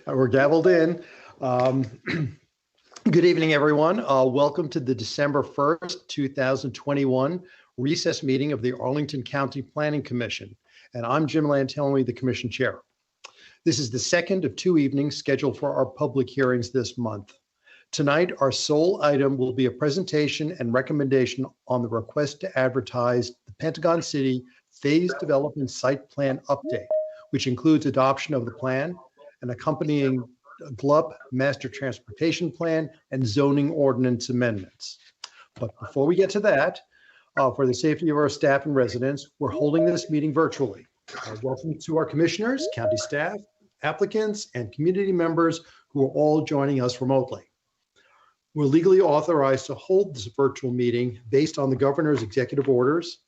We're gavelled in. Good evening, everyone. Welcome to the December 1st, 2021 recess meeting of the Arlington County Planning Commission. And I'm Jim Lantelmi, the Commission Chair. This is the second of two evenings scheduled for our public hearings this month. Tonight, our sole item will be a presentation and recommendation on the request to advertise the Pentagon City Phased Development Site Plan Update, which includes adoption of the plan, an accompanying GLUP Master Transportation Plan, and zoning ordinance amendments. But before we get to that, for the safety of our staff and residents, we're holding this meeting virtually. Welcome to our commissioners, county staff, applicants, and community members who are all joining us remotely. We're legally authorized to hold this virtual meeting based on the governor's executive orders,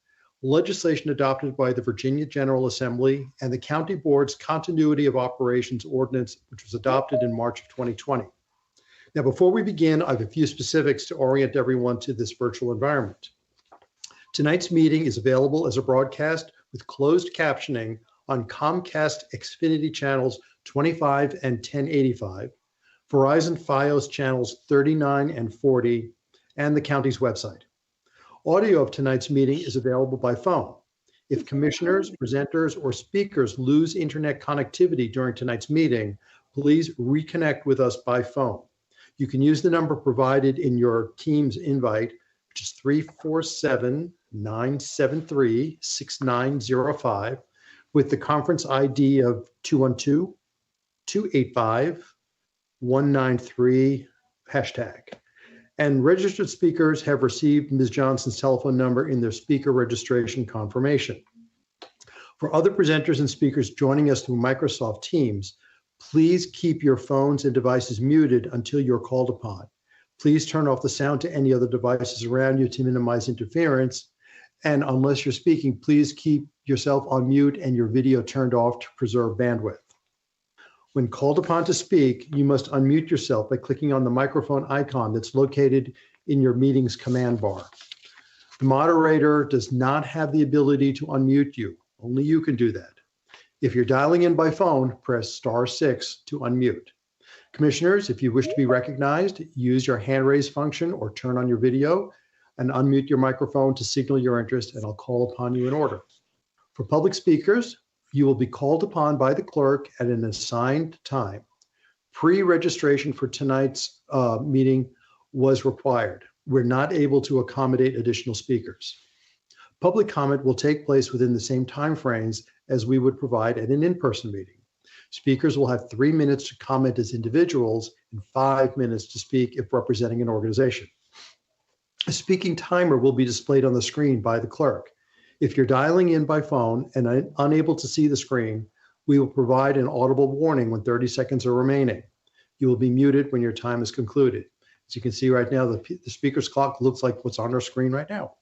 legislation adopted by the Virginia General Assembly, and the County Board's Continuity of Operations Ordinance, which was adopted in March of 2020. Now, before we begin, I have a few specifics to orient everyone to this virtual environment. Tonight's meeting is available as a broadcast with closed captioning on Comcast Xfinity channels 25 and 1085, Verizon Fios channels 39 and 40, and the county's website. Audio of tonight's meeting is available by phone. If commissioners, presenters, or speakers lose internet connectivity during tonight's meeting, please reconnect with us by phone. You can use the number provided in your Teams invite, which is 347-973-6905, with the conference ID of 212-285-193 #. And registered speakers have received Ms. Johnson's telephone number in their speaker registration confirmation. For other presenters and speakers joining us through Microsoft Teams, please keep your phones and devices muted until you're called upon. Please turn off the sound to any other devices around you to minimize interference. And unless you're speaking, please keep yourself on mute and your video turned off to preserve bandwidth. When called upon to speak, you must unmute yourself by clicking on the microphone icon that's located in your meeting's command bar. The moderator does not have the ability to unmute you. Only you can do that. If you're dialing in by phone, press *6 to unmute. Commissioners, if you wish to be recognized, use your hand raise function or turn on your video and unmute your microphone to signal your interest, and I'll call upon you in order. For public speakers, you will be called upon by the clerk at an assigned time. Pre-registration for tonight's meeting was required. We're not able to accommodate additional speakers. Public comment will take place within the same timeframes as we would provide at an in-person meeting. Speakers will have 3 minutes to comment as individuals and 5 minutes to speak if representing an organization. A speaking timer will be displayed on the screen by the clerk. If you're dialing in by phone and unable to see the screen, we will provide an audible warning when 30 seconds are remaining. You will be muted when your time is concluded. As you can see right now, the speaker's clock looks like what's on our screen right now.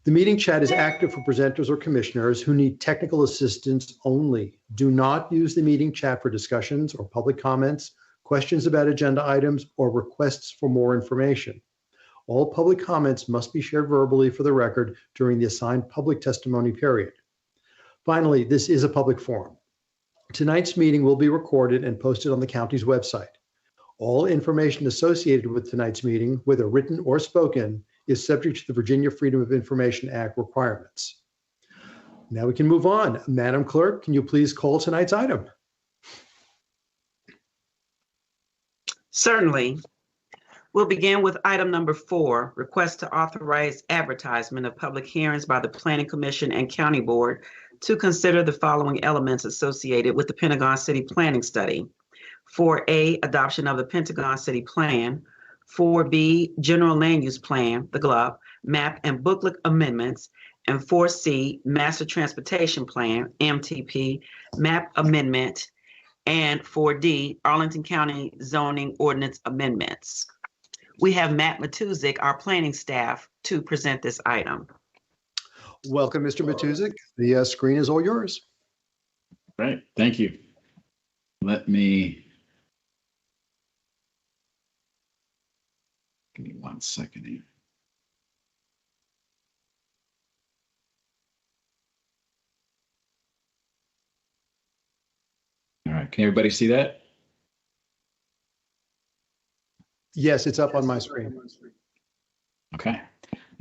The meeting chat is active for presenters or commissioners who need technical assistance only. Do not use the meeting chat for discussions or public comments, questions about agenda items, or requests for more information. All public comments must be shared verbally for the record during the assigned public testimony period. Finally, this is a public forum. Tonight's meeting will be recorded and posted on the county's website. All information associated with tonight's meeting, whether written or spoken, is subject to the Virginia Freedom of Information Act requirements. Now we can move on. Madam Clerk, can you please call tonight's item? Certainly. We'll begin with item number 4, request to authorize advertisement of public hearings by the Planning Commission and County Board to consider the following elements associated with the Pentagon City Planning Study. 4A, adoption of the Pentagon City Plan. 4B, General Land Use Plan, the GLUP, map and booklet amendments. And 4C, Master Transportation Plan, MTP, map amendment. And 4D, Arlington County Zoning Ordinance Amendments. We have Matt Matuzik, our planning staff, to present this item. Welcome, Mr. Matuzik. The screen is all yours. Right, thank you. Let me, give me 1 second here. All right, can everybody see that? Yes, it's up on my screen. Okay.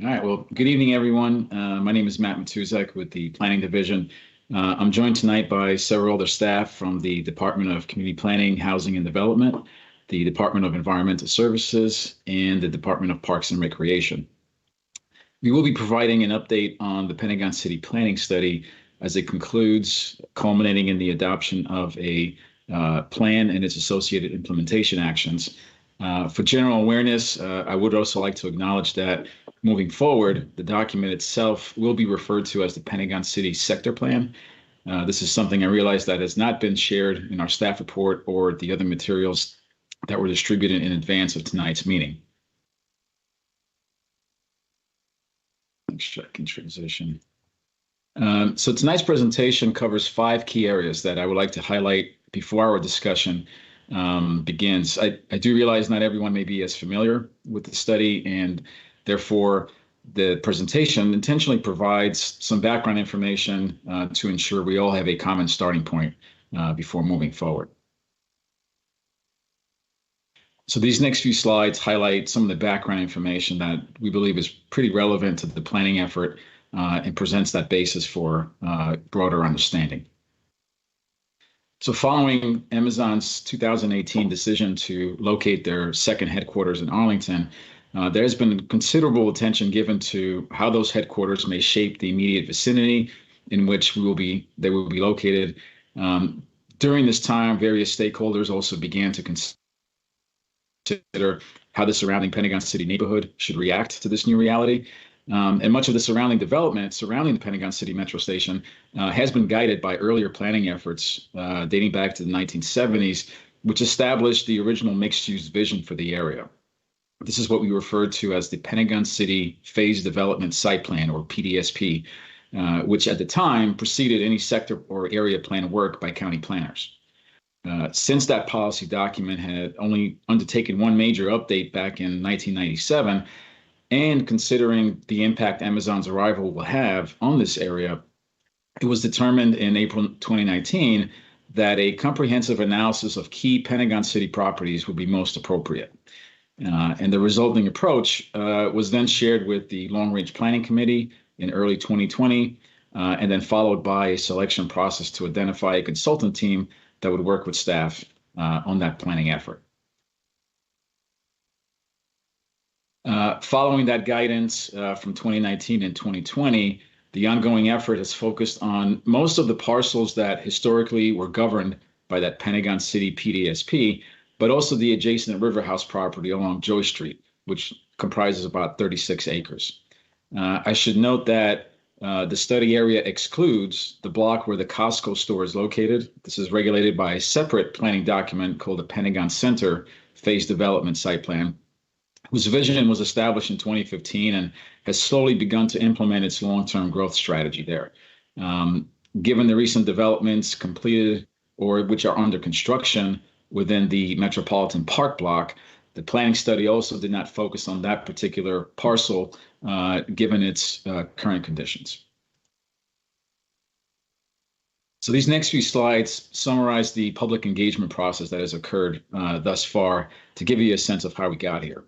All right. Well, good evening, everyone. My name is Matt Matuzak with the Planning Division. I'm joined tonight by several other staff from the Department of Community Planning, Housing and Development, the Department of Environmental Services, and the Department of Parks and Recreation. We will be providing an update on the Pentagon City Planning Study as it concludes, culminating in the adoption of a plan and its associated implementation actions. For general awareness, I would also like to acknowledge that moving forward, the document itself will be referred to as the Pentagon City Sector Plan. This is something I realize that has not been shared in our staff report or the other materials that were distributed in advance of tonight's meeting. Let's check in transition. So tonight's presentation covers 5 key areas that I would like to highlight before our discussion begins. I do realize not everyone may be as familiar with the study, and therefore the presentation intentionally provides some background information to ensure we all have a common starting point before moving forward. So these next few slides highlight some of the background information that we believe is pretty relevant to the planning effort and presents that basis for broader understanding. So following Amazon's 2018 decision to locate their second headquarters in Arlington, there has been considerable attention given to how those headquarters may shape the immediate vicinity in which they will be located. During this time, various stakeholders also began to consider how the surrounding Pentagon City neighborhood should react to this new reality. And much of the surrounding development surrounding the Pentagon City Metro Station has been guided by earlier planning efforts dating back to the 1970s, which established the original mixed-use vision for the area. This is what we refer to as the Pentagon City Phase Development Site Plan, or PDSP, which at the time preceded any sector or area plan work by county planners. Since that policy document had only undertaken one major update back in 1997, and considering the impact Amazon's arrival will have on this area, it was determined in April 2019 that a comprehensive analysis of key Pentagon City properties would be most appropriate. And the resulting approach was then shared with the Long Range Planning Committee in early 2020, and then followed by a selection process to identify a consultant team that would work with staff on that planning effort. Following that guidance from 2019 and 2020, the ongoing effort has focused on most of the parcels that historically were governed by that Pentagon City PDSP, but also the adjacent River House property along Joy Street, which comprises about 36 acres. I should note that the study area excludes the block where the Costco store is located. This is regulated by a separate planning document called the Pentagon Center Phase Development Site Plan, whose vision was established in 2015 and has slowly begun to implement its long-term growth strategy there. Given the recent developments completed or which are under construction within the Metropolitan Park block, the planning study also did not focus on that particular parcel given its current conditions. So these next few slides summarize the public engagement process that has occurred thus far to give you a sense of how we got here.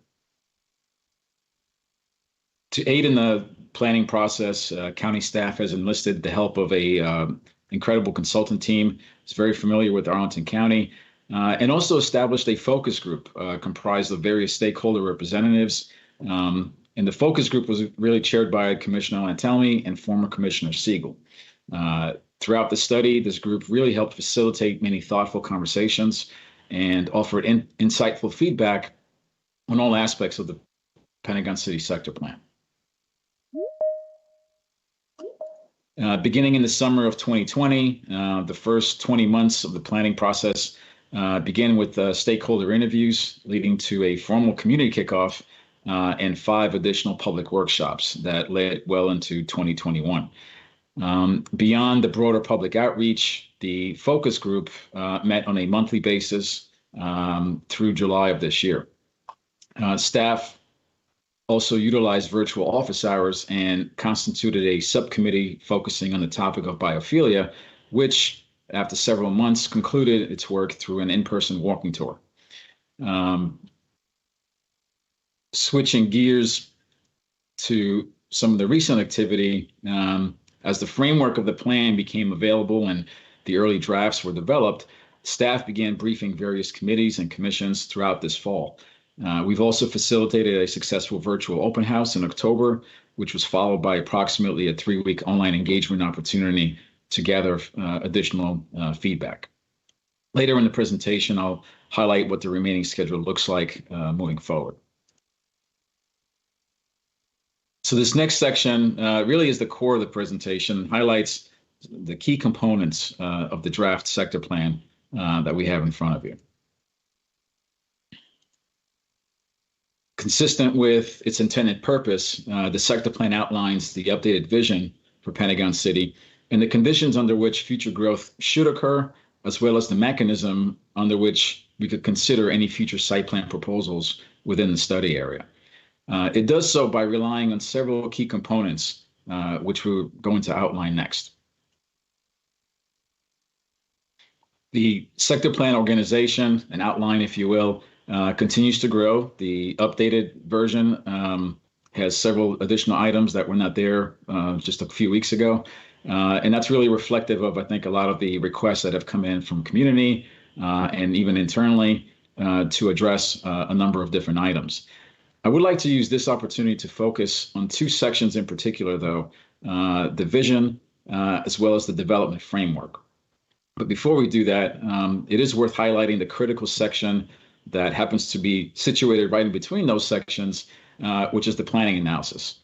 To aid in the planning process, county staff has enlisted the help of a incredible consultant team. It's very familiar with Arlington County, and also established a focus group comprised of various stakeholder representatives. And the focus group was really chaired by Commissioner Antelmi and former Commissioner Siegel. Throughout the study, this group really helped facilitate many thoughtful conversations and offered insightful feedback on all aspects of the Pentagon City Sector Plan. Beginning in the summer of 2020, the first 20 months of the planning process began with stakeholder interviews, leading to a formal community kickoff and 5 additional public workshops that led well into 2021. Beyond the broader public outreach, the focus group met on a monthly basis through July of this year. Staff also utilized virtual office hours and constituted a subcommittee focusing on the topic of biophilia, which, after several months, concluded its work through an in-person walking tour. switching gears to some of the recent activity, as the framework of the plan became available and the early drafts were developed, staff began briefing various committees and commissions throughout this fall. We've also facilitated a successful virtual open house in October, which was followed by approximately a 3-week online engagement opportunity to gather additional feedback. Later in the presentation, I'll highlight what the remaining schedule looks like moving forward. So this next section really is the core of the presentation, highlights the key components of the draft sector plan that we have in front of you. Consistent with its intended purpose, the sector plan outlines the updated vision for Pentagon City and the conditions under which future growth should occur, as well as the mechanism under which we could consider any future site plan proposals within the study area. It does so by relying on several key components, which we're going to outline next. The sector plan organization, an outline, if you will, continues to grow. The updated version has several additional items that were not there just a few weeks ago. And that's really reflective of, I think, a lot of the requests that have come in from community and even internally to address a number of different items. I would like to use this opportunity to focus on 2 sections in particular, though, the vision as well as the development framework. But before we do that, it is worth highlighting the critical section that happens to be situated right in between those sections, which is the planning analysis.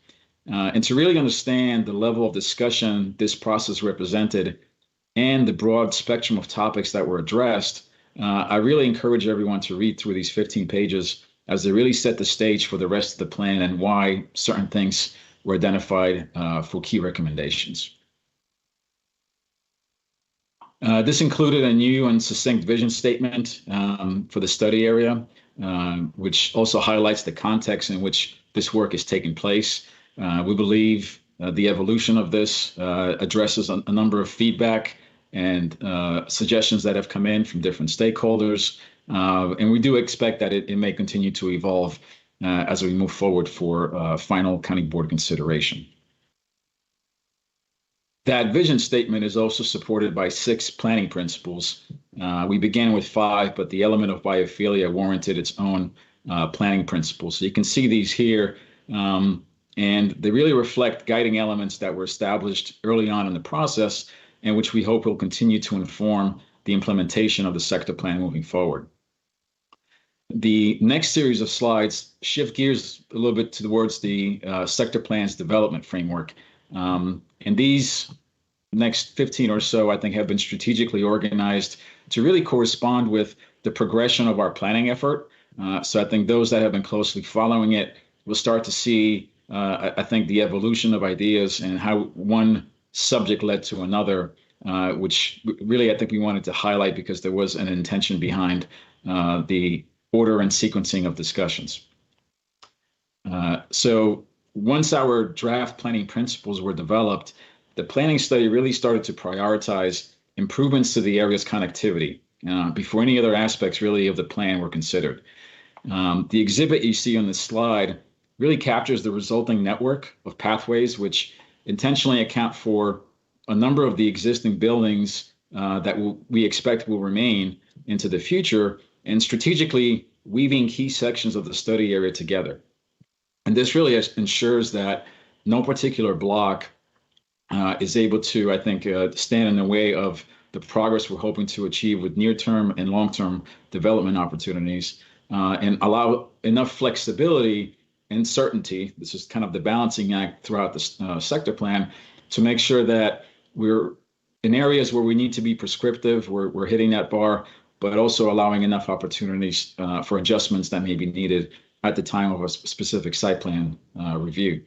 And to really understand the level of discussion this process represented and the broad spectrum of topics that were addressed, I really encourage everyone to read through these 15 pages as they really set the stage for the rest of the plan and why certain things were identified for key recommendations. This included a new and succinct vision statement for the study area, which also highlights the context in which this work is taking place. We believe the evolution of this addresses a number of feedback and suggestions that have come in from different stakeholders. And we do expect that it may continue to evolve as we move forward for final county board consideration. That vision statement is also supported by 6 planning principles. We began with 5, but the element of biophilia warranted its own planning principles. So you can see these here, and they really reflect guiding elements that were established early on in the process and which we hope will continue to inform the implementation of the sector plan moving forward. The next series of slides shift gears a little bit towards the sector plan's development framework. And these next 15 or so, I think, have been strategically organized to really correspond with the progression of our planning effort. So I think those that have been closely following it will start to see, I think, the evolution of ideas and how one subject led to another, which really I think we wanted to highlight because there was an intention behind the order and sequencing of discussions. So once our draft planning principles were developed, the planning study really started to prioritize improvements to the area's connectivity before any other aspects really of the plan were considered. The exhibit you see on this slide really captures the resulting network of pathways, which intentionally account for a number of the existing buildings that we expect will remain into the future, and strategically weaving key sections of the study area together. And this really ensures that no particular block is able to, I think, stand in the way of the progress we're hoping to achieve with near-term and long-term development opportunities, and allow enough flexibility and certainty. This is kind of the balancing act throughout the sector plan to make sure that we're in areas where we need to be prescriptive, we're hitting that bar, but also allowing enough opportunities for adjustments that may be needed at the time of a specific site plan review.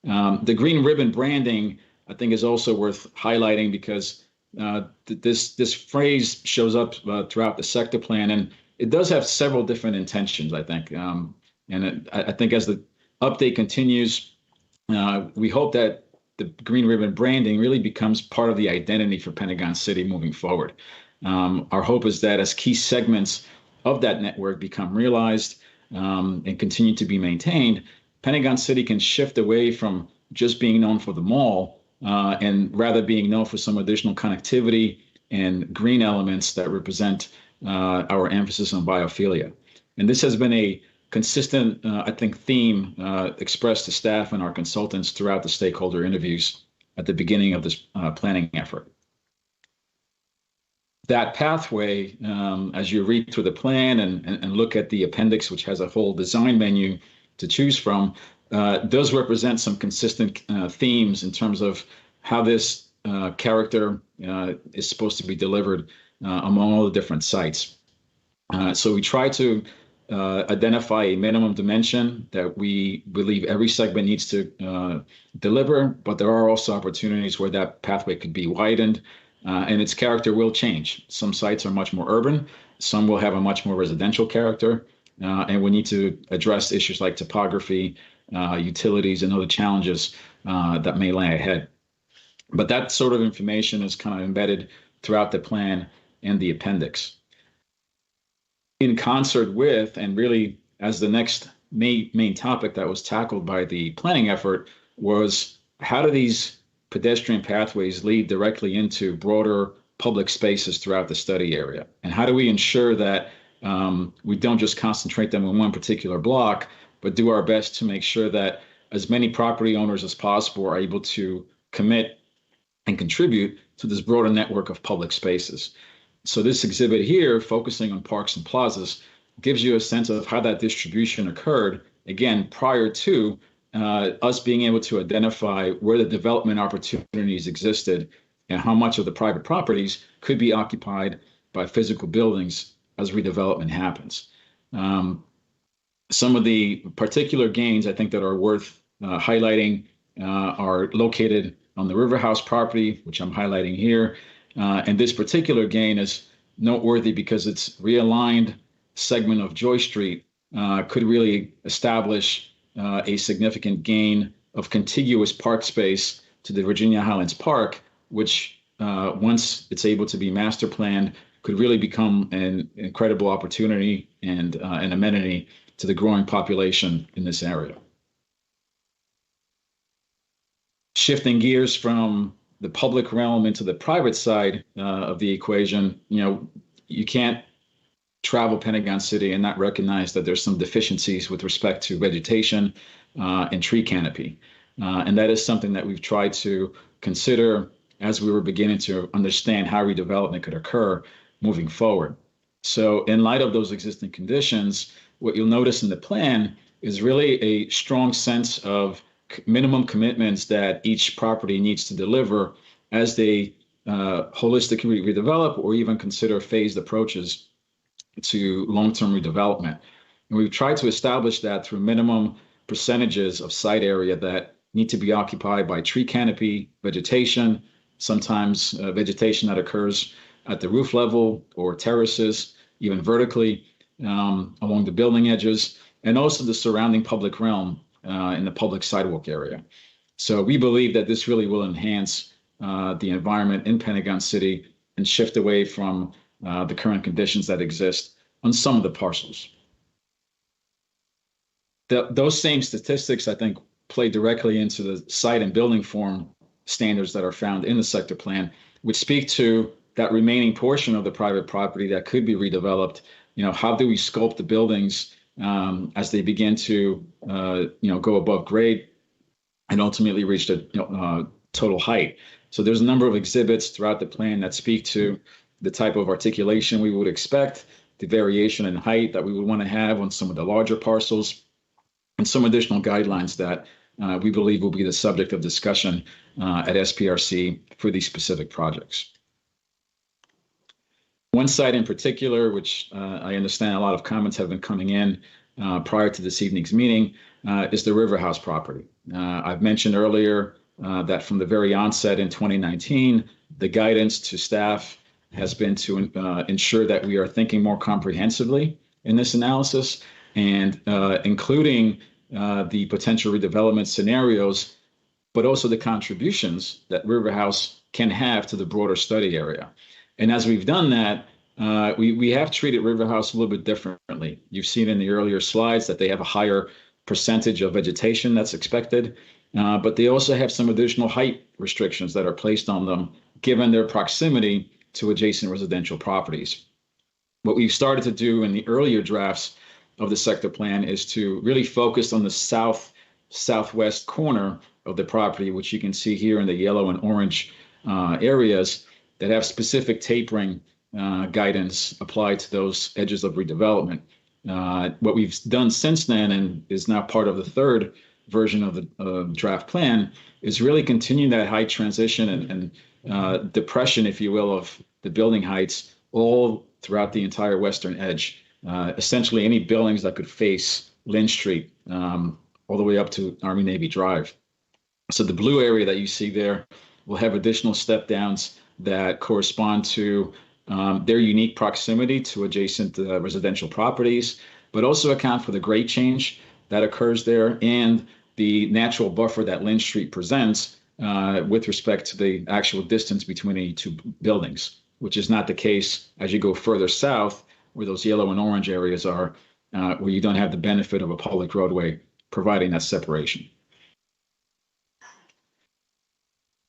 The green ribbon branding, I think, is also worth highlighting because this phrase shows up throughout the sector plan, and it does have several different intentions, I think. I think as the update continues, we hope that the green ribbon branding really becomes part of the identity for Pentagon City moving forward. Our hope is that as key segments of that network become realized, and continue to be maintained, Pentagon City can shift away from just being known for the mall and rather being known for some additional connectivity and green elements that represent our emphasis on biophilia. And this has been a consistent, I think, theme expressed to staff and our consultants throughout the stakeholder interviews at the beginning of this planning effort. That pathway, as you read through the plan and look at the appendix, which has a whole design menu to choose from, does represent some consistent themes in terms of how this character is supposed to be delivered among all the different sites. So we try to identify a minimum dimension that we believe every segment needs to deliver, but there are also opportunities where that pathway could be widened, and its character will change. Some sites are much more urban, some will have a much more residential character, and we need to address issues like topography, utilities, and other challenges that may lie ahead. But that sort of information is kind of embedded throughout the plan and the appendix. In concert with, and really as the next main topic that was tackled by the planning effort, was how do these pedestrian pathways lead directly into broader public spaces throughout the study area? And how do we ensure that we don't just concentrate them in one particular block, but do our best to make sure that as many property owners as possible are able to commit and contribute to this broader network of public spaces? So this exhibit here, focusing on parks and plazas, gives you a sense of how that distribution occurred, again, prior to us being able to identify where the development opportunities existed and how much of the private properties could be occupied by physical buildings as redevelopment happens. Some of the particular gains I think that are worth highlighting are located on the River House property, which I'm highlighting here. And this particular gain is noteworthy because its realigned segment of Joy Street could really establish a significant gain of contiguous park space to the Virginia Highlands Park, which once it's able to be master planned, could really become an incredible opportunity and an amenity to the growing population in this area. Shifting gears from the public realm into the private side of the equation, you can't travel Pentagon City and not recognize that there's some deficiencies with respect to vegetation and tree canopy. And that is something that we've tried to consider as we were beginning to understand how redevelopment could occur moving forward. So in light of those existing conditions, what you'll notice in the plan is really a strong sense of minimum commitments that each property needs to deliver as they holistically redevelop or even consider phased approaches to long-term redevelopment. And we've tried to establish that through minimum percentages of site area that need to be occupied by tree canopy, vegetation, sometimes vegetation that occurs at the roof level or terraces, even vertically along the building edges, and also the surrounding public realm in the public sidewalk area. So we believe that this really will enhance the environment in Pentagon City and shift away from the current conditions that exist on some of the parcels. Those same statistics, I think, play directly into the site and building form standards that are found in the sector plan, which speak to that remaining portion of the private property that could be redeveloped. How do we sculpt the buildings as they begin to go above grade and ultimately reach the total height? So there's a number of exhibits throughout the plan that speak to the type of articulation we would expect, the variation in height that we would want to have on some of the larger parcels, and some additional guidelines that we believe will be the subject of discussion at SPRC for these specific projects. One site in particular, which I understand a lot of comments have been coming in prior to this evening's meeting, is the River House property. I've mentioned earlier that from the very onset in 2019, the guidance to staff has been to ensure that we are thinking more comprehensively in this analysis and including the potential redevelopment scenarios, but also the contributions that River House can have to the broader study area. And as we've done that, we have treated River House a little bit differently. You've seen in the earlier slides that they have a higher percentage of vegetation that's expected, but they also have some additional height restrictions that are placed on them given their proximity to adjacent residential properties. What we've started to do in the earlier drafts of the sector plan is to really focus on the southwest corner of the property, which you can see here in the yellow and orange areas that have specific tapering guidance applied to those edges of redevelopment. What we've done since then, and is now part of the third version of the draft plan, is really continue that height transition and depression, if you will, of the building heights all throughout the entire western edge. Essentially any buildings that could face Lynn Street all the way up to Army Navy Drive. So the blue area that you see there will have additional step downs that correspond to their unique proximity to adjacent residential properties, but also account for the grade change that occurs there and the natural buffer that Lynn Street presents with respect to the actual distance between any two buildings, which is not the case as you go further south, where those yellow and orange areas are, where you don't have the benefit of a public roadway providing that separation.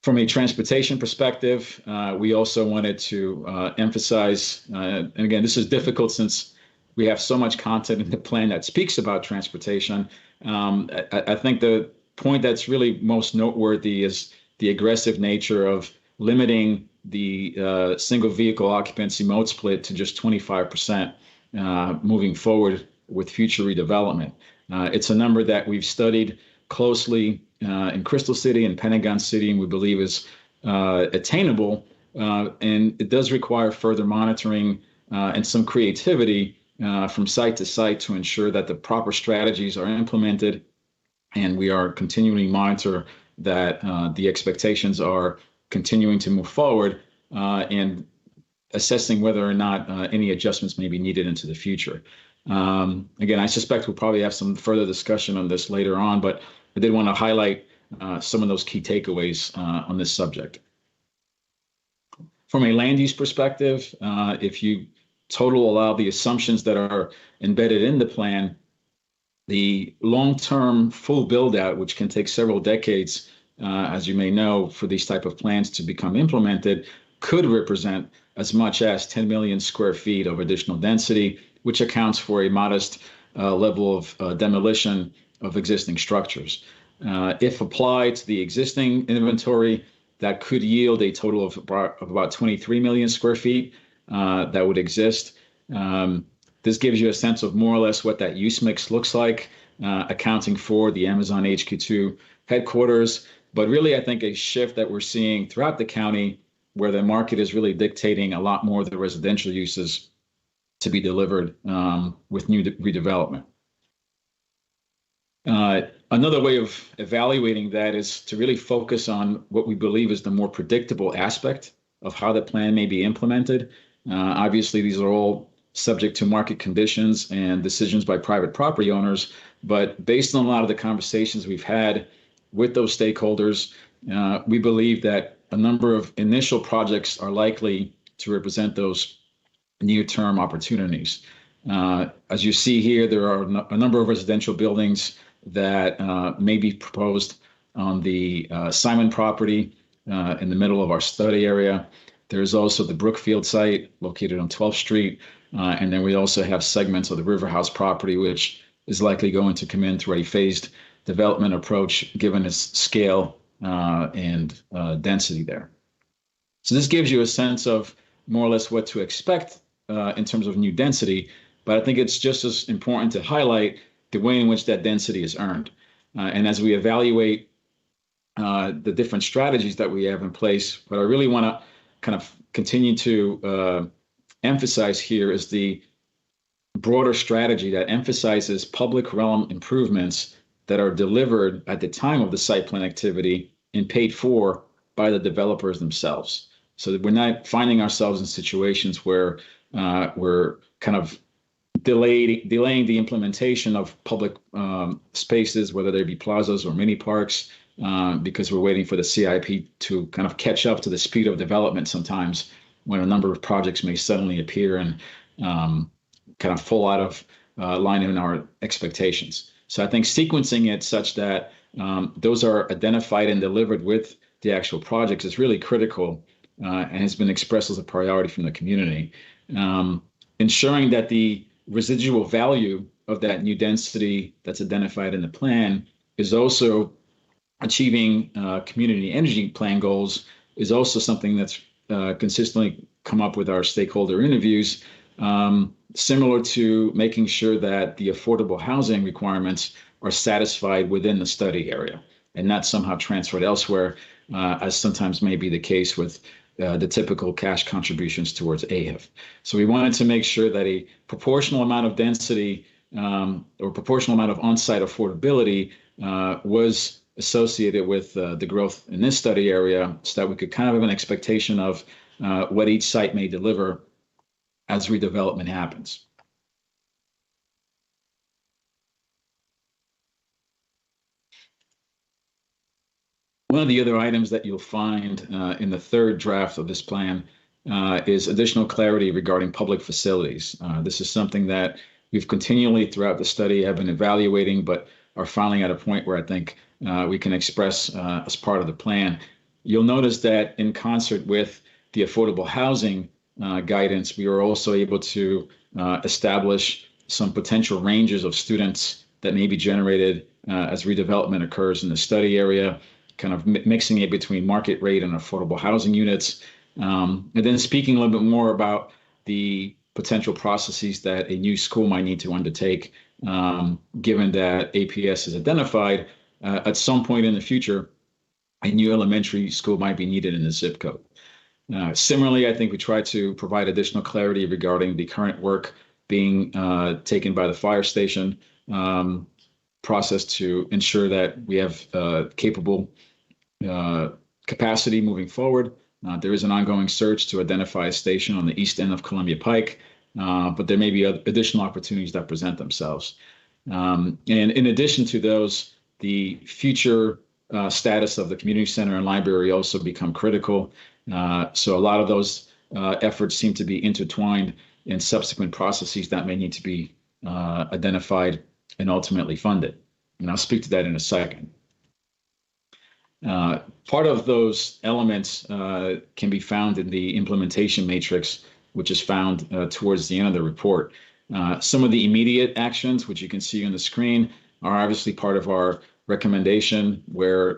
From a transportation perspective, we also wanted to emphasize, and again, this is difficult since we have so much content in the plan that speaks about transportation. I think the point that's really most noteworthy is the aggressive nature of limiting the single vehicle occupancy mode split to just 25% moving forward with future redevelopment. It's a number that we've studied closely in Crystal City and Pentagon City, and we believe is attainable. And it does require further monitoring and some creativity from site to site to ensure that the proper strategies are implemented, and we are continually monitor that the expectations are continuing to move forward and assessing whether or not any adjustments may be needed into the future. Again, I suspect we'll probably have some further discussion on this later on, but I did want to highlight some of those key takeaways on this subject. From a land use perspective, if you total allow the assumptions that are embedded in the plan, the long-term full build-out, which can take several decades, as you may know, for these type of plans to become implemented, could represent as much as 10 million square feet of additional density, which accounts for a modest level of demolition of existing structures. If applied to the existing inventory, that could yield a total of about 23 million square feet that would exist. This gives you a sense of more or less what that use mix looks like, accounting for the Amazon HQ2 headquarters. But really, I think a shift that we're seeing throughout the county, where the market is really dictating a lot more of the residential uses to be delivered with new redevelopment. Another way of evaluating that is to really focus on what we believe is the more predictable aspect of how the plan may be implemented. Obviously, these are all subject to market conditions and decisions by private property owners, but based on a lot of the conversations we've had with those stakeholders, we believe that a number of initial projects are likely to represent those near-term opportunities. As you see here, there are a number of residential buildings that may be proposed on the Simon property in the middle of our study area. There's also the Brookfield site located on 12th Street. And then we also have segments of the River House property, which is likely going to come in through a phased development approach, given its scale and density there. So this gives you a sense of more or less what to expect in terms of new density. But I think it's just as important to highlight the way in which that density is earned. And as we evaluate the different strategies that we have in place, what I really want to kind of continue to emphasize here is the broader strategy that emphasizes public realm improvements that are delivered at the time of the site plan activity and paid for by the developers themselves. So that we're not finding ourselves in situations where we're kind of delaying the implementation of public spaces, whether they be plazas or mini parks, because we're waiting for the CIP to kind of catch up to the speed of development sometimes. when a number of projects may suddenly appear and kind of fall out of line in our expectations. So I think sequencing it such that those are identified and delivered with the actual projects is really critical and has been expressed as a priority from the community. Ensuring that the residual value of that new density that's identified in the plan is also achieving community energy plan goals is also something that's consistently come up with our stakeholder interviews, similar to making sure that the affordable housing requirements are satisfied within the study area and not somehow transferred elsewhere, as sometimes may be the case with the typical cash contributions towards AHIF. So we wanted to make sure that a proportional amount of density or proportional amount of on-site affordability was associated with the growth in this study area so that we could kind of have an expectation of what each site may deliver as redevelopment happens. One of the other items that you'll find in the third draft of this plan is additional clarity regarding public facilities. This is something that we've continually throughout the study have been evaluating, but are finally at a point where I think we can express as part of the plan. You'll notice that in concert with the affordable housing guidance, we are also able to establish some potential ranges of students that may be generated as redevelopment occurs in the study area, kind of mixing it between market rate and affordable housing units. And then speaking a little bit more about the potential processes that a new school might need to undertake, given that APS is identified at some point in the future, a new elementary school might be needed in the zip code. Similarly, I think we try to provide additional clarity regarding the current work being taken by the fire station process to ensure that we have capable capacity moving forward. There is an ongoing search to identify a station on the east end of Columbia Pike, but there may be additional opportunities that present themselves. And in addition to those, the future status of the community center and library also become critical. So a lot of those efforts seem to be intertwined in subsequent processes that may need to be identified and ultimately funded. And I'll speak to that in a second. Part of those elements can be found in the implementation matrix, which is found towards the end of the report. Some of the immediate actions, which you can see on the screen, are obviously part of our recommendation, where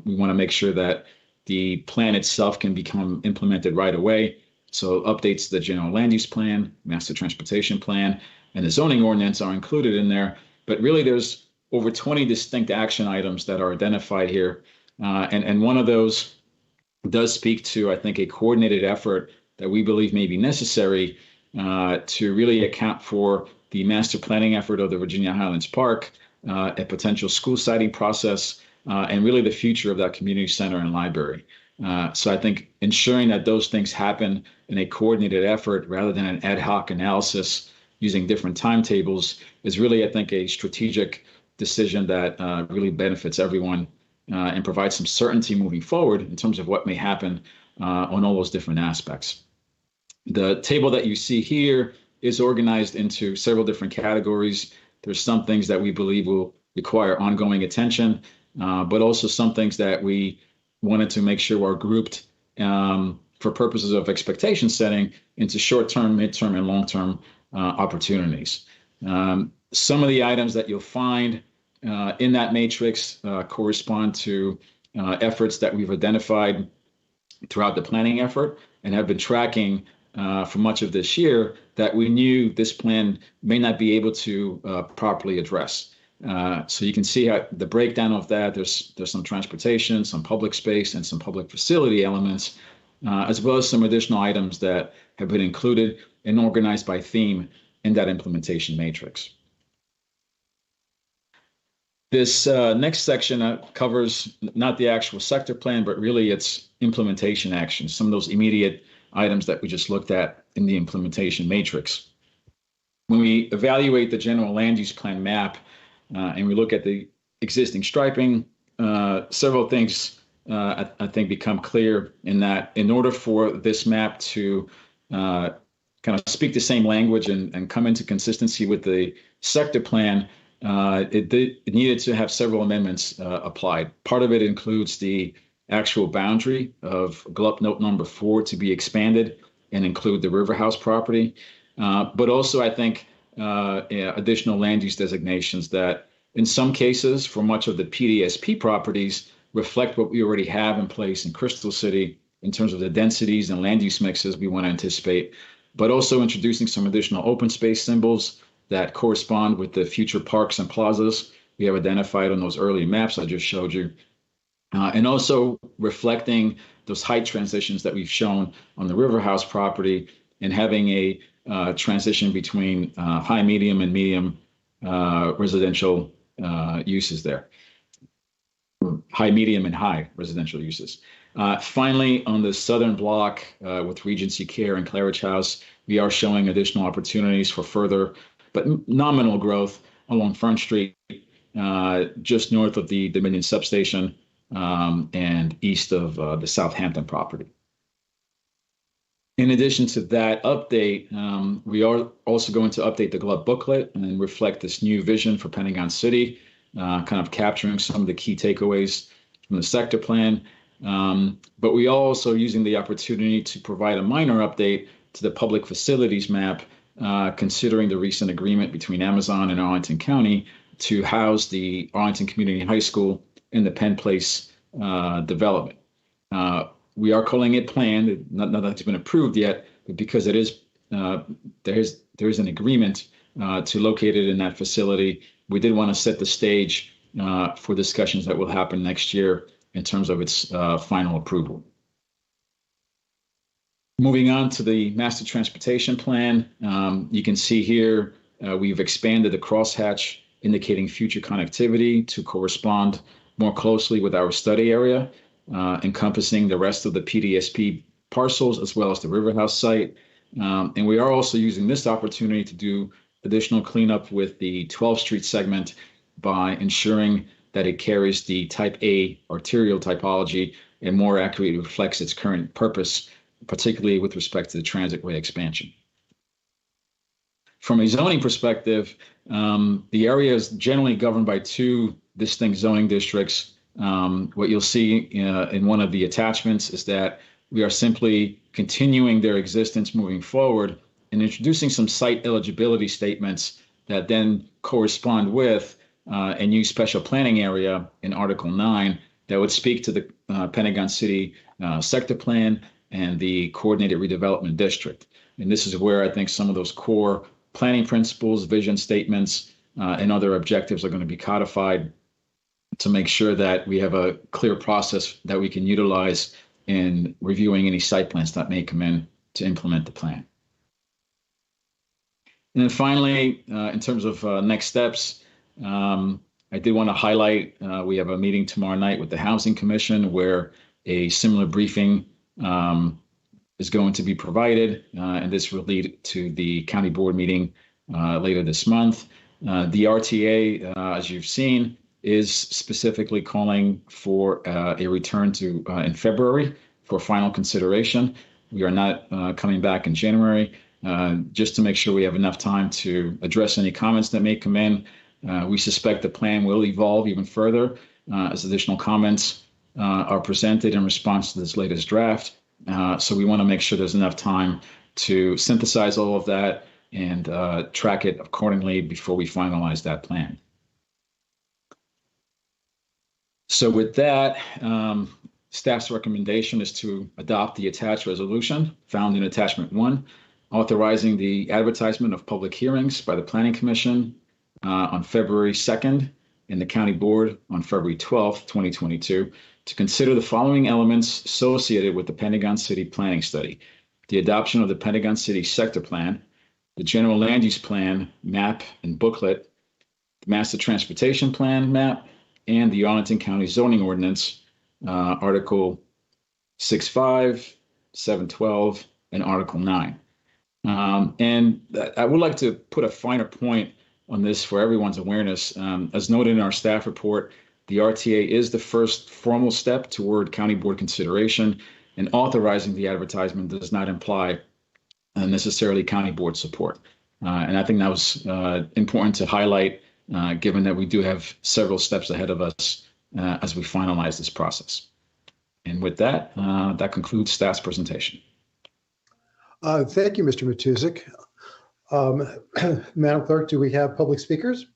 we want to make sure that the plan itself can become implemented right away. So updates to the general land use plan, master transportation plan, and the zoning ordinance are included in there. But really, there's over 20 distinct action items that are identified here. And one of those does speak to, I think, a coordinated effort that we believe may be necessary to really account for the master planning effort of the Virginia Highlands Park, a potential school siting process, and really the future of that community center and library. So I think ensuring that those things happen in a coordinated effort rather than an ad hoc analysis using different timetables is really, I think, a strategic decision that really benefits everyone and provides some certainty moving forward in terms of what may happen on all those different aspects. The table that you see here is organized into several different categories. There's some things that we believe will require ongoing attention, but also some things that we wanted to make sure are grouped for purposes of expectation setting into short-term, mid-term, and long-term opportunities. Some of the items that you'll find in that matrix correspond to efforts that we've identified throughout the planning effort and have been tracking for much of this year that we knew this plan may not be able to properly address. So you can see how the breakdown of that, there's some transportation, some public space, and some public facility elements, as well as some additional items that have been included and organized by theme in that implementation matrix. This next section covers not the actual sector plan, but really its implementation actions, some of those immediate items that we just looked at in the implementation matrix. When we evaluate the general land use plan map and we look at the existing striping, several things I think, become clear in that in order for this map to kind of speak the same language and come into consistency with the sector plan, it needed to have several amendments applied. Part of it includes the actual boundary of GLUP note number 4 to be expanded and include the River House property, but also I think additional land use designations that in some cases for much of the PDSP properties reflect what we already have in place in Crystal City in terms of the densities and land use mixes we want to anticipate, but also introducing some additional open space symbols that correspond with the future parks and plazas we have identified on those early maps I just showed you. And also reflecting those height transitions that we've shown on the River House property and having a transition between high, medium, and medium residential uses there. High, medium, and high residential uses. Finally, on the southern block with Regency Care and Claridge House, we are showing additional opportunities for further but nominal growth along Front Street, just north of the Dominion substation and east of the Southampton property. In addition to that update, we are also going to update the GLUB booklet and reflect this new vision for Pentagon City, kind of capturing some of the key takeaways from the sector plan. But we are also using the opportunity to provide a minor update to the public facilities map, considering the recent agreement between Amazon and Arlington County to house the Arlington Community High School in the Penn Place development. We are calling it planned, not that it's been approved yet, but because it is, there is an agreement to locate it in that facility. We did want to set the stage for discussions that will happen next year in terms of its final approval. Moving on to the master transportation plan, you can see here we've expanded the crosshatch indicating future connectivity to correspond more closely with our study area, encompassing the rest of the PDSP parcels as well as the River House site. And we are also using this opportunity to do additional cleanup with the 12th Street segment by ensuring that it carries the type A arterial typology and more accurately reflects its current purpose, particularly with respect to the transitway expansion. From a zoning perspective, the area is generally governed by two distinct zoning districts. What you'll see in one of the attachments is that we are simply continuing their existence moving forward and introducing some site eligibility statements that then correspond with a new special planning area in Article 9 that would speak to the Pentagon City sector plan and the coordinated redevelopment district. And this is where I think some of those core planning principles, vision statements, and other objectives are going to be codified to make sure that we have a clear process that we can utilize in reviewing any site plans that may come in to implement the plan. And then finally, in terms of next steps, I did want to highlight we have a meeting tomorrow night with the Housing Commission where a similar briefing is going to be provided, and this will lead to the county board meeting later this month. The RTA, as you've seen, is specifically calling for a return to in February for final consideration. We are not coming back in January, just to make sure we have enough time to address any comments that may come in. We suspect the plan will evolve even further as additional comments are presented in response to this latest draft. So we want to make sure there's enough time to synthesize all of that and track it accordingly before we finalize that plan. So with that, staff's recommendation is to adopt the attached resolution found in Attachment 1, authorizing the advertisement of public hearings by the Planning Commission on February 2nd and the County Board on February 12th, 2022, to consider the following elements associated with the Pentagon City Planning Study: the adoption of the Pentagon City Sector Plan, the General Land Use Plan, map and booklet, the Master Transportation Plan, map, and the Arlington County Zoning Ordinance, Article 6.5, 7.12, and Article 9. And I would like to put a finer point on this for everyone's awareness. As noted in our staff report, The RTA is the first formal step toward county board consideration, and authorizing the advertisement does not imply necessarily county board support. And I think that was important to highlight, given that we do have several steps ahead of us as we finalize this process. And with that, that concludes staff's presentation. Thank you, Mr. Matuzik. Madam Clerk, do we have public speakers?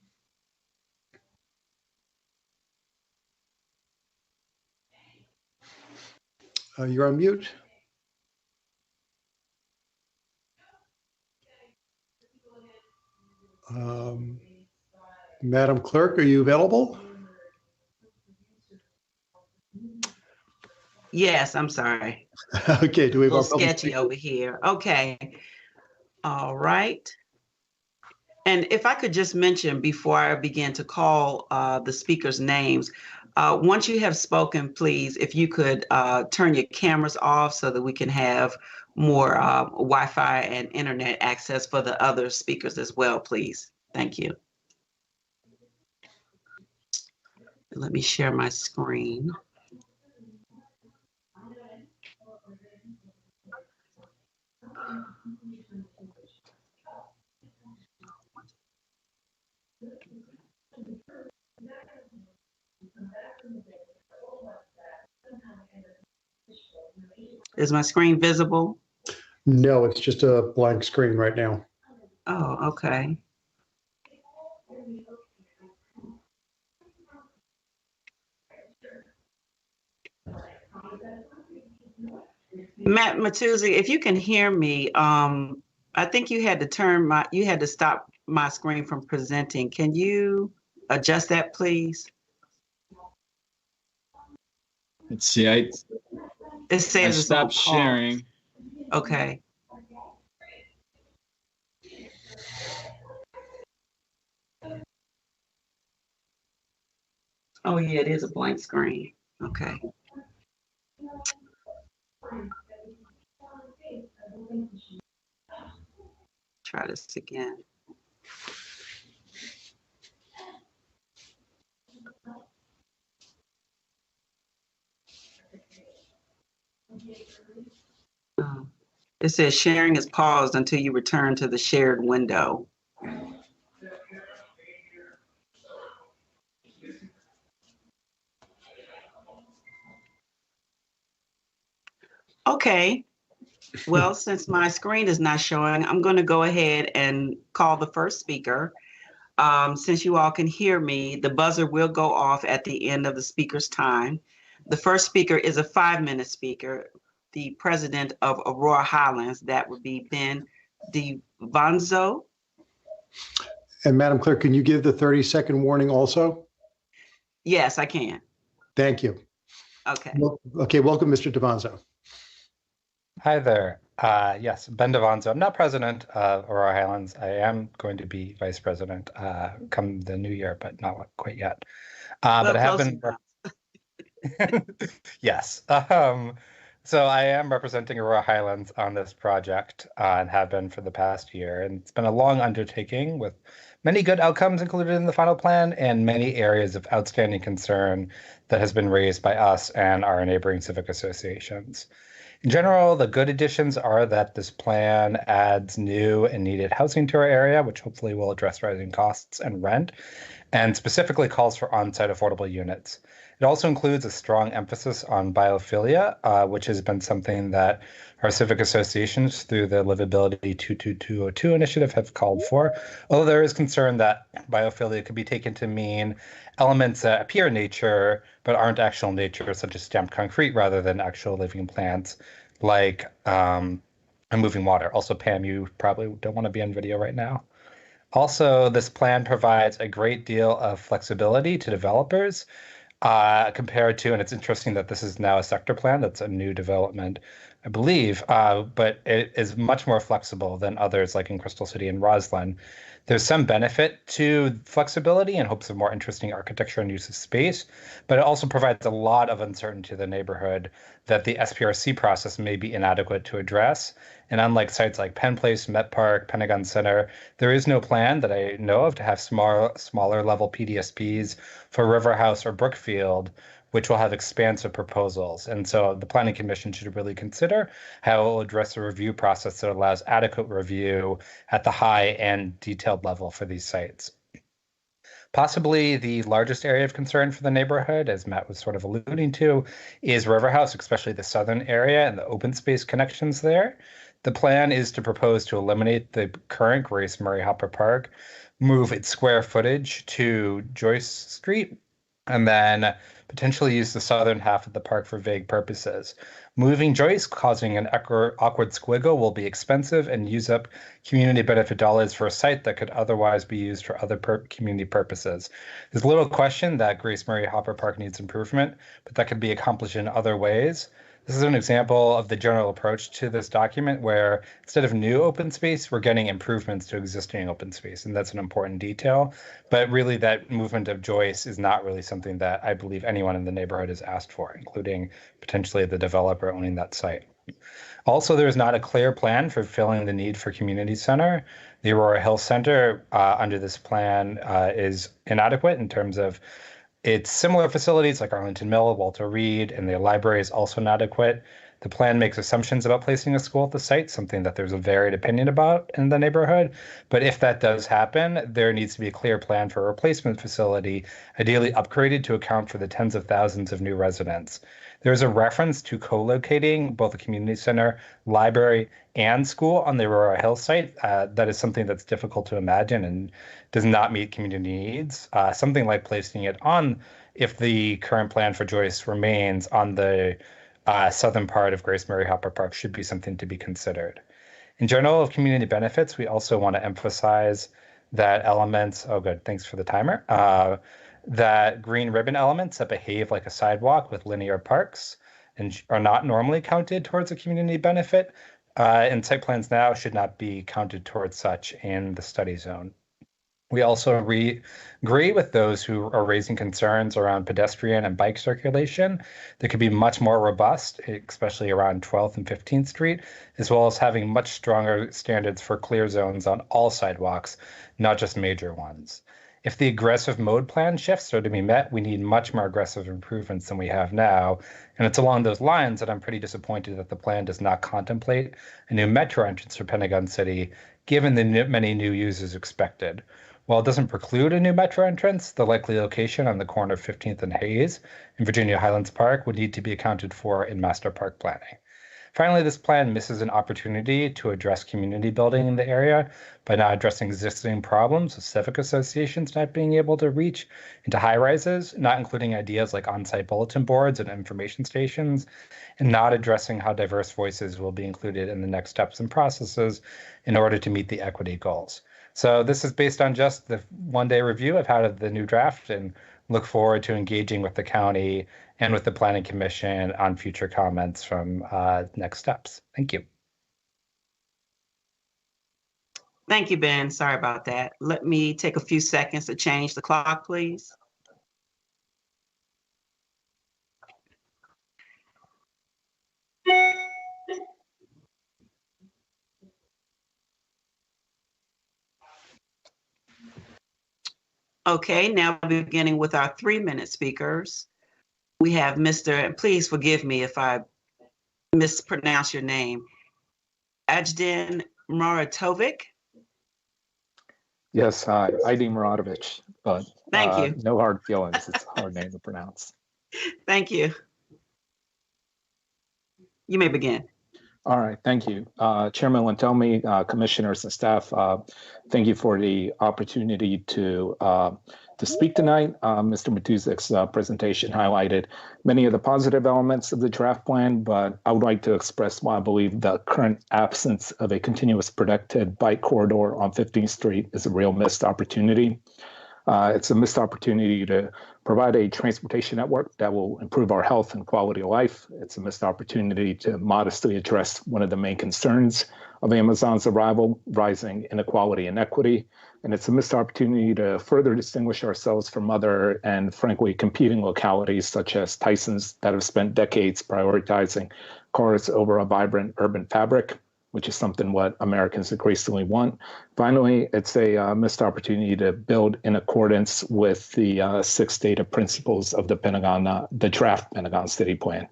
You're on mute. Madam Clerk, are you available? Yes, I'm sorry. Okay, do we have A our little public sketchy speaker? over here. Okay. All right. And if I could just mention before I begin to call the speakers' names, once you have spoken, please, if you could turn your cameras off so that we can have more Wi-Fi and internet access for the other speakers as well, please. Thank you. Let me share my screen. Is my screen visible? No, it's just a blank screen right now. Oh, okay. Matt Matuzzi, if you can hear me, I think you had to stop my screen from presenting. Can you adjust that, please? Let's see, It says I it's on stopped pause. sharing. Okay. Oh, yeah, it is a blank screen. Okay. Try this again. It says sharing is paused until you return to the shared window. Okay. Well, since my screen is not showing, I'm going to go ahead and call the first speaker. Since you all can hear me, the buzzer will go off at the end of the speaker's time. The first speaker is a 5-minute speaker, the president of Aurora Highlands. That would be Ben DiVanzo. And Madam Clerk, can you give the 30-second warning also? Yes, I can. Thank you. Okay. Okay, welcome, Mr. DiVanzo. Hi there. Yes, Ben DiVanzo. I'm not president of Aurora Highlands. I am going to be vice president come the new year, but not quite yet. But I have been. Yes. So I am representing Aurora Highlands on this project and have been for the past year. And it's been a long undertaking with many good outcomes included in the final plan and many areas of outstanding concern that has been raised by us and our neighboring civic associations. In general, the good additions are that this plan adds new and needed housing to our area, which hopefully will address rising costs and rent, and specifically calls for on-site affordable units. It also includes a strong emphasis on biophilia, which has been something that our civic associations through the Livability 22202 initiative have called for, although there is concern that biophilia could be taken to mean elements that appear in nature but aren't actual nature, such as stamped concrete rather than actual living plants like and moving water. Also, Pam, you probably don't want to be on video right now. Also, this plan provides a great deal of flexibility to developers compared to, and it's interesting that this is now a sector plan, that's a new development, I believe, but it is much more flexible than others like in Crystal City and Roslyn. There's some benefit to flexibility in hopes of more interesting architecture and use of space, but it also provides a lot of uncertainty to the neighborhood that the SPRC process may be inadequate to address. And unlike sites like Penn Place, Met Park, Pentagon Center, there is no plan that I know of to have smaller level PDSPs for River House or Brookfield, which will have expansive proposals. And so the Planning Commission should really consider how it will address a review process that allows adequate review at the high and detailed level for these sites. Possibly the largest area of concern for the neighborhood, as Matt was sort of alluding to, is River House, especially the southern area and the open space connections there. The plan is to propose to eliminate the current Grace Murray Hopper Park, move its square footage to Joyce Street, and then potentially use the southern half of the park for vague purposes. Moving Joyce, causing an awkward squiggle, will be expensive and use up community benefit dollars for a site that could otherwise be used for other community purposes. There's little question that Grace Murray Hopper Park needs improvement, but that could be accomplished in other ways. This is an example of the general approach to this document where instead of new open space, we're getting improvements to existing open space. And that's an important detail. But really that movement of Joyce is not really something that I believe anyone in the neighborhood has asked for, including potentially the developer owning that site. Also, there is not a clear plan for filling the need for community center. The Aurora Hill Center under this plan is inadequate in terms of its similar facilities like Arlington Mill, Walter Reed, and the library is also inadequate. The plan makes assumptions about placing a school at the site, something that there's a varied opinion about in the neighborhood. But if that does happen, there needs to be a clear plan for a replacement facility, ideally upgraded to account for the tens of thousands of new residents. There's a reference to co-locating both a community center, library, and school on the Aurora Hill site. That is something that's difficult to imagine and does not meet community needs. Something like placing it on, if the current plan for Joyce remains, on the southern part of Grace Murray Hopper Park should be something to be considered. In general of community benefits, we also want to emphasize that elements, oh good, thanks for the timer, that green ribbon elements that behave like a sidewalk with linear parks and are not normally counted towards a community benefit in site plans now should not be counted towards such in the study zone. We also agree with those who are raising concerns around pedestrian and bike circulation. They could be much more robust, especially around 12th and 15th Street, as well as having much stronger standards for clear zones on all sidewalks, not just major ones. If the aggressive mode plan shifts are to be met, we need much more aggressive improvements than we have now. And it's along those lines that I'm pretty disappointed that the plan does not contemplate a new metro entrance for Pentagon City, given the many new users expected. While it doesn't preclude a new metro entrance, the likely location on the corner of 15th and Hayes in Virginia Highlands Park would need to be accounted for in master park planning. Finally, this plan misses an opportunity to address community building in the area by not addressing existing problems with civic associations not being able to reach into high rises, not including ideas like on-site bulletin boards and information stations, and not addressing how diverse voices will be included in the next steps and processes in order to meet the equity goals. So this is based on just the one-day review of how the new draft, and look forward to engaging with the county and with the Planning Commission on future comments from next steps. Thank you. Thank you, Ben. Sorry about that. Let me take a few seconds to change the clock, please. Okay, now beginning with our 3-minute speakers. We have Mr., and please forgive me if I mispronounce your name, Ajdin Muratovic. Yes, Ajdin Muratovic, but thank you. No hard feelings. It's a hard name to pronounce. Thank you. You may begin. All right, thank you. Chairman Lantomi, commissioners and staff, thank you for the opportunity to speak tonight. Mr. Matuzik's presentation highlighted many of the positive elements of the draft plan, but I would like to express why I believe the current absence of a continuous protected bike corridor on 15th Street is a real missed opportunity. It's a missed opportunity to provide a transportation network that will improve our health and quality of life. It's a missed opportunity to modestly address one of the main concerns of Amazon's arrival, rising inequality and equity. And it's a missed opportunity to further distinguish ourselves from other and frankly competing localities such as Tyson's that have spent decades prioritizing cars over a vibrant urban fabric, which is something what Americans increasingly want. Finally, it's a missed opportunity to build in accordance with the 6 data principles of the Pentagon, the draft Pentagon City Plan.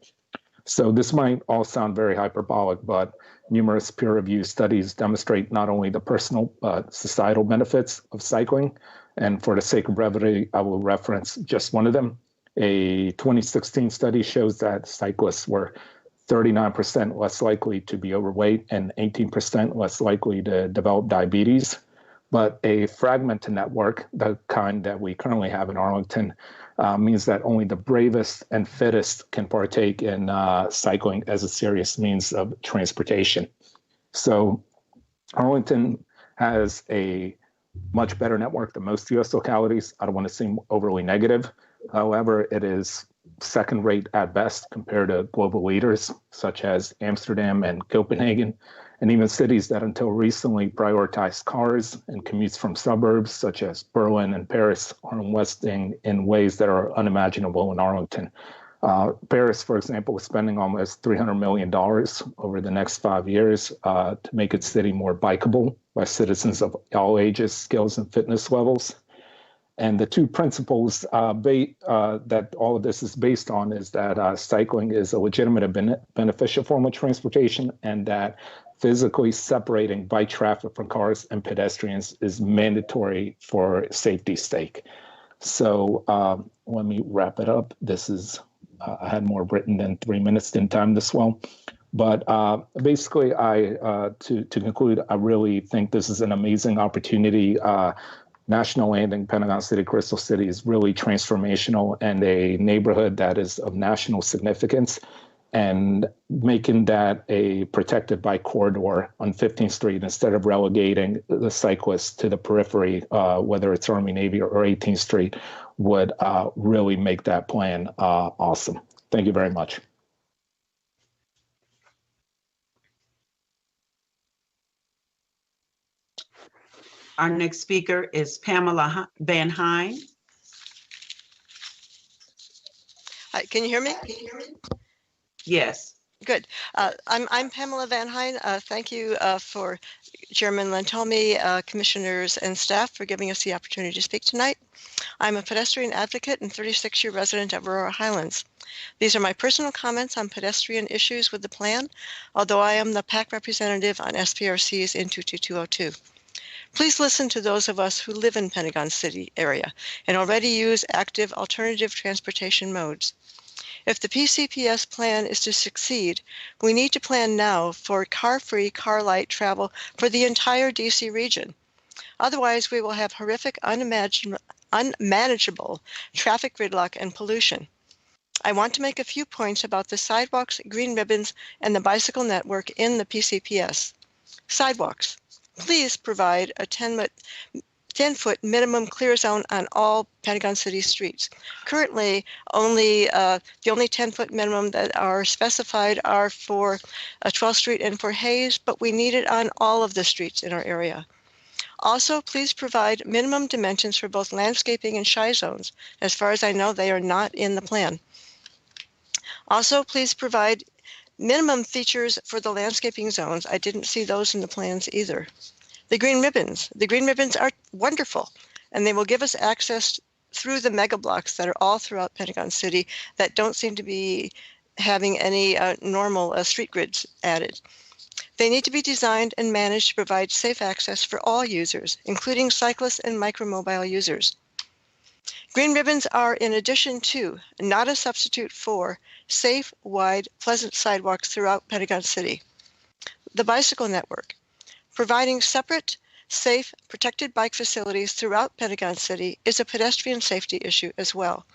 So this might all sound very hyperbolic, but numerous peer-reviewed studies demonstrate not only the personal but societal benefits of cycling. And for the sake of brevity, I will reference just one of them. A 2016 study shows that cyclists were 39% less likely to be overweight and 18% less likely to develop diabetes. But a fragmented network, the kind that we currently have in Arlington, means that only the bravest and fittest can partake in cycling as a serious means of transportation. So Arlington has a much better network than most U.S. localities. I don't want to seem overly negative. However, it is second rate at best compared to global leaders such as Amsterdam and Copenhagen, and even cities that until recently prioritized cars and commutes from suburbs such as Berlin and Paris are investing in ways that are unimaginable in Arlington. Paris, for example, is spending almost $300 million over the next 5 years to make its city more bikeable by citizens of all ages, skills, and fitness levels. And the two principles that all of this is based on is that cycling is a legitimate and beneficial form of transportation, and that physically separating bike traffic from cars and pedestrians is mandatory for safety's sake. So let me wrap it up. This is, I had more written than 3 minutes, didn't time this well. But basically, to conclude, I really think this is an amazing opportunity. National Landing, Pentagon City, Crystal City is really transformational and a neighborhood that is of national significance, and making that a protected bike corridor on 15th Street instead of relegating the cyclists to the periphery, whether it's Army, Navy, or 18th Street, would really make that plan awesome. Thank you very much. Our next speaker is Pamela Van Hine. Hi, can you hear me? Yes. Good. I'm Pamela Van Hine. Thank you for Chairman Lantomi, commissioners, and staff for giving us the opportunity to speak tonight. I'm a pedestrian advocate and 36-year resident of Aurora Highlands. These are my personal comments on pedestrian issues with the plan, although I am the PAC representative on SPRC's into 2202. Please listen to those of us who live in Pentagon City area and already use active alternative transportation modes. If the PCPS plan is to succeed, we need to plan now for car-free, car-light travel for the entire DC region. Otherwise, we will have horrific, unmanageable traffic gridlock and pollution. I want to make a few points about the sidewalks, green ribbons, and the bicycle network in the PCPS. Sidewalks. Please provide a 10-foot minimum clear zone on all Pentagon City streets. Currently, the only 10-foot minimum that are specified are for 12th Street and for Hayes, but we need it on all of the streets in our area. Also, please provide minimum dimensions for both landscaping and shy zones. As far as I know, they are not in the plan. Also, please provide minimum features for the landscaping zones. I didn't see those in the plans either. The green ribbons. The green ribbons are wonderful, and they will give us access through the mega blocks that are all throughout Pentagon City that don't seem to be having any normal street grids added. They need to be designed and managed to provide safe access for all users, including cyclists and micromobile users. Green ribbons are in addition to, not a substitute for, safe, wide, pleasant sidewalks throughout Pentagon City. The bicycle network. Providing separate, safe, protected bike facilities throughout Pentagon City is a pedestrian safety issue as well.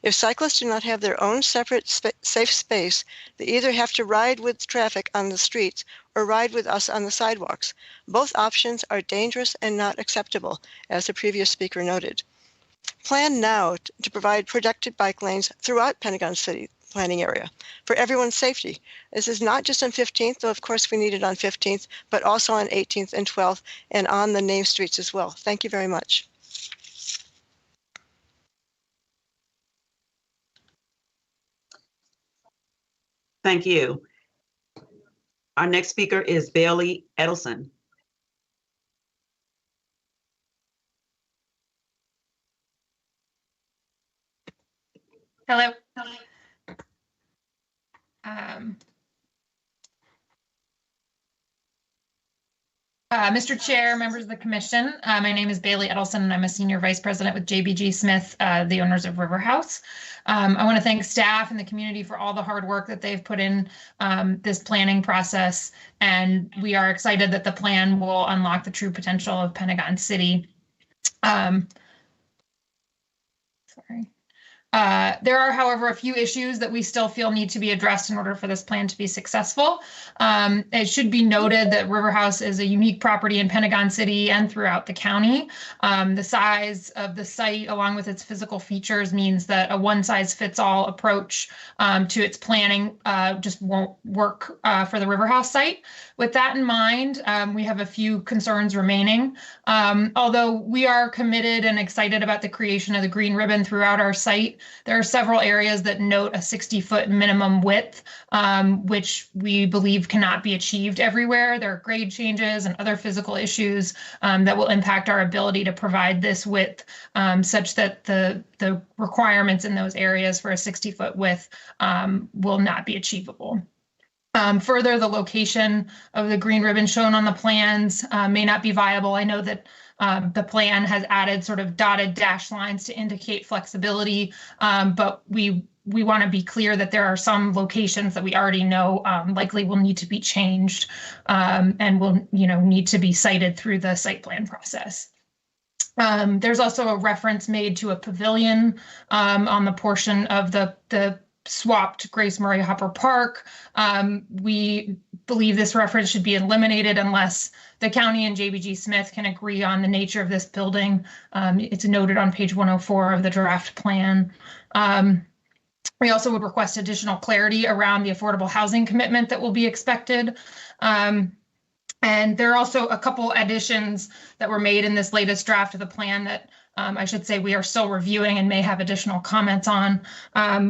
If cyclists do not have their own separate safe space, they either have to ride with traffic on the streets or ride with us on the sidewalks. Both options are dangerous and not acceptable, as the previous speaker noted. Plan now to provide protected bike lanes throughout Pentagon City planning area for everyone's safety. This is not just on 15th, though of course we need it on 15th, but also on 18th and 12th and on the name streets as well. Thank you very much. Thank you. Our next speaker is Bailey Edelson. Hello. Mr. Chair, members of the commission, my name is Bailey Edelson and I'm a senior vice president with JBG Smith, the owners of River House. I want to thank staff and the community for all the hard work that they've put in this planning process. And we are excited that the plan will unlock the true potential of Pentagon City. There are, however, a few issues that we still feel need to be addressed in order for this plan to be successful. It should be noted that River House is a unique property in Pentagon City and throughout the county. The size of the site, along with its physical features, means that a one-size-fits-all approach to its planning just won't work for the River House site. With that in mind, we have a few concerns remaining. Although we are committed and excited about the creation of the green ribbon throughout our site, there are several areas that note a 60-foot minimum width, which we believe cannot be achieved everywhere. There are grade changes and other physical issues that will impact our ability to provide this width such that the requirements in those areas for a 60-foot width will not be achievable. Further, the location of the green ribbon shown on the plans may not be viable. I know that the plan has added sort of dotted dash lines to indicate flexibility, but we want to be clear that there are some locations that we already know likely will need to be changed and will need to be cited through the site plan process. There's also a reference made to a pavilion on the portion of the swapped Grace Murray Hopper Park. We believe this reference should be eliminated unless the county and JBG Smith can agree on the nature of this building. It's noted on page 104 of the draft plan. We also would request additional clarity around the affordable housing commitment that will be expected. And there are also a couple additions that were made in this latest draft of the plan that I should say we are still reviewing and may have additional comments on.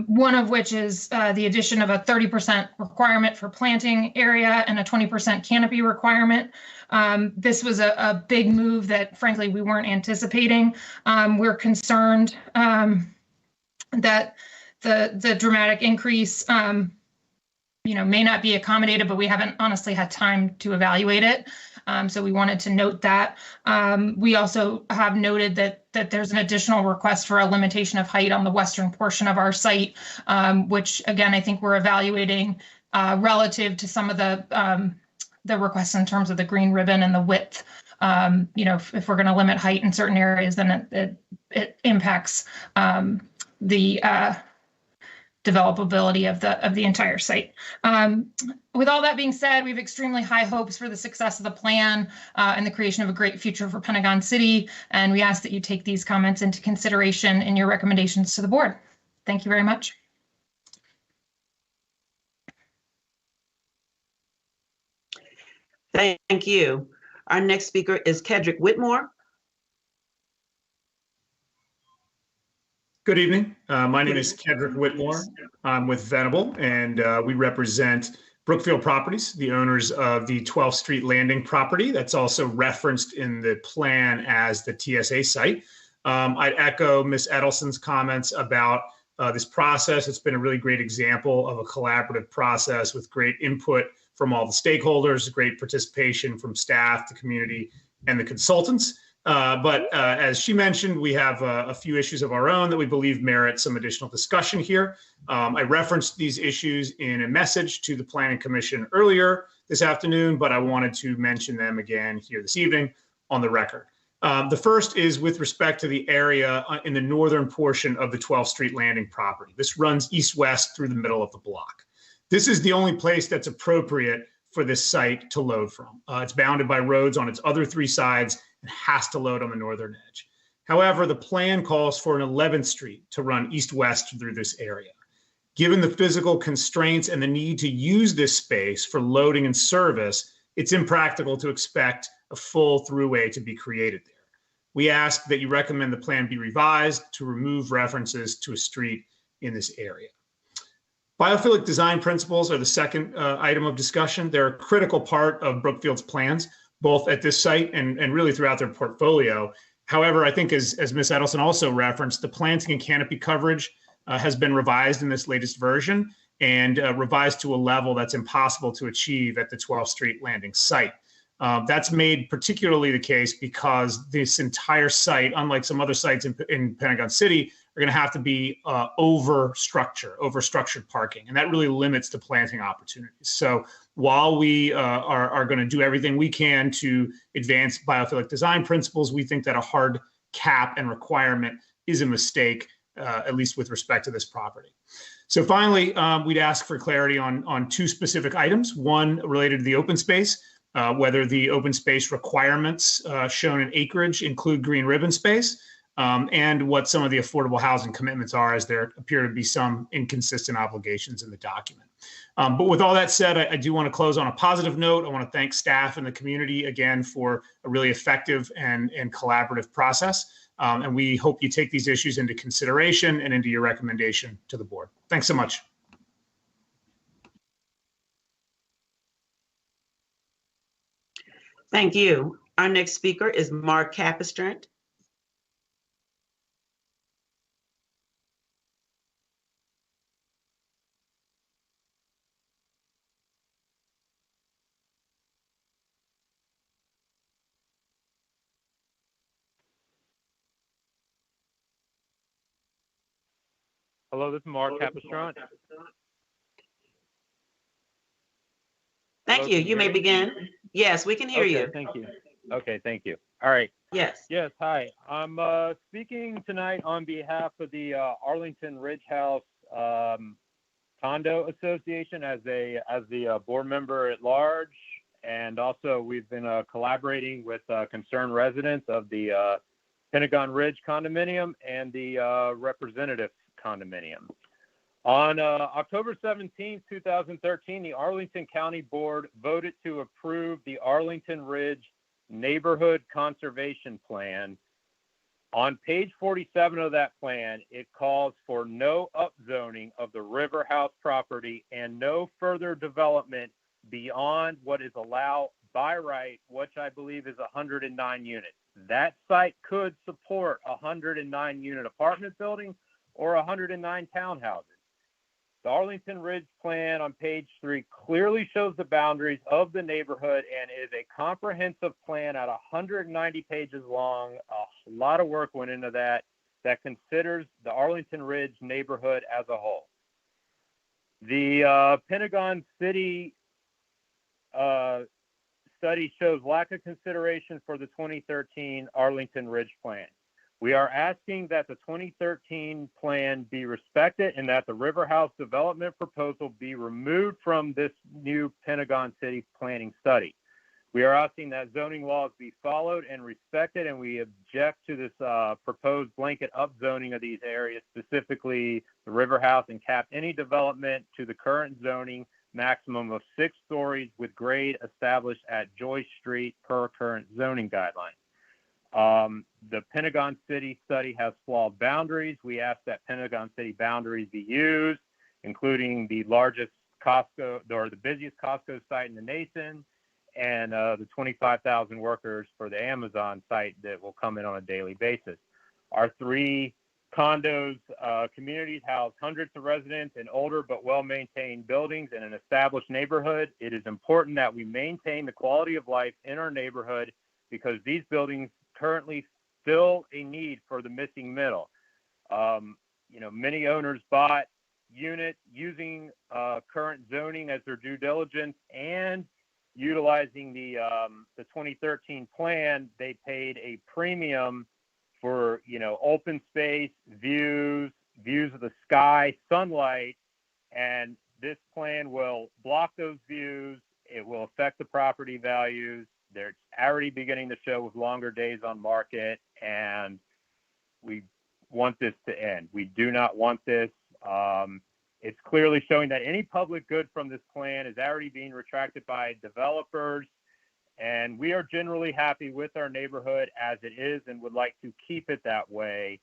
One of which is the addition of a 30% requirement for planting area and a 20% canopy requirement. This was a big move that frankly we weren't anticipating. We're concerned that the dramatic increase may not be accommodated, but we haven't honestly had time to evaluate it. So we wanted to note that. We also have noted that there's an additional request for a limitation of height on the western portion of our site, which again, I think we're evaluating relative to some of the requests in terms of the green ribbon and the width. If we're going to limit height in certain areas, then it impacts the developability of the entire site. With all that being said, we have extremely high hopes for the success of the plan and the creation of a great future for Pentagon City. And we ask that you take these comments into consideration in your recommendations to the board. Thank you very much. Thank you. Our next speaker is Kedrick Whitmore. Good evening. My name is Kedrick Whitmore. I'm with Venable, and we represent Brookfield Properties, the owners of the 12th Street Landing property that's also referenced in the plan as the TSA site. I'd echo Ms. Edelson's comments about this process. It's been a really great example of a collaborative process with great input from all the stakeholders, great participation from staff, the community, and the consultants. But as she mentioned, we have a few issues of our own that we believe merit some additional discussion here. I referenced these issues in a message to the Planning Commission earlier this afternoon, but I wanted to mention them again here this evening on the record. The first is with respect to the area in the northern portion of the 12th Street Landing property. This runs east-west through the middle of the block. This is the only place that's appropriate for this site to load from. It's bounded by roads on its other three sides and has to load on the northern edge. However, the plan calls for an 11th Street to run east-west through this area. Given the physical constraints and the need to use this space for loading and service, it's impractical to expect a full throughway to be created there. We ask that you recommend the plan be revised to remove references to a street in this area. Biophilic design principles are the second item of discussion. They're a critical part of Brookfield's plans, both at this site and really throughout their portfolio. However, I think as Ms. Edelson also referenced, the planting and canopy coverage has been revised in this latest version and revised to a level that's impossible to achieve at the 12th Street Landing site. That's made particularly the case because this entire site, unlike some other sites in Pentagon City, are going to have to be over structured parking, and that really limits the planting opportunities. So while we are going to do everything we can to advance biophilic design principles, we think that a hard cap and requirement is a mistake, at least with respect to this property. So finally, we'd ask for clarity on two specific items. One related to the open space, whether the open space requirements shown in acreage include green ribbon space, and what some of the affordable housing commitments are, as there appear to be some inconsistent obligations in the document. But with all that said, I do want to close on a positive note. I want to thank staff and the community again for a really effective and collaborative process. And we hope you take these issues into consideration and into your recommendation to the board. Thanks so much. Thank you. Our next speaker is Mark Capistrant. Hello, this is Mark Capistrant. Thank you. You may begin. Yes, we can hear you. Thank you. Okay, thank you. All right. Yes. Yes, hi. I'm speaking tonight on behalf of the Arlington Ridge House Condo Association as the board member at large, and also we've been collaborating with concerned residents of the Pentagon Ridge condominium and the representative condominium. On October 17, 2013, the Arlington County Board voted to approve the Arlington Ridge Neighborhood Conservation Plan. On page 47 of that plan, it calls for no upzoning of the River House property and no further development beyond what is allowed by right, which I believe is 109 units. That site could support a 109 unit apartment building or 109 townhouses. The Arlington Ridge plan on page 3 clearly shows the boundaries of the neighborhood and is a comprehensive plan at 190 pages long. A lot of work went into that considers the Arlington Ridge neighborhood as a whole. The Pentagon City study shows lack of consideration for the 2013 Arlington Ridge plan. We are asking that the 2013 plan be respected and that the River House development proposal be removed from this new Pentagon City planning study. We are asking that zoning laws be followed and respected, and we object to this proposed blanket upzoning of these areas, specifically the River House, and cap any development to the current zoning maximum of 6 stories with grade established at Joyce Street per current zoning guidelines. The Pentagon City study has flawed boundaries. We ask that Pentagon City boundaries be used, including the largest Costco or the busiest Costco site in the nation, and the 25,000 workers for the Amazon site that will come in on a daily basis. Our 3 condos communities house hundreds of residents in older but well-maintained buildings in an established neighborhood. It is important that we maintain the quality of life in our neighborhood because these buildings currently fill a need for the missing middle. Many owners bought units using current zoning as their due diligence and utilizing the 2013 plan. They paid a premium for open space, views of the sky, sunlight, and this plan will block those views. It will affect the property values. They're already beginning to show with longer days on market, and we want this to end. We do not want this. It's clearly showing that any public good from this plan is already being retracted by developers, and we are generally happy with our neighborhood as it is and would like to keep it that way.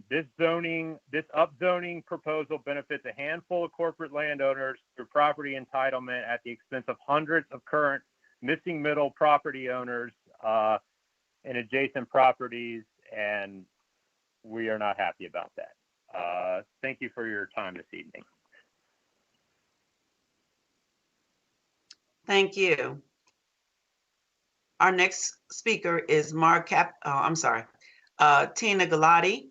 This upzoning proposal benefits a handful of corporate landowners through property entitlement at the expense of hundreds of current missing middle property owners and adjacent properties, and we are not happy about that. Thank you for your time this evening. Thank you. Our next speaker is Tina Galati.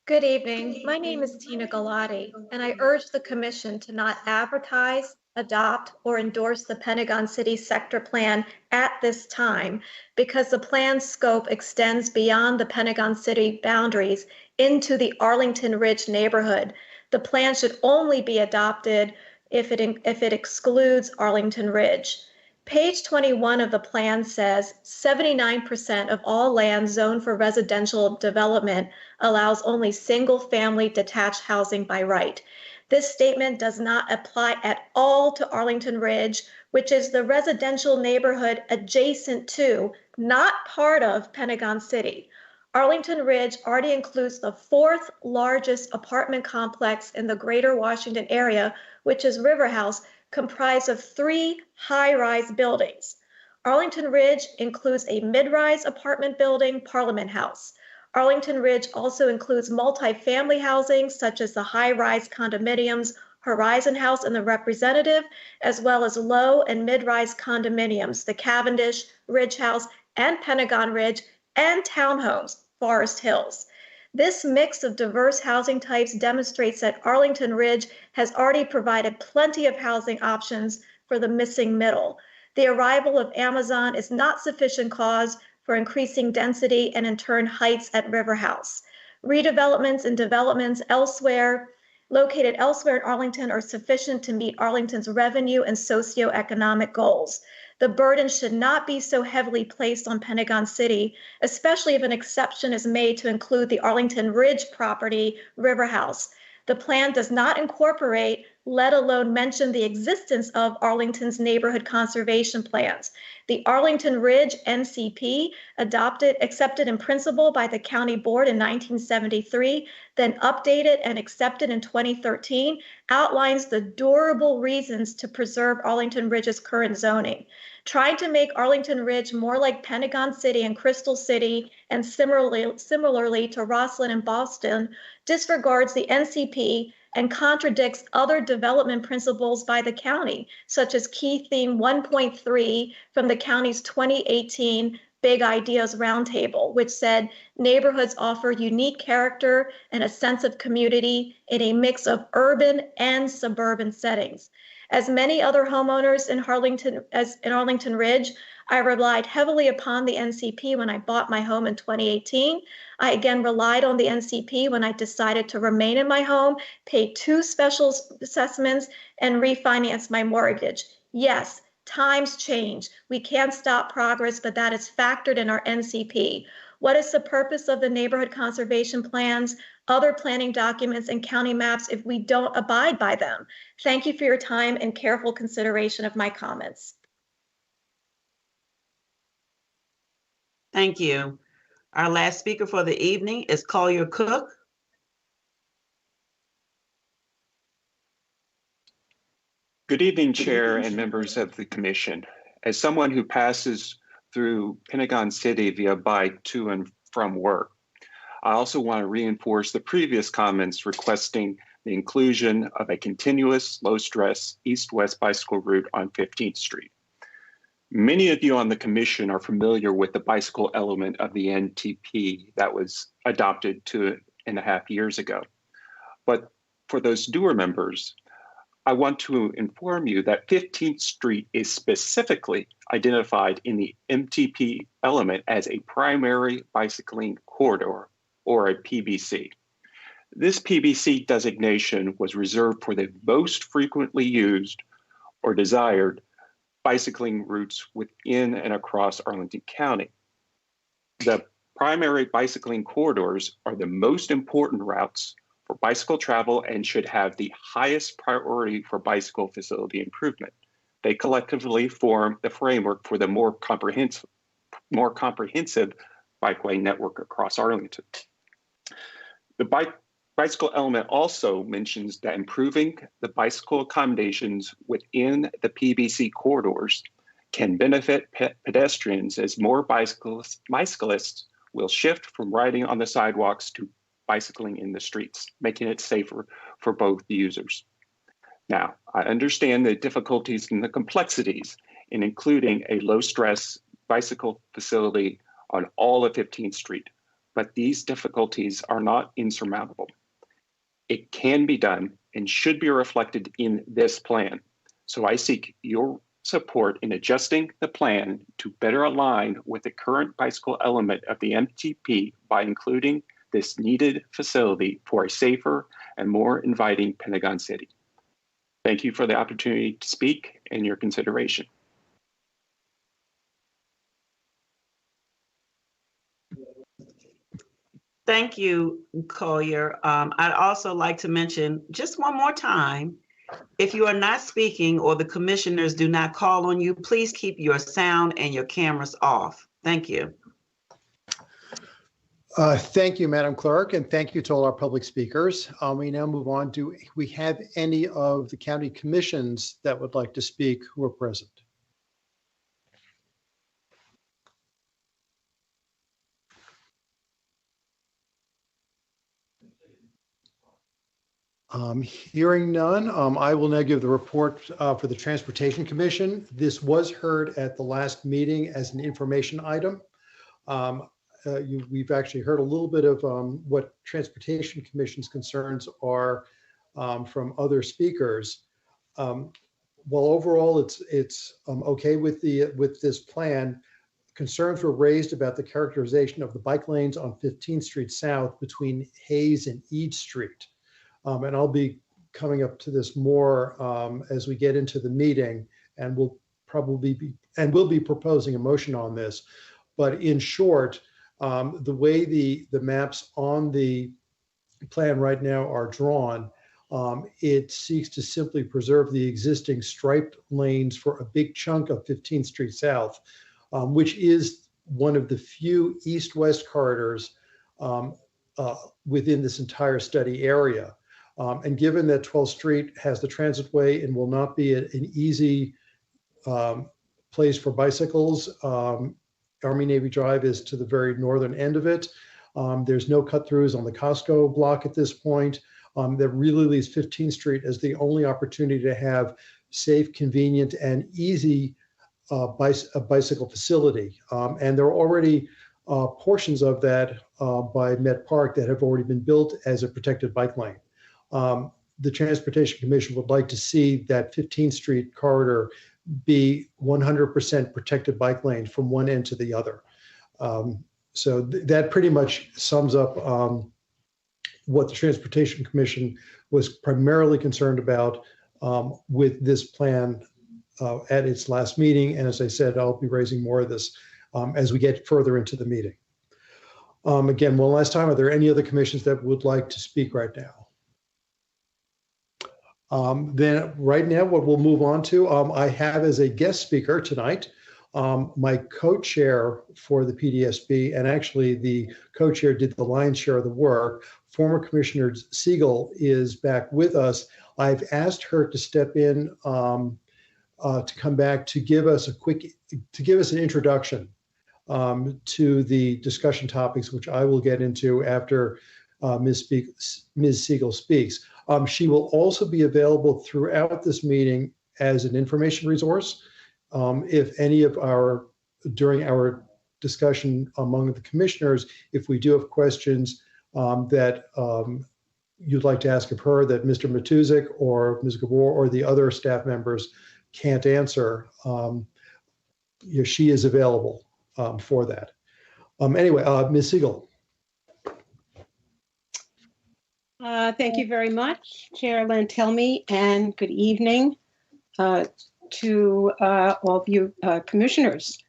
Good evening. My name is Tina Galati, and I urge the Commission to not advertise, adopt, or endorse the Pentagon City Sector Plan at this time because the plan's scope extends beyond the Pentagon City boundaries into the Arlington Ridge neighborhood. The plan should only be adopted if it excludes Arlington Ridge. Page 21 of the plan says 79% of all land zoned for residential development allows only single-family detached housing by right. This statement does not apply at all to Arlington Ridge, which is the residential neighborhood adjacent to, not part of, Pentagon City. Arlington Ridge already includes the fourth largest apartment complex in the greater Washington area, which is River House, comprised of 3 high-rise buildings. Arlington Ridge includes a mid-rise apartment building, Parliament House. Arlington Ridge also includes multifamily housing, such as the high-rise condominiums, Horizon House and the Representative, as well as low and mid-rise condominiums, the Cavendish, Ridge House, and Pentagon Ridge, and townhomes, Forest Hills. This mix of diverse housing types demonstrates that Arlington Ridge has already provided plenty of housing options for the missing middle. The arrival of Amazon is not sufficient cause for increasing density and in turn heights at River House. Redevelopments and developments located elsewhere in Arlington are sufficient to meet Arlington's revenue and socioeconomic goals. The burden should not be so heavily placed on Pentagon City, especially if an exception is made to include the Arlington Ridge property, River House. The plan does not incorporate, let alone mention the existence of Arlington's neighborhood conservation plans. The Arlington Ridge NCP, accepted in principle by the county board in 1973, then updated and accepted in 2013, outlines the durable reasons to preserve Arlington Ridge's current zoning. Trying to make Arlington Ridge more like Pentagon City and Crystal City, and similarly to Rosslyn and Boston, disregards the NCP and contradicts other development principles by the county, such as Key Theme 1.3 from the county's 2018 Big Ideas Roundtable, which said neighborhoods offer unique character and a sense of community in a mix of urban and suburban settings. As many other homeowners in Arlington Ridge, I relied heavily upon the NCP when I bought my home in 2018. I again relied on the NCP when I decided to remain in my home, pay 2 special assessments, and refinance my mortgage. Yes, times change. We can't stop progress, but that is factored in our NCP. What is the purpose of the neighborhood conservation plans, other planning documents, and county maps if we don't abide by them? Thank you for your time and careful consideration of my comments. Thank you. Our last speaker for the evening is Collier Cook. Good evening, Chair and members of the Commission. As someone who passes through Pentagon City via bike to and from work, I also want to reinforce the previous comments requesting the inclusion of a continuous low-stress east-west bicycle route on 15th Street. Many of you on the Commission are familiar with the bicycle element of the NTP that was adopted 2.5 years ago. But for those newer members, I want to inform you that 15th Street is specifically identified in the MTP element as a primary bicycling corridor, or a PBC. This PBC designation was reserved for the most frequently used or desired bicycling routes within and across Arlington County. The primary bicycling corridors are the most important routes for bicycle travel and should have the highest priority for bicycle facility improvement. They collectively form the framework for the more comprehensive bikeway network across Arlington. The bicycle element also mentions that improving the bicycle accommodations within the PBC corridors can benefit pedestrians as more bicyclists will shift from riding on the sidewalks to bicycling in the streets, making it safer for both users. Now, I understand the difficulties and the complexities in including a low-stress bicycle facility on all of 15th Street, but these difficulties are not insurmountable. It can be done and should be reflected in this plan. So I seek your support in adjusting the plan to better align with the current bicycle element of the MTP by including this needed facility for a safer and more inviting Pentagon City. Thank you for the opportunity to speak and your consideration. Thank you, Collier. I'd also like to mention just one more time, if you are not speaking or the commissioners do not call on you, please keep your sound and your cameras off. Thank you. Thank you, Madam Clerk, and thank you to all our public speakers. We now move on. Do we have any of the county commissions that would like to speak who are present? Hearing none, I will now give the report for the Transportation Commission. This was heard at the last meeting as an information item. We've actually heard a little bit of what Transportation Commission's concerns are from other speakers. While overall it's okay with this plan, concerns were raised about the characterization of the bike lanes on 15th Street South between Hayes and Eade Street. And I'll be coming up to this more as we get into the meeting, and we'll be proposing a motion on this. But in short, the way the maps on the plan right now are drawn, it seeks to simply preserve the existing striped lanes for a big chunk of 15th Street South, which is one of the few east-west corridors within this entire study area. And given that 12th Street has the transitway and will not be an easy place for bicycles, Army Navy Drive is to the very northern end of it. There's no cut-throughs on the Costco block at this point. That really leaves 15th Street as the only opportunity to have safe, convenient, and easy bicycle facility. And there are already portions of that by Met Park that have already been built as a protected bike lane. The Transportation Commission would like to see that 15th Street corridor be 100% protected bike lanes from one end to the other. So that pretty much sums up what the Transportation Commission was primarily concerned about with this plan at its last meeting. And as I said, I'll be raising more of this as we get further into the meeting. Again, one last time, are there any other commissions that would like to speak right now? Then right now, what we'll move on to, I have as a guest speaker tonight, my co-chair for the PDSB, and actually the co-chair did the lion's share of the work. Former Commissioner Siegel is back with us. I've asked her to step in to come back to give us an introduction to the discussion topics, which I will get into after Ms. Siegel speaks. She will also be available throughout this meeting as an information resource. If any of during our discussion among the commissioners, if we do have questions that you'd like to ask of her that Mr. Matusik or Ms. Gabor or the other staff members can't answer, she is available for that. Anyway, Ms. Siegel. Thank you very much, Chair Lantelmi, and good evening to all of you commissioners.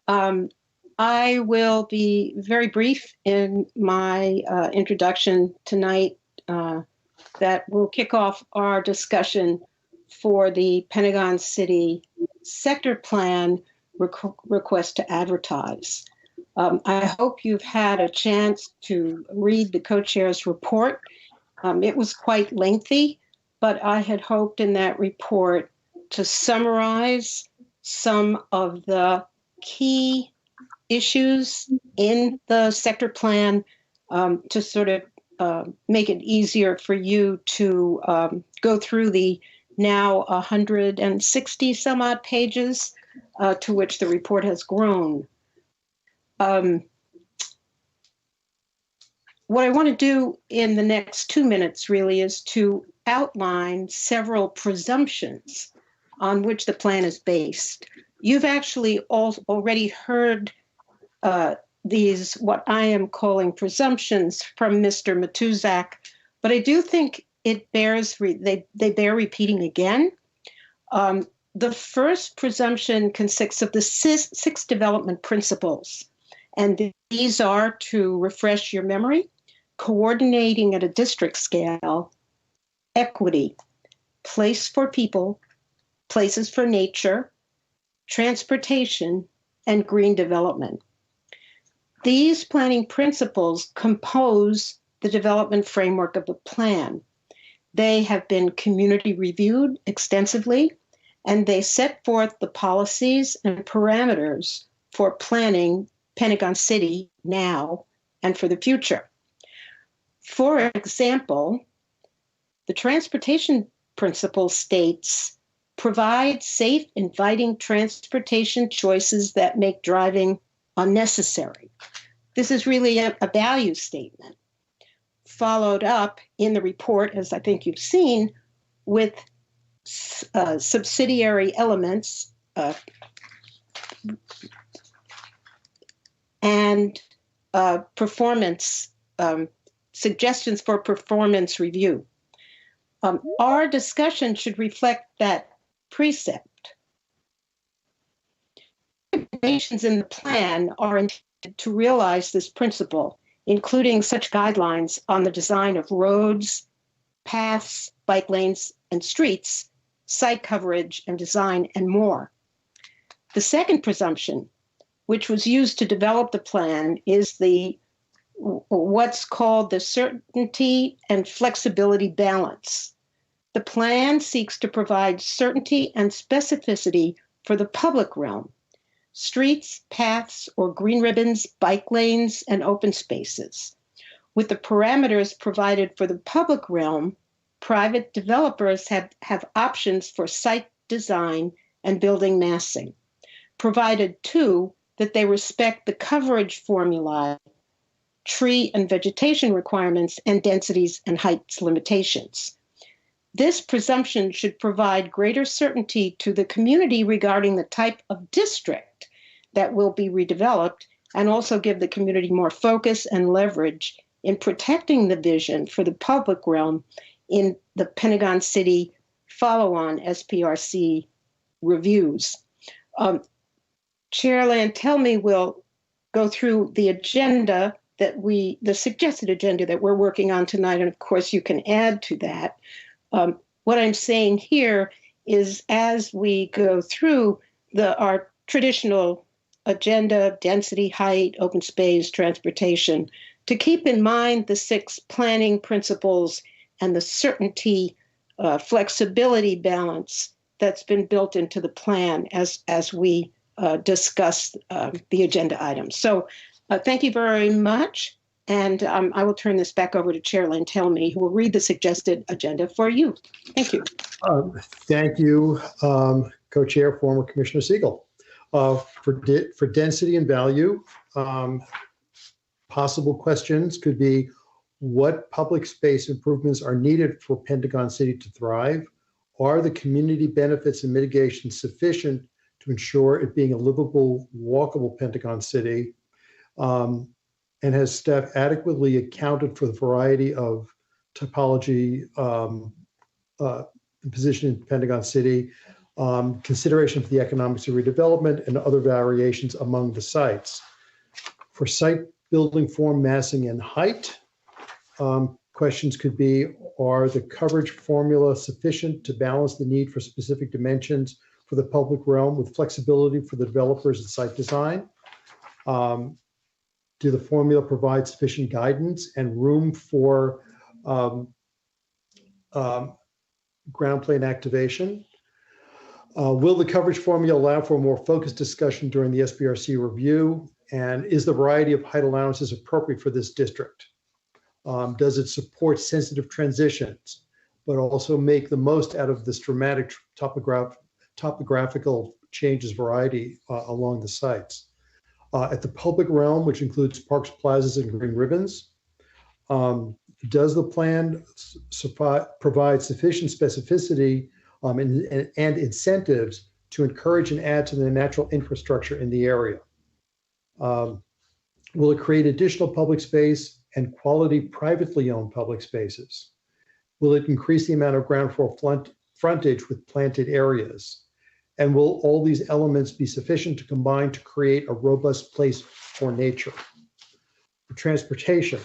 I will be very brief in my introduction tonight that will kick off our discussion for the Pentagon City Sector Plan request to advertise. I hope you've had a chance to read the co-chair's report. It was quite lengthy, but I had hoped in that report to summarize some of the key issues in the sector plan to sort of make it easier for you to go through the now 160 some odd pages to which the report has grown. What I want to do in the next 2 minutes really is to outline several presumptions on which the plan is based. You've actually already heard these, what I am calling presumptions from Mr. Matuzak, but I do think it bears, they bear repeating again. The first presumption consists of the six development principles, and these are, to refresh your memory, coordinating at a district scale, equity, place for people, places for nature, transportation, and green development. These planning principles compose the development framework of the plan. They have been community reviewed extensively, and they set forth the policies and parameters for planning Pentagon City now and for the future. For example, the transportation principle states, provide safe, inviting transportation choices that make driving unnecessary. This is really a value statement, followed up in the report, as I think you've seen, with subsidiary elements and performance suggestions for performance review. Our discussion should reflect that precept. Recommendations in the plan are intended to realize this principle, including such guidelines on the design of roads, paths, bike lanes, and streets, site coverage and design, and more. The second presumption, which was used to develop the plan, is what's called the certainty and flexibility balance. The plan seeks to provide certainty and specificity for the public realm, streets, paths, or green ribbons, bike lanes, and open spaces. With the parameters provided for the public realm, private developers have options for site design and building massing, provided too that they respect the coverage formulae, tree and vegetation requirements, and densities and heights limitations. This presumption should provide greater certainty to the community regarding the type of district that will be redeveloped, and also give the community more focus and leverage in protecting the vision for the public realm in the Pentagon City follow-on SPRC reviews. Chair Lantelmi will go through the agenda the suggested agenda that we're working on tonight, and of course you can add to that. What I'm saying here is, as we go through our traditional agenda, density, height, open space, transportation, to keep in mind the six planning principles and the certainty, flexibility balance that's been built into the plan as we discuss the agenda items. So thank you very much. And I will turn this back over to Chair Lantelmi, who will read the suggested agenda for you. Thank you. Thank you, Co-Chair, former Commissioner Siegel. For density and value, possible questions could be, what public space improvements are needed for Pentagon City to thrive? Are the community benefits and mitigation sufficient to ensure it being a livable, walkable Pentagon City? And has staff adequately accounted for the variety of topology position in Pentagon City, consideration for the economics of redevelopment, and other variations among the sites? For site building form, massing, and height, questions could be, are the coverage formula sufficient to balance the need for specific dimensions for the public realm with flexibility for the developers and site design? Do the formula provide sufficient guidance and room for ground plane activation? Will the coverage formula allow for a more focused discussion during the SBRC review? And is the variety of height allowances appropriate for this district? Does it support sensitive transitions, but also make the most out of this dramatic topographical changes variety along the sites? At the public realm, which includes parks, plazas, and green ribbons, does the plan provide sufficient specificity and incentives to encourage and add to the natural infrastructure in the area? Will it create additional public space and quality privately owned public spaces? Will it increase the amount of ground floor frontage with planted areas? And will all these elements be sufficient to combine to create a robust place for nature? For transportation,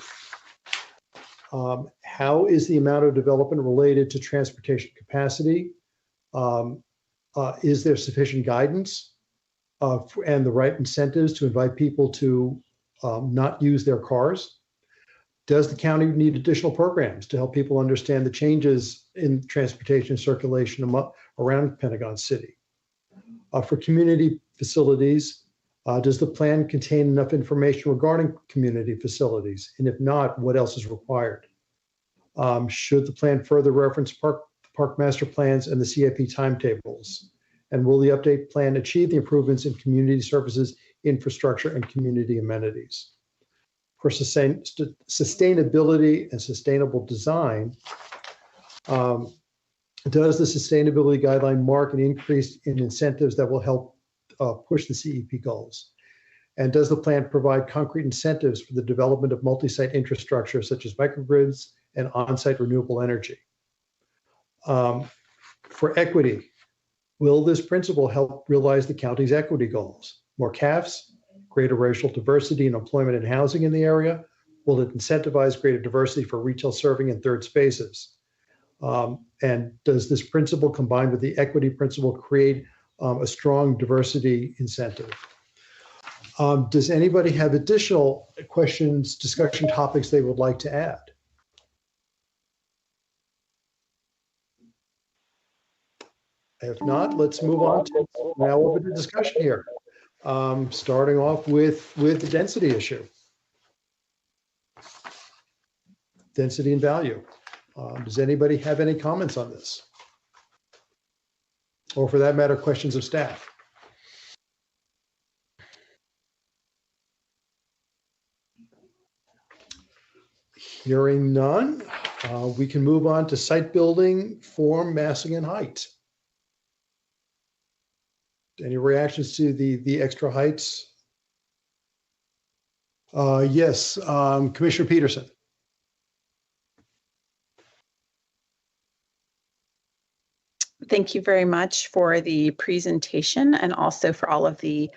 how is the amount of development related to transportation capacity? Is there sufficient guidance and the right incentives to invite people to not use their cars? Does the county need additional programs to help people understand the changes in transportation circulation around Pentagon City? For community facilities, does the plan contain enough information regarding community facilities? And if not, what else is required? Should the plan further reference park master plans and the CIP timetables? And will the update plan achieve the improvements in community services, infrastructure, and community amenities? For sustainability and sustainable design, does the sustainability guideline mark an increase in incentives that will help push the CEP goals? And does the plan provide concrete incentives for the development of multi-site infrastructure such as microgrids and on-site renewable energy? For equity, will this principle help realize the county's equity goals? More CAFs, greater racial diversity in employment and housing in the area? Will it incentivize greater diversity for retail serving and third spaces? And does this principle combined with the equity principle create a strong diversity incentive? Does anybody have additional questions, discussion topics they would like to add? If not, let's move on to now over to discussion here. Starting off with the density issue. Density and value. Does anybody have any comments on this? Or for that matter, questions of staff? Hearing none, we can move on to site building, form, massing, and height. Any reactions to the extra heights? Yes, Commissioner Peterson. Thank you very much for the presentation and also for all of the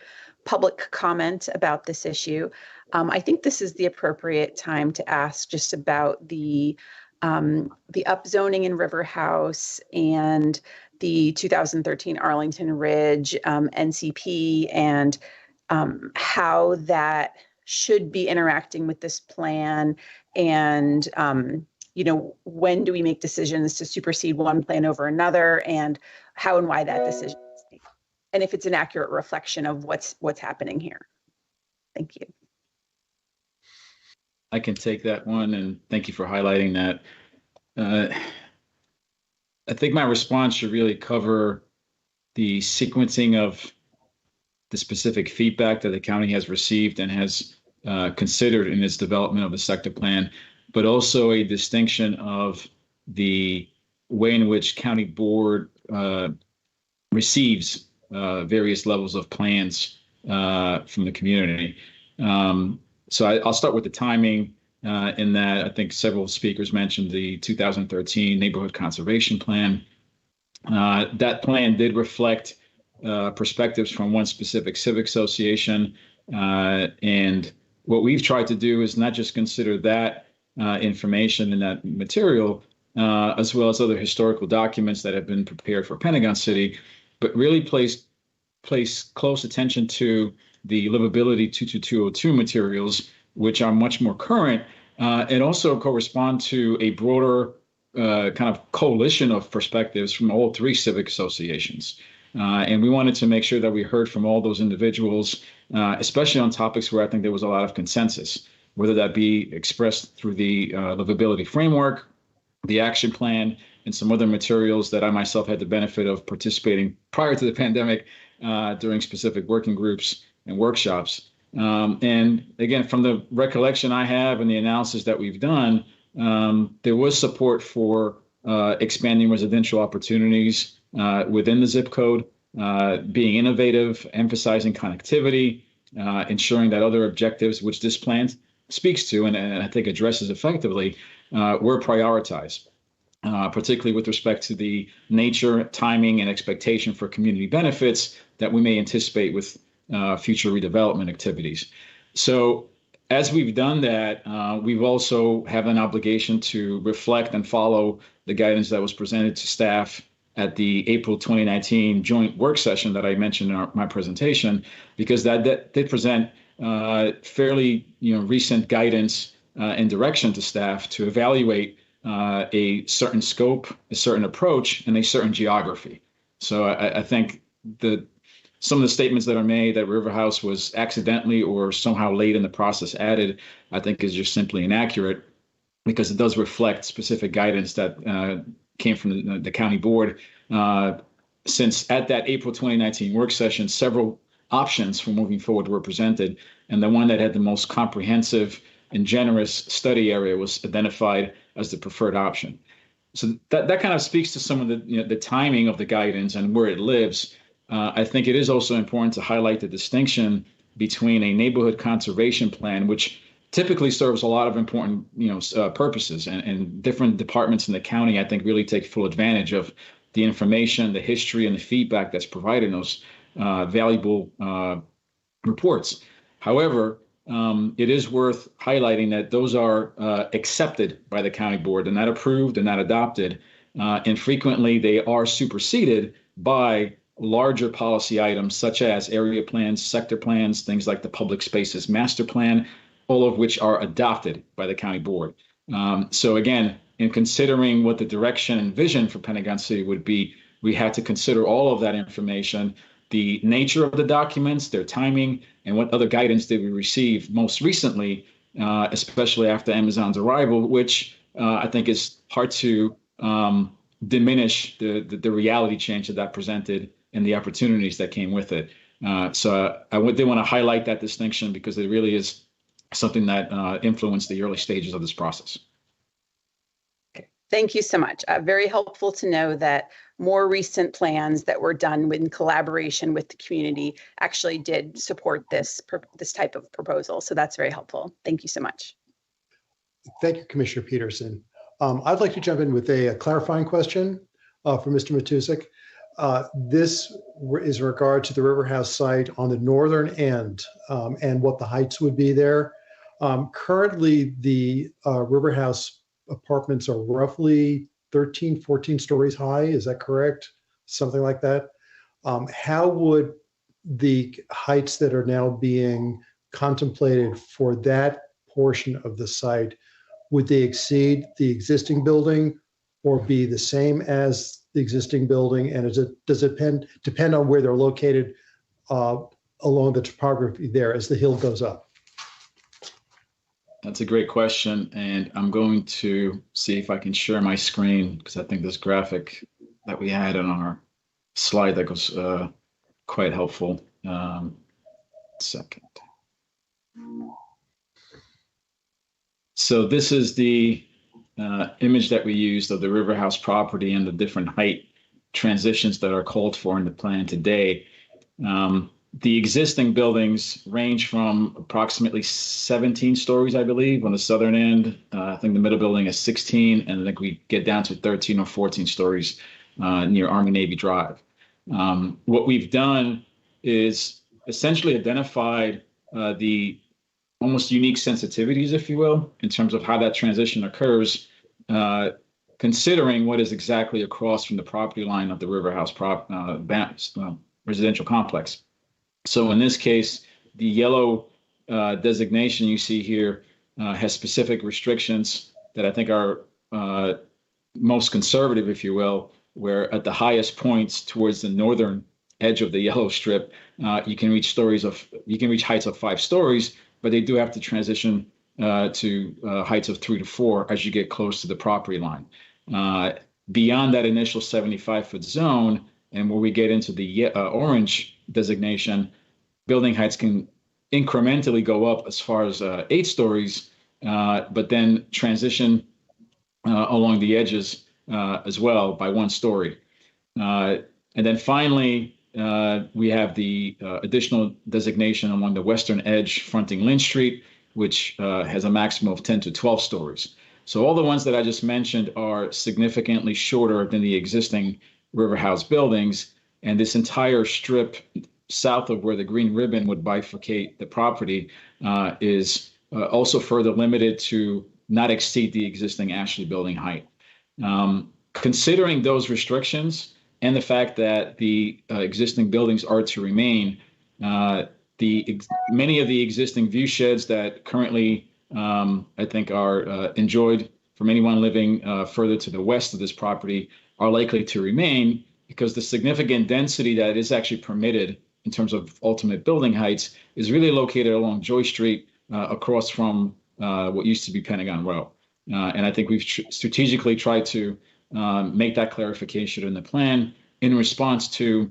public comment about this issue. I think this is the appropriate time to ask just about the upzoning in River House and the 2013 Arlington Ridge NCP and how that should be interacting with this plan, and when do we make decisions to supersede one plan over another, and how and why that decision is made, and if it's an accurate reflection of what's happening here. Thank you. I can take that one, and thank you for highlighting that. I think my response should really cover the sequencing of the specific feedback that the county has received and has considered in its development of the sector plan, but also a distinction of the way in which county board receives various levels of plans from the community. So I'll start with the timing in that I think several speakers mentioned the 2013 Neighborhood Conservation Plan. That plan did reflect perspectives from one specific civic association. And what we've tried to do is not just consider that information in that material, as well as other historical documents that have been prepared for Pentagon City, but really place close attention to the livability 22202 materials, which are much more current, and also correspond to a broader kind of coalition of perspectives from all three civic associations. And we wanted to make sure that we heard from all those individuals, especially on topics where I think there was a lot of consensus, whether that be expressed through the livability framework, the action plan, and some other materials that I myself had the benefit of participating prior to the pandemic during specific working groups and workshops. And again, from the recollection I have and the analysis that we've done, there was support for expanding residential opportunities within the zip code, being innovative, emphasizing connectivity, ensuring that other objectives, which this plan speaks to and I think addresses effectively, were prioritized, particularly with respect to the nature, timing, and expectation for community benefits that we may anticipate with future redevelopment activities. So as we've done that, we've also have an obligation to reflect and follow the guidance that was presented to staff at the April 2019 joint work session that I mentioned in my presentation, because that did present fairly recent guidance and direction to staff to evaluate a certain scope, a certain approach, and a certain geography. So I think some of the statements that are made that River House was accidentally or somehow late in the process added, I think is just simply inaccurate, because it does reflect specific guidance that came from the county board. Since at that April 2019 work session, several options for moving forward were presented, and the one that had the most comprehensive and generous study area was identified as the preferred option. So that kind of speaks to some of the timing of the guidance and where it lives. I think it is also important to highlight the distinction between a neighborhood conservation plan, which typically serves a lot of important purposes, and different departments in the county, I think, really take full advantage of the information, the history, and the feedback that's provided in those valuable reports. However, it is worth highlighting that those are accepted by the county board and not approved and not adopted. And frequently they are superseded by larger policy items such as area plans, sector plans, things like the public spaces master plan, all of which are adopted by the county board. So again, in considering what the direction and vision for Pentagon City would be, we had to consider all of that information, the nature of the documents, their timing, and what other guidance did we receive most recently, especially after Amazon's arrival, which I think is hard to diminish the reality change that presented and the opportunities that came with it. So I did want to highlight that distinction because it really is something that influenced the early stages of this process. Okay. Thank you so much. Very helpful to know that more recent plans that were done in collaboration with the community actually did support this type of proposal. So that's very helpful. Thank you so much. Thank you, Commissioner Peterson. I'd like to jump in with a clarifying question for Mr. Matusik. This is in regard to the River House site on the northern end and what the heights would be there. Currently, the River House apartments are roughly 13, 14 stories high. Is that correct? Something like that. How would the heights that are now being contemplated for that portion of the site, would they exceed the existing building or be the same as the existing building? And does it depend on where they're located along the topography there as the hill goes up? That's a great question, and I'm going to see if I can share my screen because I think this graphic that we had on our slide that was quite helpful. Second. So this is the image that we used of the River House property and the different height transitions that are called for in the plan today. The existing buildings range from approximately 17 stories, I believe, on the southern end. I think the middle building is 16, and I think we get down to 13 or 14 stories near Army Navy Drive. What we've done is essentially identified the almost unique sensitivities, if you will, in terms of how that transition occurs, considering what is exactly across from the property line of the River House residential complex. So in this case, the yellow designation you see here has specific restrictions that I think are most conservative, if you will, where at the highest points towards the northern edge of the yellow strip, you can reach heights of 5 stories, but they do have to transition to heights of 3 to 4 as you get close to the property line. Beyond that initial 75-foot zone, and where we get into the orange designation, building heights can incrementally go up as far as 8 stories, but then transition along the edges as well by 1 story. And then finally, we have the additional designation along the western edge fronting Lynch Street, which has a maximum of 10 to 12 stories. So all the ones that I just mentioned are significantly shorter than the existing River House buildings. And this entire strip south of where the green ribbon would bifurcate the property is also further limited to not exceed the existing Ashley building height. Considering those restrictions and the fact that the existing buildings are to remain, many of the existing view sheds that currently I think are enjoyed from anyone living further to the west of this property are likely to remain, because the significant density that is actually permitted in terms of ultimate building heights is really located along Joy Street across from what used to be Pentagon Row. And I think we've strategically tried to make that clarification in the plan in response to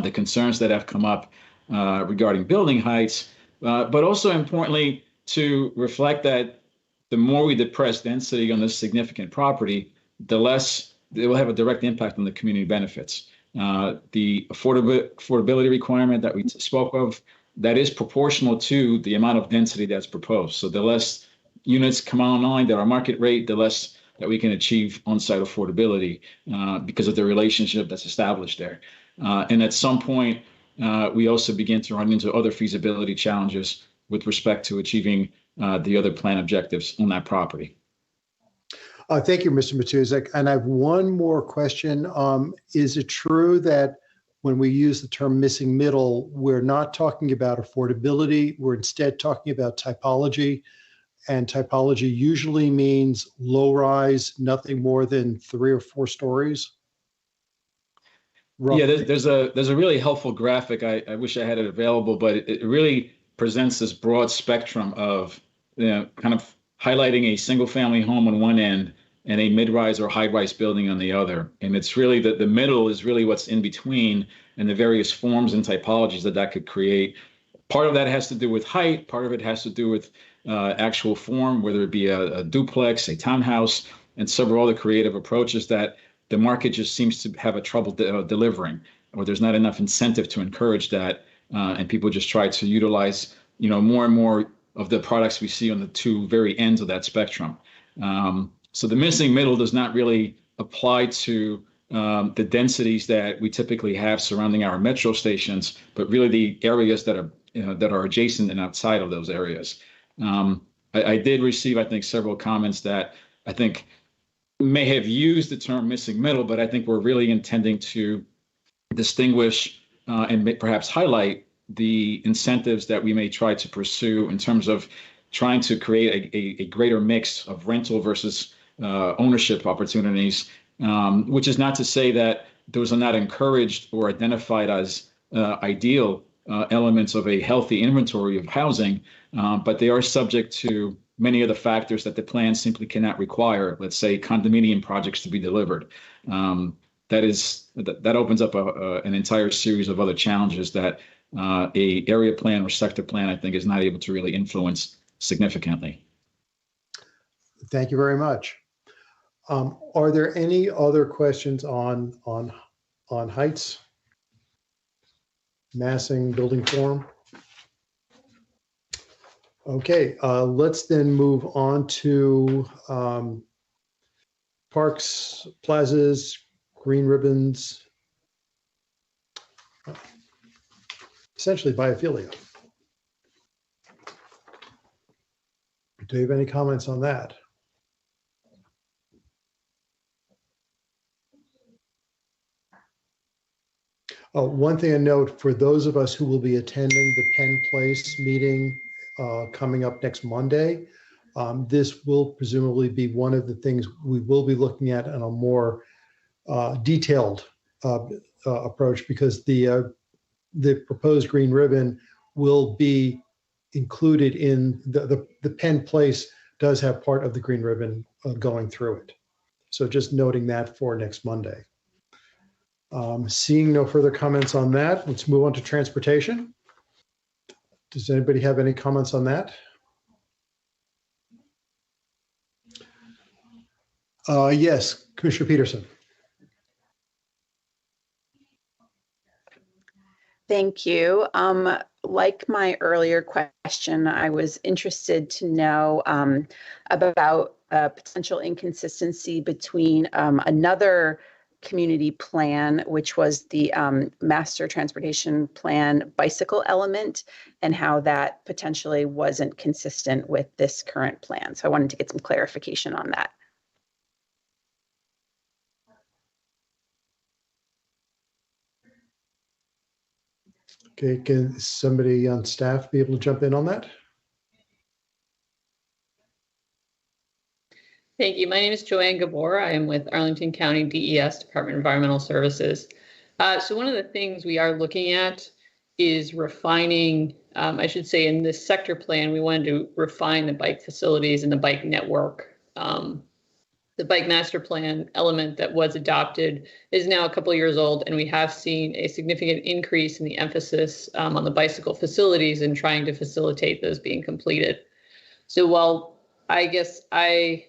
the concerns that have come up regarding building heights, but also importantly to reflect that the more we depress density on this significant property, the less it will have a direct impact on the community benefits. The affordability requirement that we spoke of, that is proportional to the amount of density that's proposed. So the less units come online that are market rate, the less that we can achieve on-site affordability because of the relationship that's established there. And at some point, we also begin to run into other feasibility challenges with respect to achieving the other plan objectives on that property. Thank you, Mr. Matuzek. And I have one more question. Is it true that when we use the term missing middle, we're not talking about affordability, we're instead talking about typology? And typology usually means low rise, nothing more than 3 or 4 stories? Roughly. Yeah, there's a really helpful graphic. I wish I had it available, but it really presents this broad spectrum of kind of highlighting a single family home on one end and a mid-rise or high-rise building on the other. And it's really the middle is really what's in between and the various forms and typologies that could create. Part of that has to do with height. Part of it has to do with actual form, whether it be a duplex, a townhouse, and several other creative approaches that the market just seems to have a trouble delivering, or there's not enough incentive to encourage that. And people just try to utilize, more and more of the products we see on the 2 very ends of that spectrum. So the missing middle does not really apply to the densities that we typically have surrounding our metro stations, but really the areas that are adjacent and outside of those areas. I did receive, I think, several comments that I think may have used the term missing middle, but I think we're really intending to distinguish and perhaps highlight the incentives that we may try to pursue in terms of trying to create a greater mix of rental versus ownership opportunities, which is not to say that those are not encouraged or identified as ideal elements of a healthy inventory of housing, but they are subject to many of the factors that the plan simply cannot require, let's say condominium projects to be delivered. That opens up an entire series of other challenges that a area plan or sector plan, I think, is not able to really influence significantly. Thank you very much. Are there any other questions on heights, massing, building form? Okay, let's then move on to parks, plazas, green ribbons, essentially biophilia. Do you have any comments on that? One thing to note for those of us who will be attending the Penn Place meeting coming up next Monday, this will presumably be one of the things we will be looking at in a more detailed approach, because the proposed green ribbon will be included in the Penn Place does have part of the green ribbon going through it. So just noting that for next Monday. Seeing no further comments on that, let's move on to transportation. Does anybody have any comments on that? Yes, Commissioner Peterson. Thank you. Like my earlier question, I was interested to know about a potential inconsistency between another community plan, which was the master transportation plan bicycle element, and how that potentially wasn't consistent with this current plan. So I wanted to get some clarification on that. Okay, can somebody on staff be able to jump in on that? Thank you. My name is Joanne Gabor. I am with Arlington County DES, Department of Environmental Services. So one of the things we are looking at is refining, I should say in this sector plan, we wanted to refine the bike facilities and the bike network. The bike master plan element that was adopted is now a couple of years old, and we have seen a significant increase in the emphasis on the bicycle facilities and trying to facilitate those being completed. So while I guess I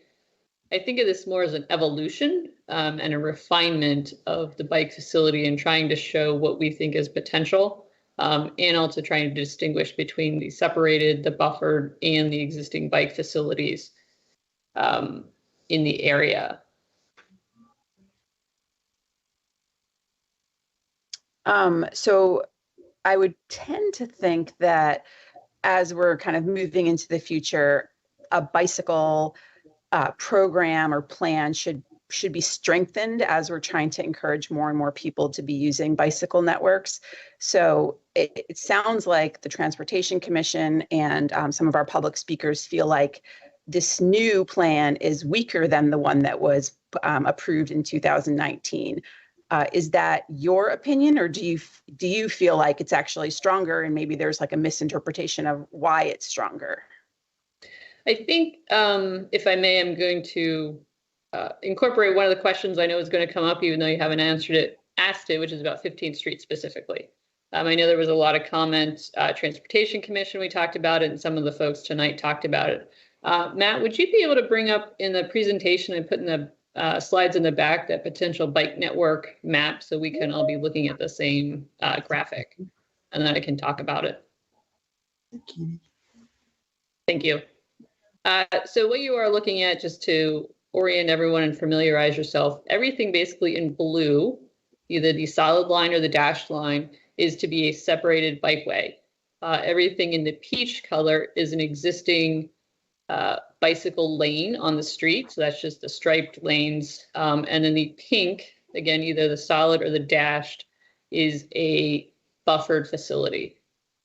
think of this more as an evolution and a refinement of the bike facility and trying to show what we think is potential, and also trying to distinguish between the separated, the buffered, and the existing bike facilities in the area. So I would tend to think that as we're kind of moving into the future, a bicycle program or plan should be strengthened as we're trying to encourage more and more people to be using bicycle networks. So it sounds like the Transportation Commission and some of our public speakers feel like this new plan is weaker than the one that was approved in 2019. Is that your opinion, or do you feel like it's actually stronger and maybe there's like a misinterpretation of why it's stronger? I think, if I may, I'm going to incorporate one of the questions I know is going to come up, even though you haven't asked it, which is about 15th Street specifically. I know there was a lot of comments, Transportation Commission, we talked about it, and some of the folks tonight talked about it. Matt, would you be able to bring up in the presentation and put in the slides in the back that potential bike network map so we can all be looking at the same graphic, and then I can talk about it. Thank you. So what you are looking at, just to orient everyone and familiarize yourself, everything basically in blue, either the solid line or the dashed line, is to be a separated bikeway. Everything in the peach color is an existing bicycle lane on the street. So that's just the striped lanes. And then the pink, again, either the solid or the dashed, is a buffered facility.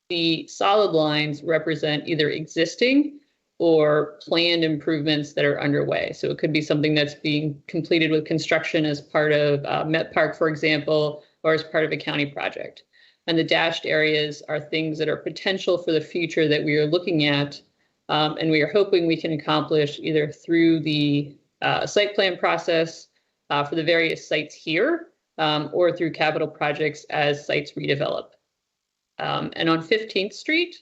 The solid lines represent either existing or planned improvements that are underway. So it could be something that's being completed with construction as part of Met Park, for example, or as part of a county project. And the dashed areas are things that are potential for the future that we are looking at, and we are hoping we can accomplish either through the site plan process for the various sites here, or through capital projects as sites redevelop. And on 15th Street,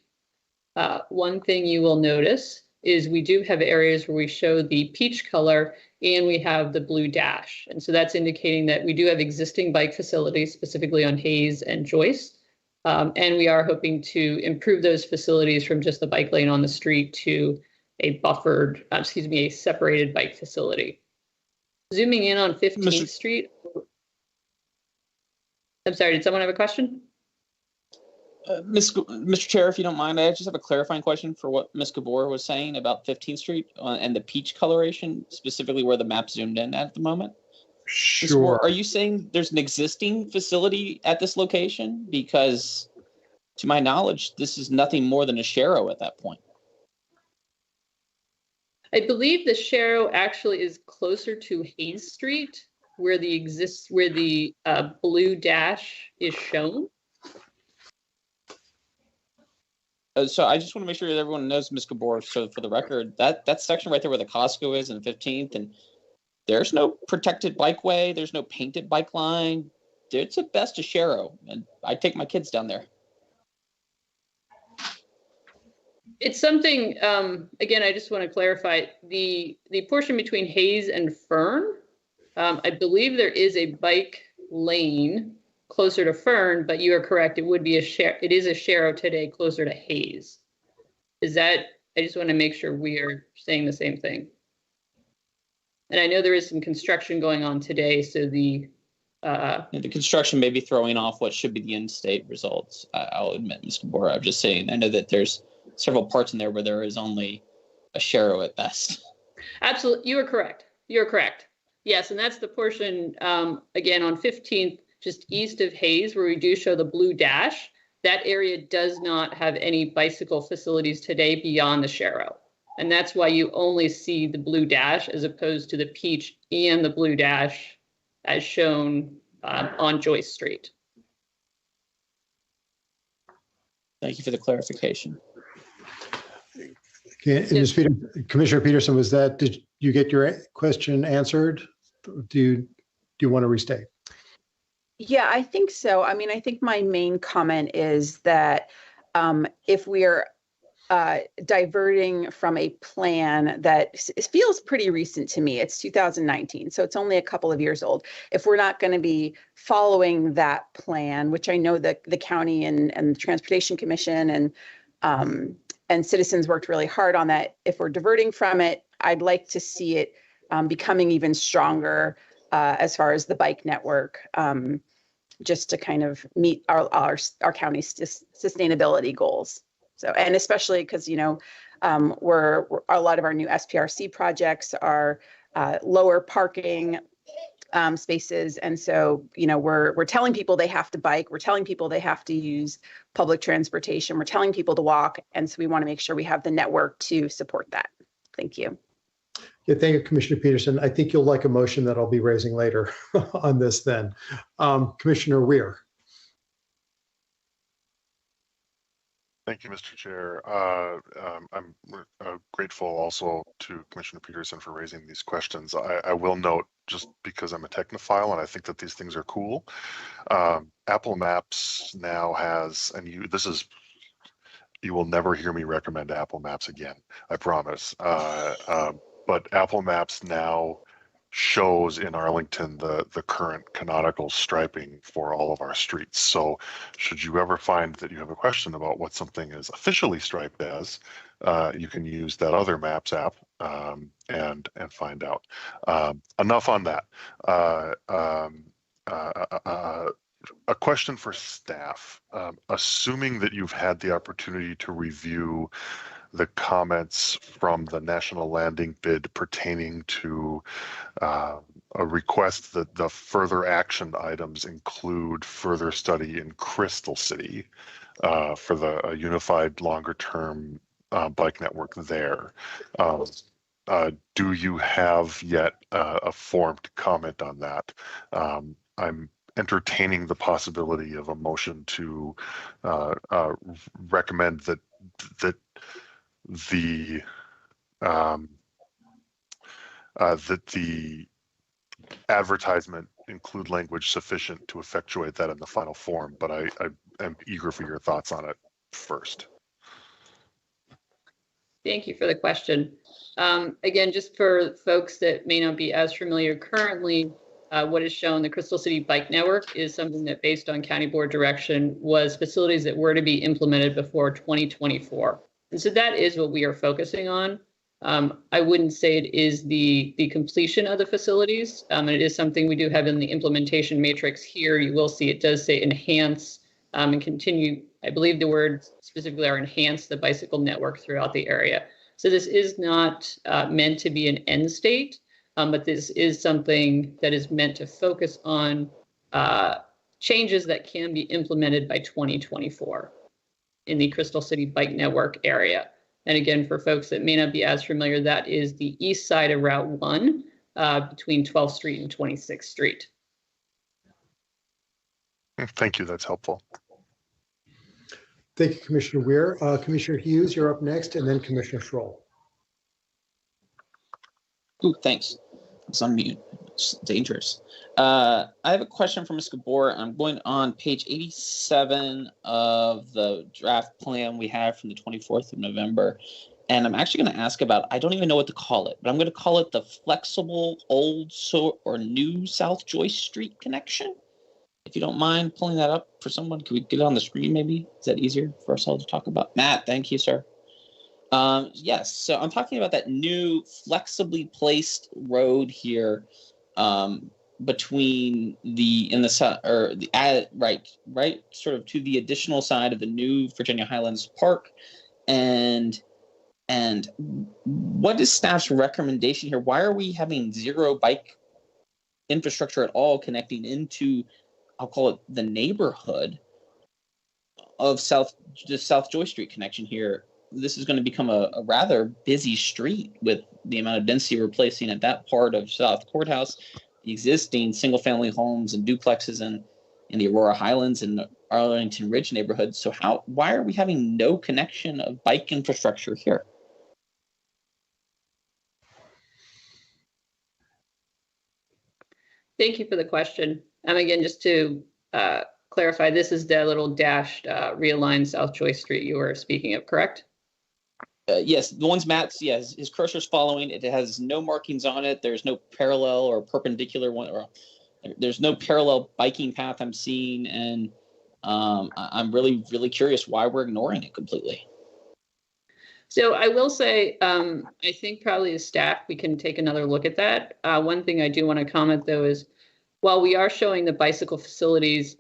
one thing you will notice is we do have areas where we show the peach color and we have the blue dash. And so that's indicating that we do have existing bike facilities, specifically on Hayes and Joyce. And we are hoping to improve those facilities from just the bike lane on the street to a buffered, a separated bike facility. Zooming in on 15th Street. I'm sorry, did someone have a question? Mr. Chair, if you don't mind, I just have a clarifying question for what Ms. Gabor was saying about 15th Street and the peach coloration, specifically where the map zoomed in at the moment. Ms. Gabor, are you saying there's an existing facility at this location? Because to my knowledge, this is nothing more than a Sharrow at that point. I believe the Sharrow actually is closer to Hayes Street, where the blue dash is shown. So I just want to make sure that everyone knows, Ms. Gabor, so for the record, that section right there where the Costco is and 15th, and there's no protected bikeway, there's no painted bike line. It's at best a Sharrow, and I take my kids down there. It's something, again, I just want to clarify, the portion between Hayes and Fern, I believe there is a bike lane closer to Fern, but you are correct, it is a Sharrow today closer to Hayes. I just want to make sure we are saying the same thing. And I know there is some construction going on today, so the construction may be throwing off what should be the in-state results. I'll admit, Ms. Gabor, I'm just saying, I know that there's several parts in there where there is only a Sharrow at best. Absolutely, you are correct. You're correct. Yes, and that's the portion, again, on 15th, just east of Hayes, where we do show the blue dash. That area does not have any bicycle facilities today beyond the Sharrow. And that's why you only see the blue dash as opposed to the peach and the blue dash as shown on Joyce Street. Thank you for the clarification. Okay, Commissioner Peterson, did you get your question answered? Do you want to restate? Yeah, I think so. I mean, I think my main comment is that if we are diverting from a plan that feels pretty recent to me, it's 2019, so it's only a couple of years old. If we're not going to be following that plan, which I know that the county and the Transportation Commission and citizens worked really hard on that, if we're diverting from it, I'd like to see it becoming even stronger as far as the bike network, just to kind of meet our county's sustainability goals. So, and especially because, a lot of our new SPRC projects are lower parking spaces. And so, we're telling people they have to bike, we're telling people they have to use public transportation, we're telling people to walk. And so we want to make sure we have the network to support that. Thank you. Yeah, thank you, Commissioner Peterson. I think you'll like a motion that I'll be raising later on this then. Commissioner Weir. Thank you, Mr. Chair. I'm grateful also to Commissioner Peterson for raising these questions. I will note, just because I'm a technophile and I think that these things are cool, Apple Maps now has, and you will never hear me recommend Apple Maps again, I promise. But Apple Maps now shows in Arlington the current canonical striping for all of our streets. So should you ever find that you have a question about what something is officially striped as, you can use that other Maps app and find out. Enough on that. A question for staff. Assuming that you've had the opportunity to review the comments from the national landing bid pertaining to a request that the further action items include further study in Crystal City for the unified longer-term bike network there. Do you have yet a formed comment on that? I'm entertaining the possibility of a motion to recommend that the advertisement include language sufficient to effectuate that in the final form, but I am eager for your thoughts on it first. Thank you for the question. Again, just for folks that may not be as familiar currently, what is shown, the Crystal City Bike Network is something that, based on county board direction, was facilities that were to be implemented before 2024. And so that is what we are focusing on. I wouldn't say it is the completion of the facilities. And it is something we do have in the implementation matrix here. You will see it does say enhance and continue, I believe the words specifically are enhance the bicycle network throughout the area. So this is not meant to be an end state, but this is something that is meant to focus on changes that can be implemented by 2024 in the Crystal City Bike Network area. And again, for folks that may not be as familiar, that is the east side of Route 1 between 12th Street and 26th Street. Thank you. That's helpful. Thank you, Commissioner Weir. Commissioner Hughes, you're up next, and then Commissioner Schroll. Ooh, thanks. It's on mute. It's dangerous. I have a question for Ms. Gabor. I'm going on page 87 of the draft plan we have from the 24th of November. And I'm actually going to ask about, I don't even know what to call it, but I'm going to call it the flexible old or new South Joyce Street connection. If you don't mind pulling that up for someone, can we get it on the screen maybe? Is that easier for us all to talk about? Matt, thank you, sir. Yes, so I'm talking about that new flexibly placed road here between right sort of to the additional side of the new Virginia Highlands Park. And what is staff's recommendation here? Why are we having zero bike infrastructure at all connecting into, I'll call it the neighborhood of the South Joy Street connection here? This is going to become a rather busy street with the amount of density we're placing at that part of South Courthouse, the existing single-family homes and duplexes in the Aurora Highlands and the Arlington Ridge neighborhood. So why are we having no connection of bike infrastructure here? Thank you for the question. And again, just to clarify, this is the little dashed realigned South Joyce Street you were speaking of, correct? Yes, the ones Matt's, yes, his cursor's following. It has no markings on it. There's no parallel or perpendicular one, or there's no parallel biking path I'm seeing. And I'm really, really curious why we're ignoring it completely. So I will say, I think probably as staff, we can take another look at that. One thing I do want to comment, though, is while we are showing the bicycle facilities,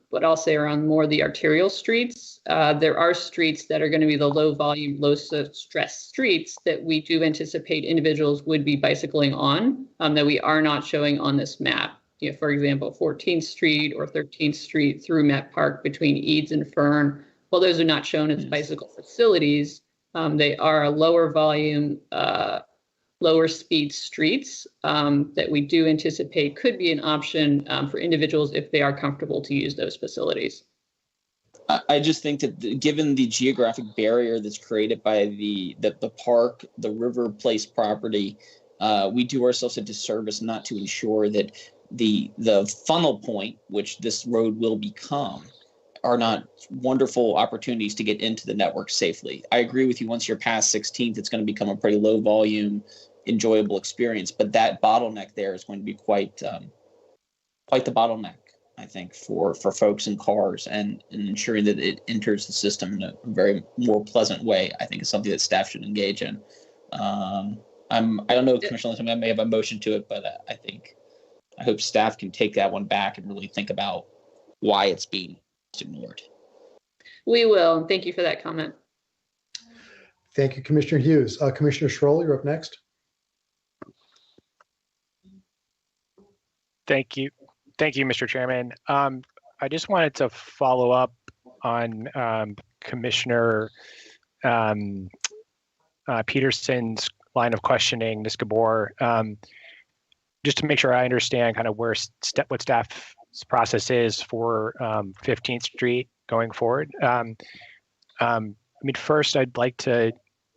what I'll say around more the arterial streets, there are streets that are going to be the low volume, low stress streets that we do anticipate individuals would be bicycling on that we are not showing on this map. You know, for example, 14th Street or 13th Street through Met Park between Eads and Fern. While those are not shown as bicycle facilities, they are a lower volume, lower speed streets that we do anticipate could be an option for individuals if they are comfortable to use those facilities. I just think that given the geographic barrier that's created by the park, the River Place property, we do ourselves a disservice not to ensure that the funnel point, which this road will become, are not wonderful opportunities to get into the network safely. I agree with you. Once you're past 16th, it's going to become a pretty low volume, enjoyable experience. But that bottleneck there is going to be quite the bottleneck, I think, for folks in cars, and ensuring that it enters the system in a very more pleasant way, I think is something that staff should engage in. I don't know, Commissioner Linton, I may have a motion to it, but I hope staff can take that one back and really think about why it's being ignored. We will. Thank you for that comment. Thank you, Commissioner Hughes. Commissioner Schroll, you're up next. Thank you. Thank you, Mr. Chairman. I just wanted to follow up on Commissioner Peterson's line of questioning, Ms. Gabor, just to make sure I understand kind of what staff's process is for 15th Street going forward. First, I'd like to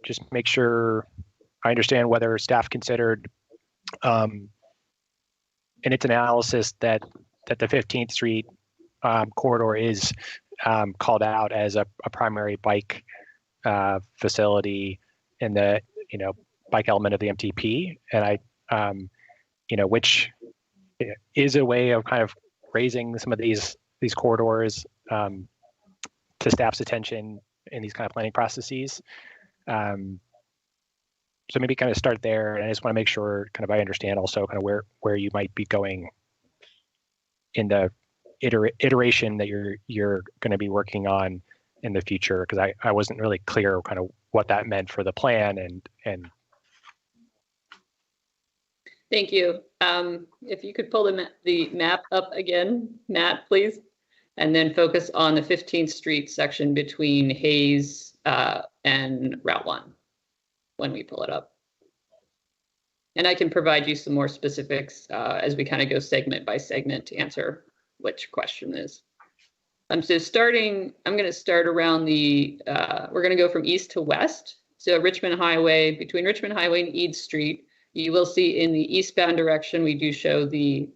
just make sure I understand whether staff considered in its analysis that the 15th Street corridor is called out as a primary bike facility in the bike element of the MTP, and which is a way of kind of raising some of these corridors to staff's attention in these kind of planning processes. So maybe kind of start there, and I just want to make sure kind of I understand also kind of where you might be going in the iteration that you're going to be working on in the future? Because I wasn't really clear kind of what that meant for the plan and. Thank you. If you could pull the map up again, Matt, please, and then focus on the 15th Street section between Hayes and Route 1 when we pull it up. And I can provide you some more specifics as we kind of go segment by segment to answer which question is. So I'm going to start around we're going to go from east to west. So Richmond Highway, between Richmond Highway and Eads Street, you will see in the eastbound direction, we do show the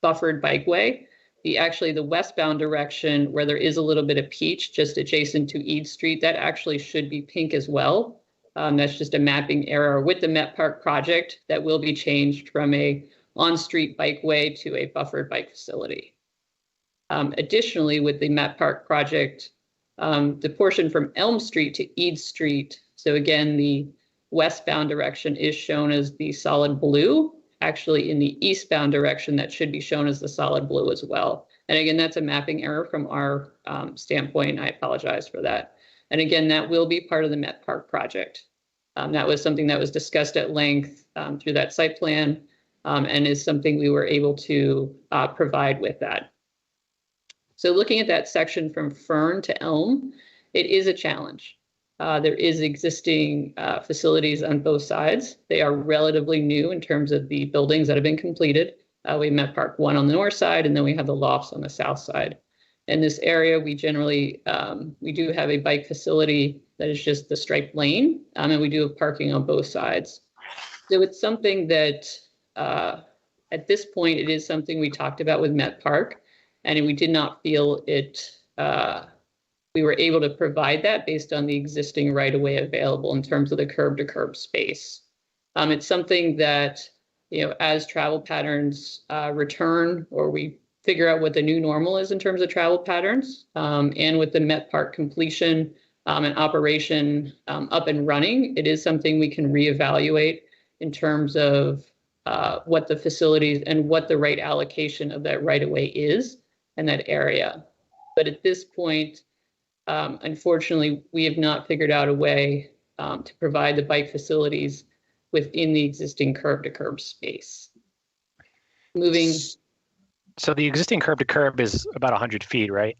buffered bikeway. The westbound direction, where there is a little bit of peach just adjacent to Eads Street, that actually should be pink as well. That's just a mapping error with the Met Park project that will be changed from a on-street bikeway to a buffered bike facility. Additionally, with the Met Park project, the portion from Elm Street to Eads Street, so again, the westbound direction is shown as the solid blue. Actually, in the eastbound direction, that should be shown as the solid blue as well. And again, that's a mapping error from our standpoint. I apologize for that. And again, that will be part of the Met Park project. That was something that was discussed at length through that site plan and is something we were able to provide with that. So looking at that section from Fern to Elm, it is a challenge. There is existing facilities on both sides. They are relatively new in terms of the buildings that have been completed. We have Met Park 1 on the north side, and then we have the lofts on the south side. In this area, we generally, we do have a bike facility that is just the striped lane, and we do have parking on both sides. So it's something that, at this point, it is something we talked about with Met Park, and we did not feel it, we were able to provide that based on the existing right-of-way available in terms of the curb-to-curb space. It's something that, as travel patterns return, or we figure out what the new normal is in terms of travel patterns, and with the Met Park completion and operation up and running, it is something we can reevaluate in terms of what the facilities and what the right allocation of that right-of-way is in that area. But at this point, unfortunately, we have not figured out a way to provide the bike facilities within the existing curb-to-curb space. Moving. So the existing curb-to-curb is about 100 feet, right?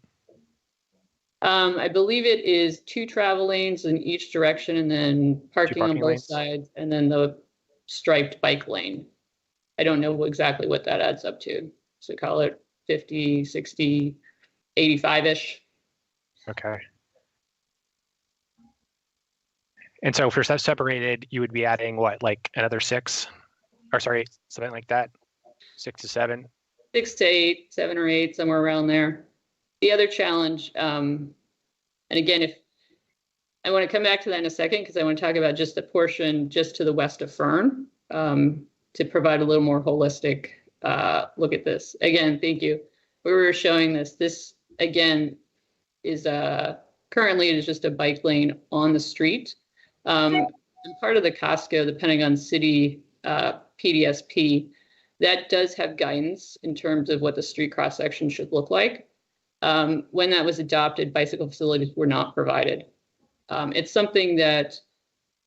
I believe it is 2 travel lanes in each direction, and then parking on both sides, and then the striped bike lane. I don't know exactly what that adds up to. So call it 50, 60, 85-ish. Okay. And so if you're separated, you would be adding what, like another 6? Or sorry, something like that? 6 to 7? 6 to 8, 7 or 8, somewhere around there. The other challenge, and again, if I want to come back to that in a second, because I want to talk about just the portion just to the west of Fern to provide a little more holistic look at this. Again, thank you. We were showing this again is currently it is just a bike lane on the street. And part of the Costco, the Pentagon City PDSP, that does have guidance in terms of what the street cross section should look like. When that was adopted, bicycle facilities were not provided. It's something that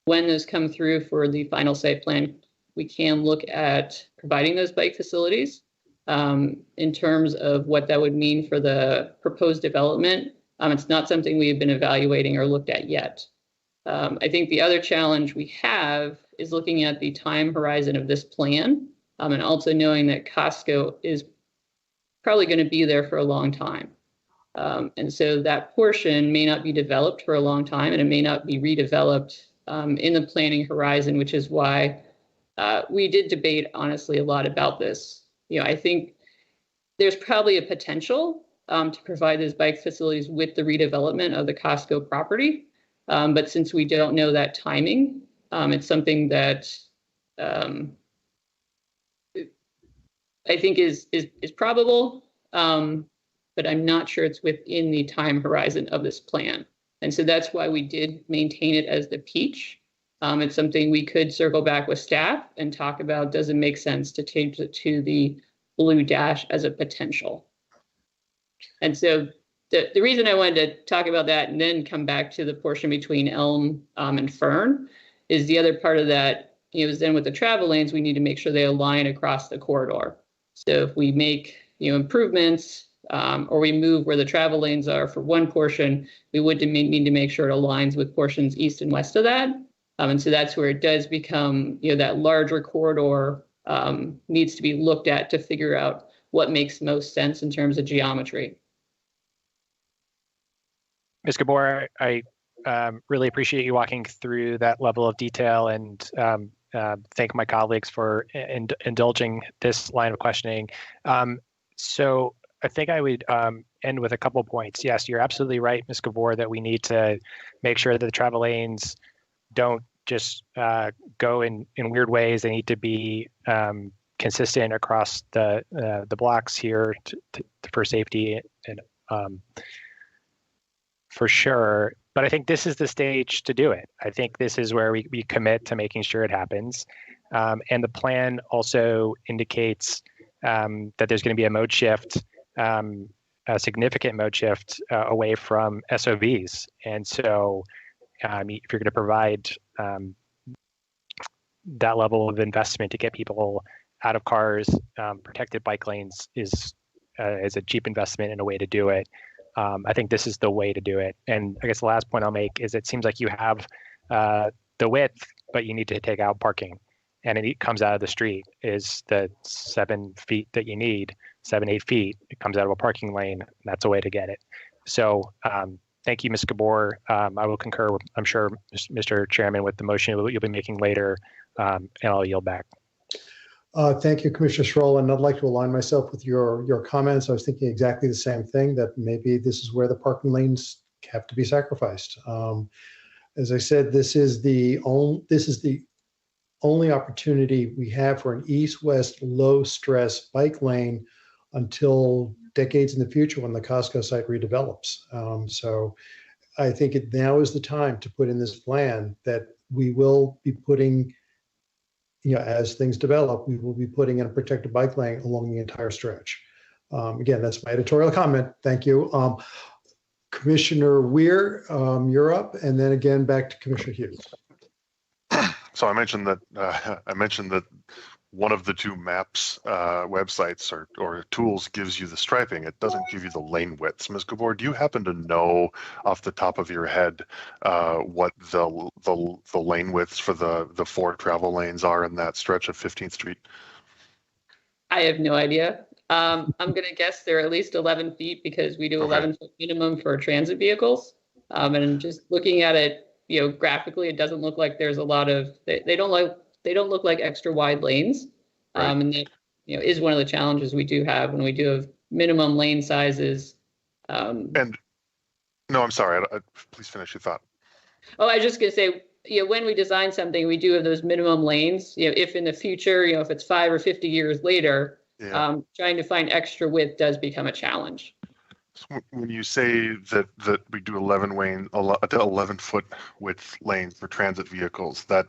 when those come through for the final site plan, we can look at providing those bike facilities in terms of what that would mean for the proposed development. It's not something we have been evaluating or looked at yet. I think the other challenge we have is looking at the time horizon of this plan, and also knowing that Costco is probably going to be there for a long time. And so that portion may not be developed for a long time, and it may not be redeveloped in the planning horizon, which is why we did debate, honestly, a lot about this. I think there's probably a potential to provide those bike facilities with the redevelopment of the Costco property. But since we don't know that timing, it's something that I think is probable, but I'm not sure it's within the time horizon of this plan. And so that's why we did maintain it as the peach. It's something we could circle back with staff and talk about, does it make sense to change it to the blue dash as a potential? And so the reason I wanted to talk about that and then come back to the portion between Elm and Fern is the other part of that, is then with the travel lanes, we need to make sure they align across the corridor. So if we make, improvements or we move where the travel lanes are for one portion, we would need to make sure it aligns with portions east and west of that. And so that's where it does become, that larger corridor needs to be looked at to figure out what makes most sense in terms of geometry. Ms. Gabor, I really appreciate you walking through that level of detail, and thank my colleagues for indulging this line of questioning. So I think I would end with a couple points. Yes, you're absolutely right, Ms. Gabor, that we need to make sure that the travel lanes don't just go in weird ways. They need to be consistent across the blocks here for safety and for sure. But I think this is the stage to do it. I think this is where we commit to making sure it happens. And the plan also indicates that there's going to be a mode shift, a significant mode shift away from SOVs. And so if you're going to provide that level of investment to get people out of cars, protected bike lanes is a cheap investment and a way to do it. I think this is the way to do it. And I guess the last point I'll make is it seems like you have the width, but you need to take out parking. And it comes out of the street is the 7 feet that you need, 7-8 feet. It comes out of a parking lane. That's a way to get it. So thank you, Ms. Gabor. I will concur, I'm sure, Mr. Chairman, with the motion you'll be making later, and I'll yield back. Thank you, Commissioner Schroll, and I'd like to align myself with your comments. I was thinking exactly the same thing, that maybe this is where the parking lanes have to be sacrificed. As I said, this is the only opportunity we have for an east-west low-stress bike lane until decades in the future when the Costco site redevelops. So I think now is the time to put in this plan that we will be putting, as things develop, we will be putting in a protected bike lane along the entire stretch. Again, that's my editorial comment. Thank you. Commissioner Weir, you're up, and then again back to Commissioner Hughes. So I mentioned that one of the two maps websites or tools gives you the striping. It doesn't give you the lane widths. Ms. Gabor, do you happen to know off the top of your head what the lane widths for the 4 travel lanes are in that stretch of 15th Street? I have no idea. I'm going to guess they're at least 11 feet because we do 11-foot minimum for transit vehicles. And just looking at it, graphically, it doesn't look like there's a lot of, they don't look like extra wide lanes. Right. And that, is one of the challenges we do have when we do have minimum lane sizes. And no, I'm sorry. Please finish your thought. Oh, I was just going to say, when we design something, we do have those minimum lanes. If in the future, if it's 5 or 50 years later, trying to find extra width does become a challenge. So when you say that we do 11-foot width lanes for transit vehicles, that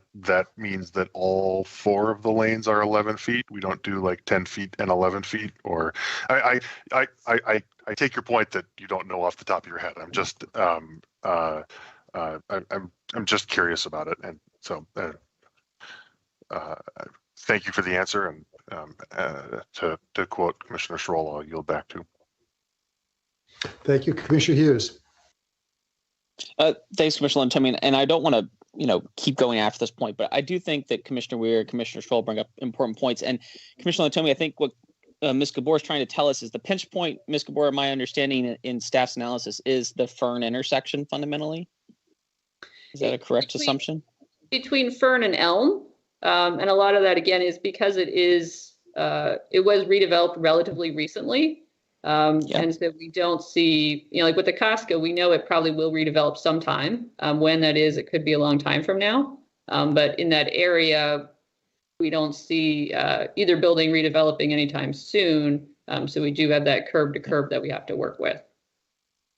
means that all 4 of the lanes are 11 feet. We don't do like 10 feet and 11 feet. Or I take your point that you don't know off the top of your head. I'm just I'm just curious about it, and so thank you for the answer. And to quote Commissioner Schroll, I'll yield back to. Thank you, Commissioner Hughes. Thanks, Commissioner Lantomi. And I don't want to, keep going after this point, but I do think that Commissioner Weir, Commissioner Schroll bring up important points. And Commissioner Lantomi, I think what Ms. Gabor is trying to tell us is the pinch point, Ms. Gabor, my understanding in staff's analysis, is the Fern intersection fundamentally. Is that a correct assumption? Between Fern and Elm. And a lot of that, again, is because it was redeveloped relatively recently. And so we don't see, like with the Costco, we know it probably will redevelop sometime. When that is, it could be a long time from now. But in that area, we don't see either building redeveloping anytime soon. So we do have that curb to curb that we have to work with.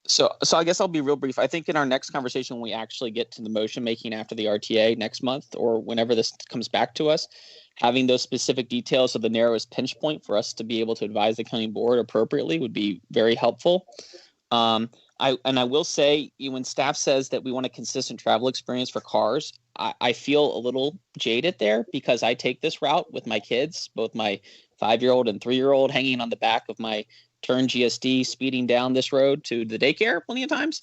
So I guess I'll be real brief. I think in our next conversation, when we actually get to the motion making after the RTA next month or whenever this comes back to us, having those specific details of the narrowest pinch point for us to be able to advise the county board appropriately would be very helpful. I will say, when staff says that we want a consistent travel experience for cars, I feel a little jaded there because I take this route with my kids, both my 5-year-old and 3-year-old, hanging on the back of my Turn GSD, speeding down this road to the daycare plenty of times.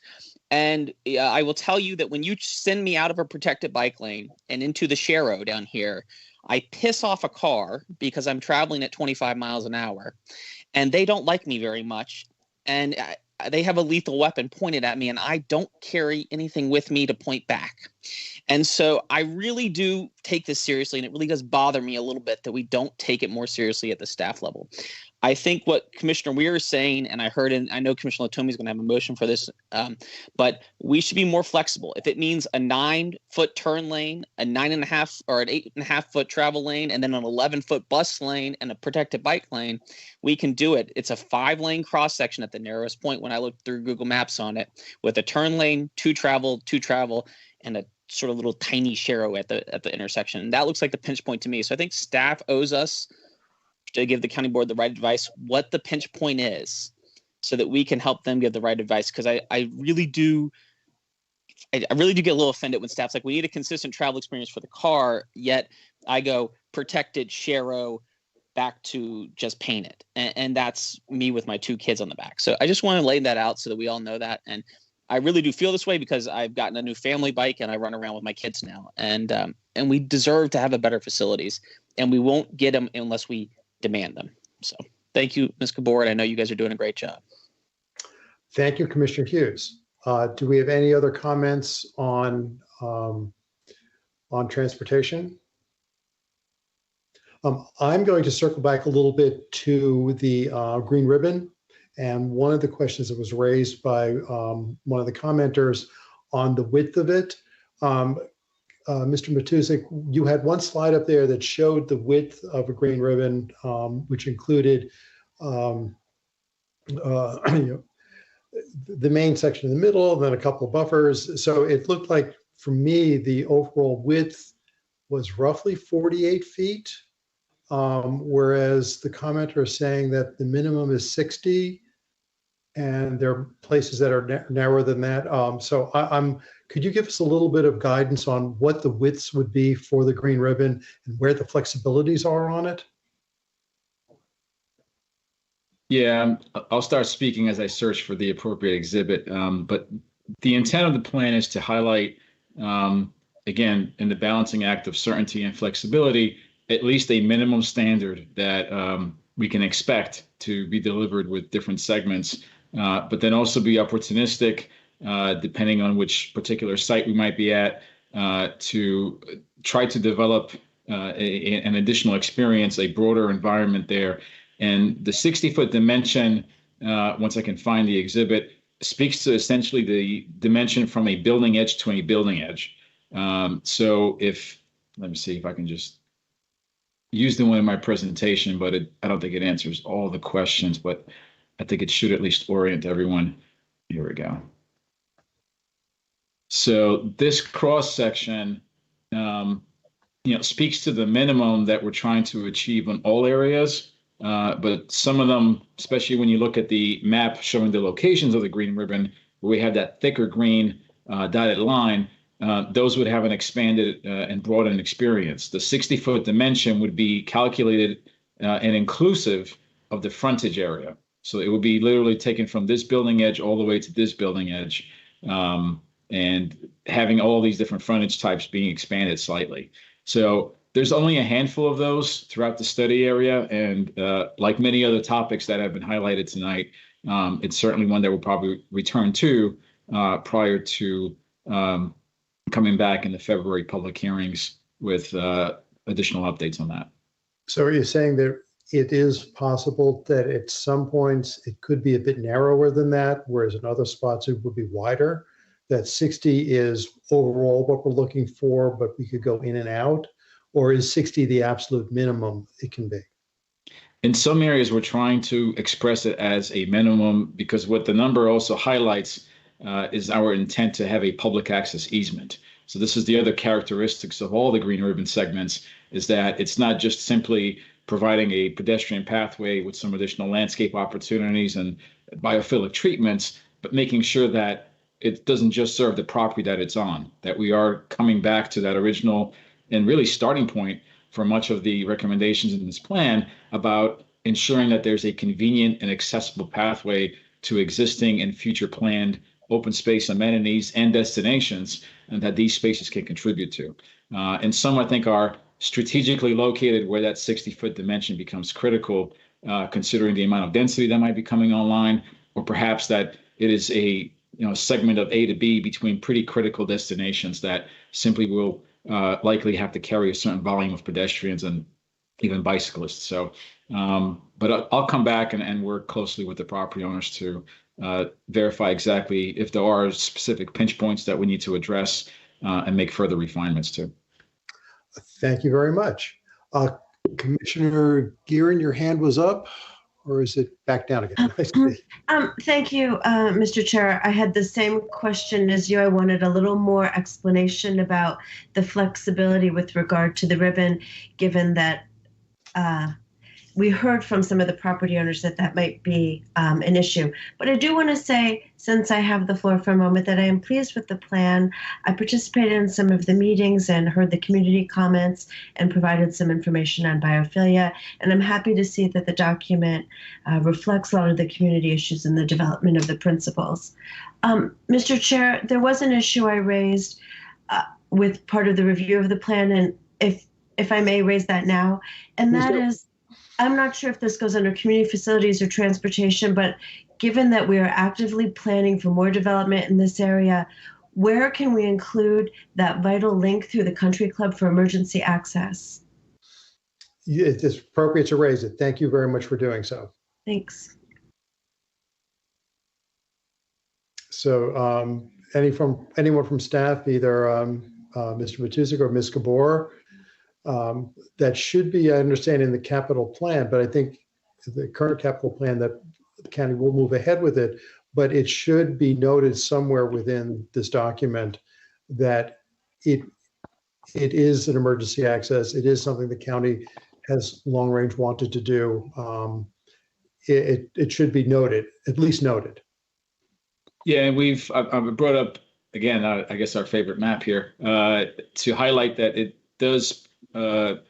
And I will tell you that when you send me out of a protected bike lane and into the Sharrow down here, I piss off a car because I'm traveling at 25 miles an hour and they don't like me very much. And they have a lethal weapon pointed at me and I don't carry anything with me to point back. And so I really do take this seriously, and it really does bother me a little bit that we don't take it more seriously at the staff level. I think what Commissioner Weir is saying, and I know Commissioner Latomi is going to have a motion for this, but we should be more flexible. If it means a 9-foot turn lane, a 9.5 or an 8.5-foot travel lane, and then an 11-foot bus lane and a protected bike lane, we can do it. It's a 5-lane cross section at the narrowest point when I looked through Google Maps on it, with a turn lane, two travel, and a sort of little tiny Sharrow at the intersection. And that looks like the pinch point to me. So I think staff owes us to give the county board the right advice, what the pinch point is, so that we can help them give the right advice. Because I really do get a little offended when staff's like, we need a consistent travel experience for the car, yet I go protected Sharrow back to just paint it. And that's me with my 2 kids on the back. So I just want to lay that out so that we all know that. And I really do feel this way because I've gotten a new family bike and I run around with my kids now. And we deserve to have a better facilities, and we won't get them unless we demand them. So thank you, Ms. Kabor. I know you guys are doing a great job. Thank you, Commissioner Hughes. Do we have any other comments on transportation? I'm going to circle back a little bit to the green ribbon. And one of the questions that was raised by one of the commenters on the width of it, Mr. Matusik, you had one slide up there that showed the width of a green ribbon, which included the main section in the middle, then a couple of buffers. So it looked like, for me, the overall width was roughly 48 feet, whereas the commenter is saying that the minimum is 60, and there are places that are narrower than that. So could you give us a little bit of guidance on what the widths would be for the green ribbon and where the flexibilities are on it? Yeah, I'll start speaking as I search for the appropriate exhibit. But the intent of the plan is to highlight, again, in the balancing act of certainty and flexibility, at least a minimum standard that we can expect to be delivered with different segments, but then also be opportunistic, depending on which particular site we might be at, to try to develop an additional experience, a broader environment there. And the 60-foot dimension, once I can find the exhibit, speaks to essentially the dimension from a building edge to a building edge. So let me see if I can just use the one in my presentation, but I don't think it answers all the questions, but I think it should at least orient everyone. Here we go. So this cross section, speaks to the minimum that we're trying to achieve in all areas. But some of them, especially when you look at the map showing the locations of the green ribbon, where we have that thicker green dotted line, those would have an expanded and broadened experience. The 60-foot dimension would be calculated and inclusive of the frontage area. So it would be literally taken from this building edge all the way to this building edge, and having all these different frontage types being expanded slightly. So there's only a handful of those throughout the study area. And like many other topics that have been highlighted tonight, it's certainly one that we'll probably return to prior to coming back in the February public hearings with additional updates on that. So are you saying that it is possible that at some points it could be a bit narrower than that, whereas in other spots it would be wider? That 60 is overall what we're looking for, but we could go in and out? Or is 60 the absolute minimum it can be? In some areas, we're trying to express it as a minimum because what the number also highlights is our intent to have a public access easement. So this is the other characteristics of all the green ribbon segments, is that it's not just simply providing a pedestrian pathway with some additional landscape opportunities and biophilic treatments, but making sure that it doesn't just serve the property that it's on, that we are coming back to that original and really starting point for much of the recommendations in this plan about ensuring that there's a convenient and accessible pathway to existing and future planned open space amenities and destinations, and that these spaces can contribute to. And some, I think, are strategically located where that 60-foot dimension becomes critical, considering the amount of density that might be coming online, or perhaps that it is a segment of A to B between pretty critical destinations that simply will likely have to carry a certain volume of pedestrians and even bicyclists. So, but I'll come back and work closely with the property owners to verify exactly if there are specific pinch points that we need to address and make further refinements to. Thank you very much. Commissioner Gearin, your hand was up, or is it back down again? Thank you, Mr. Chair. I had the same question as you. I wanted a little more explanation about the flexibility with regard to the ribbon, given that we heard from some of the property owners that that might be an issue. But I do want to say, since I have the floor for a moment, that I am pleased with the plan. I participated in some of the meetings and heard the community comments and provided some information on biophilia. And I'm happy to see that the document reflects a lot of the community issues in the development of the principles. Mr. Chair, there was an issue I raised with part of the review of the plan, and if I may raise that now, and that is, I'm not sure if this goes under community facilities or transportation, but given that we are actively planning for more development in this area, where can we include that vital link through the country club for emergency access? It is appropriate to raise it. Thank you very much for doing so. Thanks. So anyone from staff, either Mr. Matusik or Ms. Gabor, that should be, I understand, in the capital plan, but I think the current capital plan that the county will move ahead with it, but it should be noted somewhere within this document that it is an emergency access. It is something the county has long range wanted to do. It should be noted, at least noted. Yeah, and I've brought up, again, I guess our favorite map here, to highlight that it does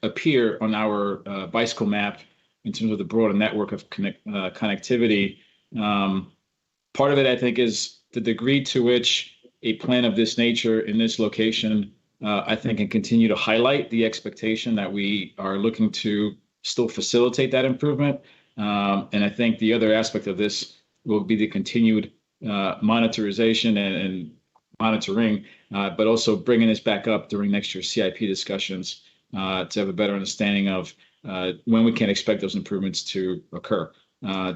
appear on our bicycle map in terms of the broader network of connectivity. Part of it, I think, is the degree to which a plan of this nature in this location, I think, can continue to highlight the expectation that we are looking to still facilitate that improvement. And I think the other aspect of this will be the continued monitorization and monitoring, but also bringing this back up during next year's CIP discussions to have a better understanding of when we can expect those improvements to occur.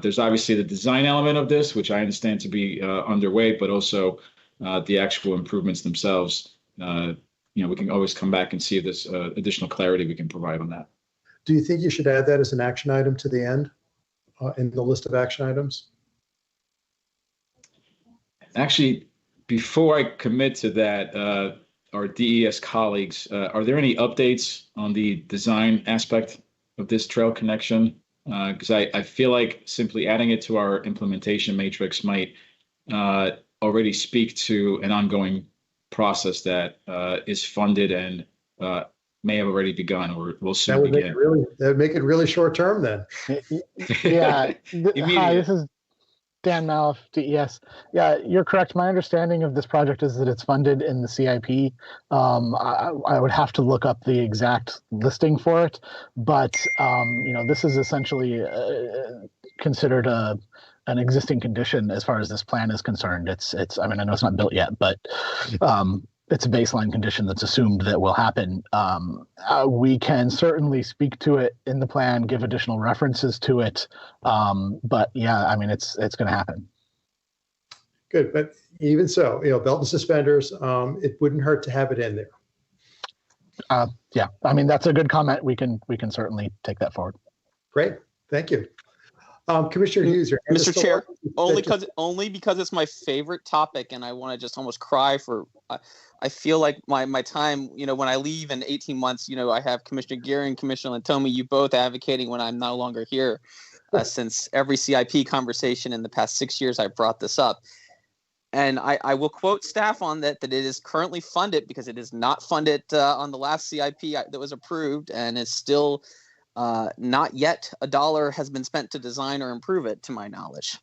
There's obviously the design element of this, which I understand to be underway, but also the actual improvements themselves. We can always come back and see if there's additional clarity we can provide on that. Do you think you should add that as an action item to the end in the list of action items? Actually, before I commit to that, our DES colleagues, are there any updates on the design aspect of this trail connection? Because I feel like simply adding it to our implementation matrix might already speak to an ongoing process that is funded and may have already begun or will soon begin. That would make it really short term then. Yeah. Hi, this is Dan Maloff, DES. Yeah, you're correct. My understanding of this project is that it's funded in the CIP. I would have to look up the exact listing for it, but this is essentially considered an existing condition as far as this plan is concerned. It's. I mean, I know it's not built yet, but it's a baseline condition that's assumed that will happen. We can certainly speak to it in the plan, give additional references to it. But yeah, I mean, it's going to happen. Good, but even so, belt and suspenders, it wouldn't hurt to have it in there. Yeah, I mean, that's a good comment. We can certainly take that forward. Great, Thank you. Commissioner Hughes. Mr. Chair, only because it's my favorite topic, and I want to just almost cry for. I feel like my time, when I leave in 18 months, I have Commissioner Gearing, Commissioner Lantomi, you both advocating when I'm no longer here. Since every CIP conversation in the past 6 years, I brought this up. And I will quote staff on that it is currently funded because it is not funded on the last CIP that was approved, and is still not yet a dollar has been spent to design or improve it, to my knowledge.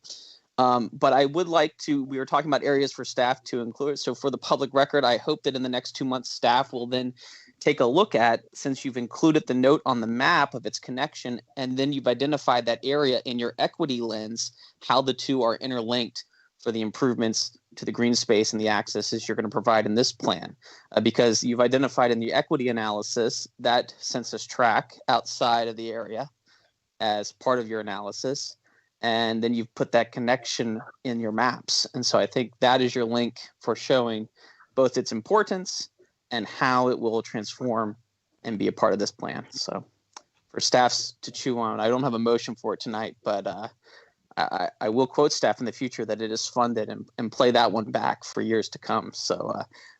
But I would like to, we were talking about areas for staff to include. So for the public record, I hope that in the next 2 months, staff will then take a look at, since you've included the note on the map of its connection, and then you've identified that area in your equity lens, how the two are interlinked for the improvements to the green space and the accesses you're going to provide in this plan. Because you've identified in the equity analysis that census tract outside of the area as part of your analysis. And then you've put that connection in your maps. And so I think that is your link for showing both its importance and how it will transform and be a part of this plan. So for staffs to chew on, I don't have a motion for it tonight, but I will quote staff in the future that it is funded and play that one back for years to come. So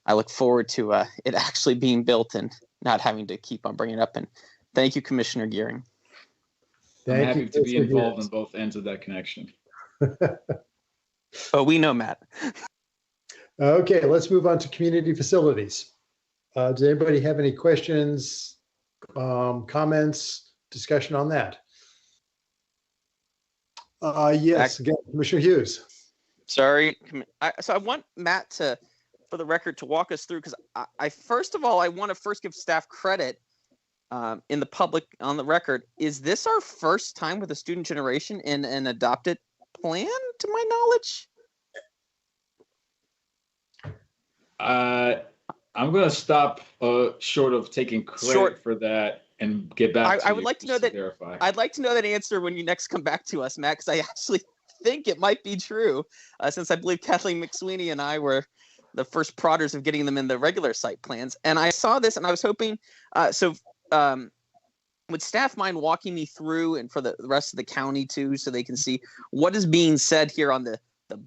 I look forward to it actually being built and not having to keep on bringing it up. And thank you, Commissioner Gearing. I'm happy to be involved in both ends of that connection. Oh, we know, Matt. Okay, let's move on to community facilities. Does anybody have any questions, comments, discussion on that? Yes, again, Commissioner Hughes. Sorry. So I want Matt to, for the record, to walk us through, because I first of all, I want to first give staff credit in the public on the record. Is this our first time with a student generation in an adopted plan, to my knowledge? I'm going to stop short of taking credit for that and get back to I would like to know that. Verify. I'd like to know that answer when you next come back to us, Matt, because I actually think it might be true, since I believe Kathleen McSweeney and I were the first prodders of getting them in the regular site plans. And I saw this and I was hoping, would staff mind walking me through, and for the rest of the county too, so they can see what is being said here on the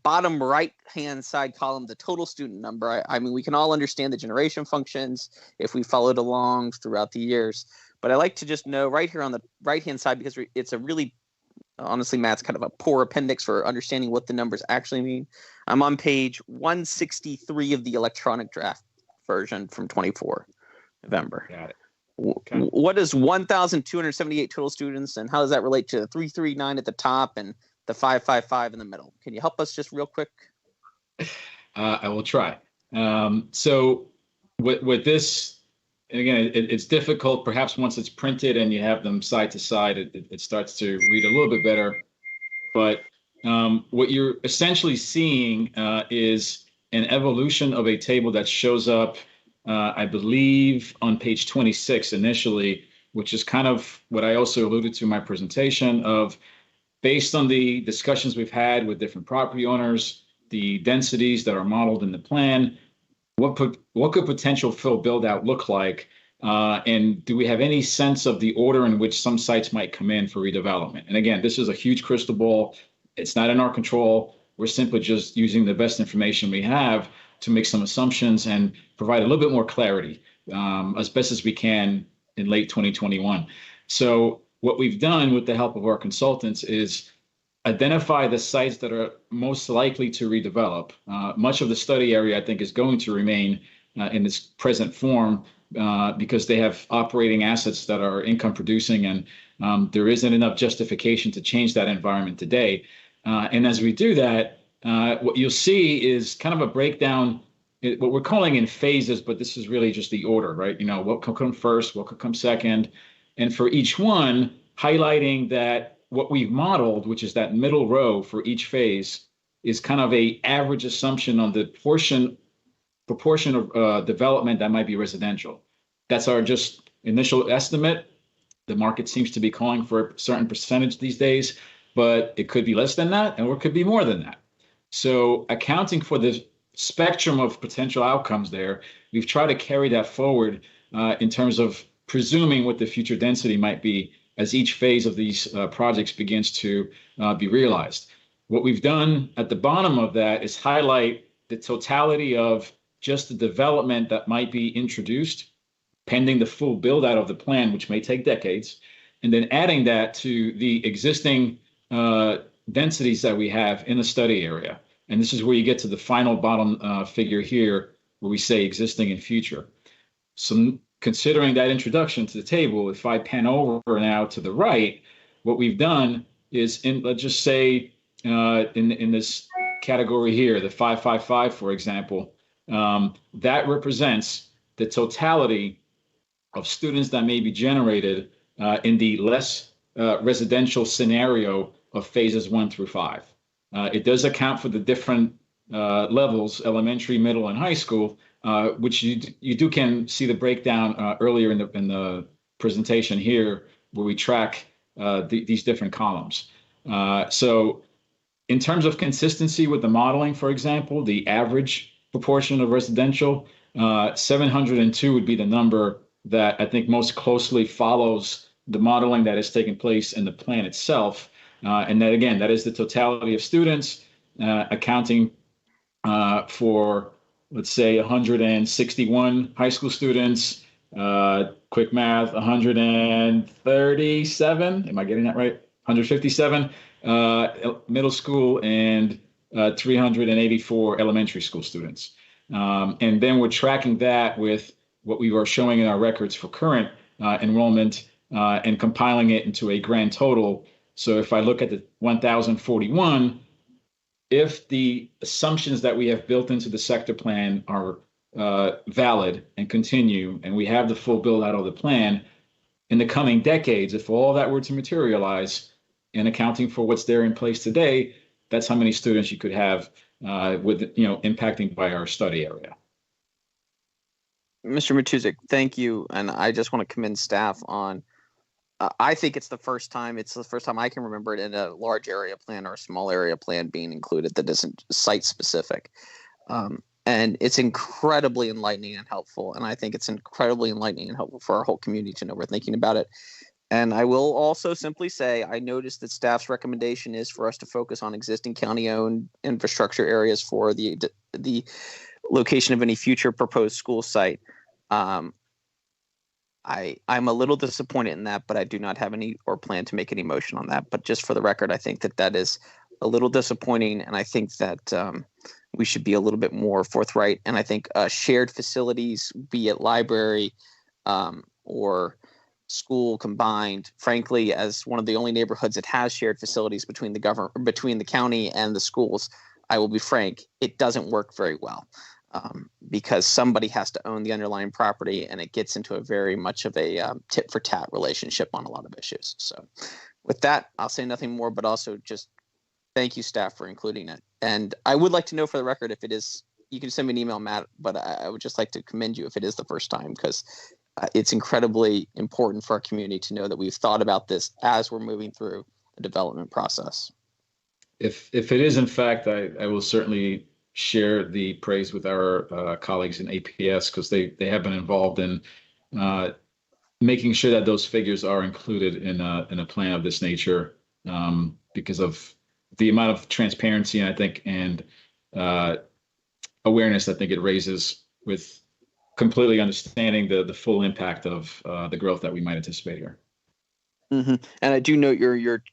bottom right-hand side column, the total student number. I mean, we can all understand the generation functions if we followed along throughout the years. But I like to just know right here on the right-hand side, because it's a really, honestly, Matt's kind of a poor appendix for understanding what the numbers actually mean. I'm on page 163 of the electronic draft version from 24 November. Got it. Okay. What is 1,278 total students, and how does that relate to the 339 at the top and the 555 in the middle? Can you help us just real quick? I will try. So with this, and again, it's difficult. Perhaps once it's printed and you have them side to side, it starts to read a little bit better. But what you're essentially seeing is an evolution of a table that shows up, I believe, on page 26 initially, which is kind of what I also alluded to in my presentation of, based on the discussions we've had with different property owners, the densities that are modeled in the plan, what could potential fill build out look like? And do we have any sense of the order in which some sites might come in for redevelopment? And again, this is a huge crystal ball. It's not in our control. We're simply just using the best information we have to make some assumptions and provide a little bit more clarity as best as we can in late 2021. So what we've done with the help of our consultants is identify the sites that are most likely to redevelop. Much of the study area, I think, is going to remain in its present form because they have operating assets that are income producing, and there isn't enough justification to change that environment today. And as we do that, what you'll see is kind of a breakdown, what we're calling in phases, but this is really just the order, right? You know, what could come first, what could come second. And for each one, highlighting that what we've modeled, which is that middle row for each phase, is kind of a average assumption on the proportion of development that might be residential. That's our just initial estimate. The market seems to be calling for a certain percentage these days, but it could be less than that, or it could be more than that. So accounting for the spectrum of potential outcomes there, we've tried to carry that forward in terms of presuming what the future density might be as each phase of these projects begins to be realized. What we've done at the bottom of that is highlight the totality of just the development that might be introduced pending the full build out of the plan, which may take decades, and then adding that to the existing densities that we have in the study area. And this is where you get to the final bottom figure here, where we say existing and future. So considering that introduction to the table, if I pan over now to the right, what we've done is, let's just say in this category here, the 555, for example, that represents the totality of students that may be generated in the less residential scenario of phases 1 through 5. It does account for the different levels, elementary, middle, and high school, which you can see the breakdown earlier in the presentation here, where we track these different columns. So in terms of consistency with the modeling, for example, the average proportion of residential, 702 would be the number that I think most closely follows the modeling that has taken place in the plan itself. And that, again, that is the totality of students, accounting for, let's say, 161 high school students, quick math, 137, am I getting that right? 157 middle school, and 384 elementary school students. And then we're tracking that with what we were showing in our records for current enrollment and compiling it into a grand total. So if I look at the 1,041, if the assumptions that we have built into the sector plan are valid and continue, and we have the full build out of the plan, in the coming decades, if all that were to materialize, and accounting for what's there in place today, that's how many students you could have with, impacting by our study area. Mr. Matusik, thank you. And I just want to commend staff on, I think it's the first time I can remember it in a large area plan or a small area plan being included that isn't site specific. And it's incredibly enlightening and helpful. And I think it's incredibly enlightening and helpful for our whole community to know we're thinking about it. And I will also simply say, I noticed that staff's recommendation is for us to focus on existing county-owned infrastructure areas for the location of any future proposed school site. I'm a little disappointed in that, but I do not have any or plan to make any motion on that. But just for the record, I think that is a little disappointing, and I think that we should be a little bit more forthright. And I think shared facilities, be it library or school combined, frankly, as one of the only neighborhoods that has shared facilities between the county and the schools, I will be frank, it doesn't work very well. Because somebody has to own the underlying property, and it gets into a very much of a tit for tat relationship on a lot of issues. So with that, I'll say nothing more, but also just thank you, staff, for including it. And I would like to know for the record if it is, you can send me an email, Matt, but I would just like to commend you if it is the first time, because it's incredibly important for our community to know that we've thought about this as we're moving through the development process. If it is, in fact, I will certainly share the praise with our colleagues in APS, because they have been involved in making sure that those figures are included in a plan of this nature, because of the amount of transparency, I think, and awareness I think it raises with completely understanding the full impact of the growth that we might anticipate here. Mm-hmm. And I do note your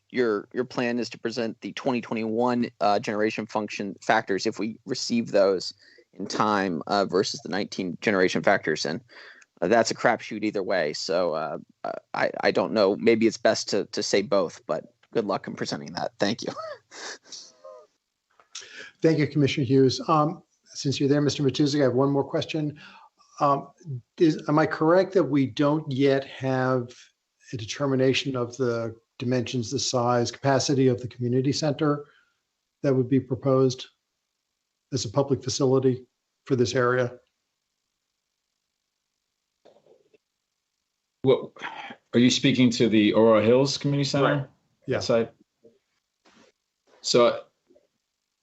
plan is to present the 2021 generation function factors if we receive those in time versus the 19 generation factors, and that's a crapshoot either way. So I don't know. Maybe it's best to say both, but good luck in presenting that. Thank you. Thank you, Commissioner Hughes. Since you're there, Mr. Matusik, I have one more question. Am I correct that we don't yet have a determination of the dimensions, the size, capacity of the community center that would be proposed as a public facility for this area? What are you speaking to, the Aurora Hills Community Center? Right. Yeah. Side? So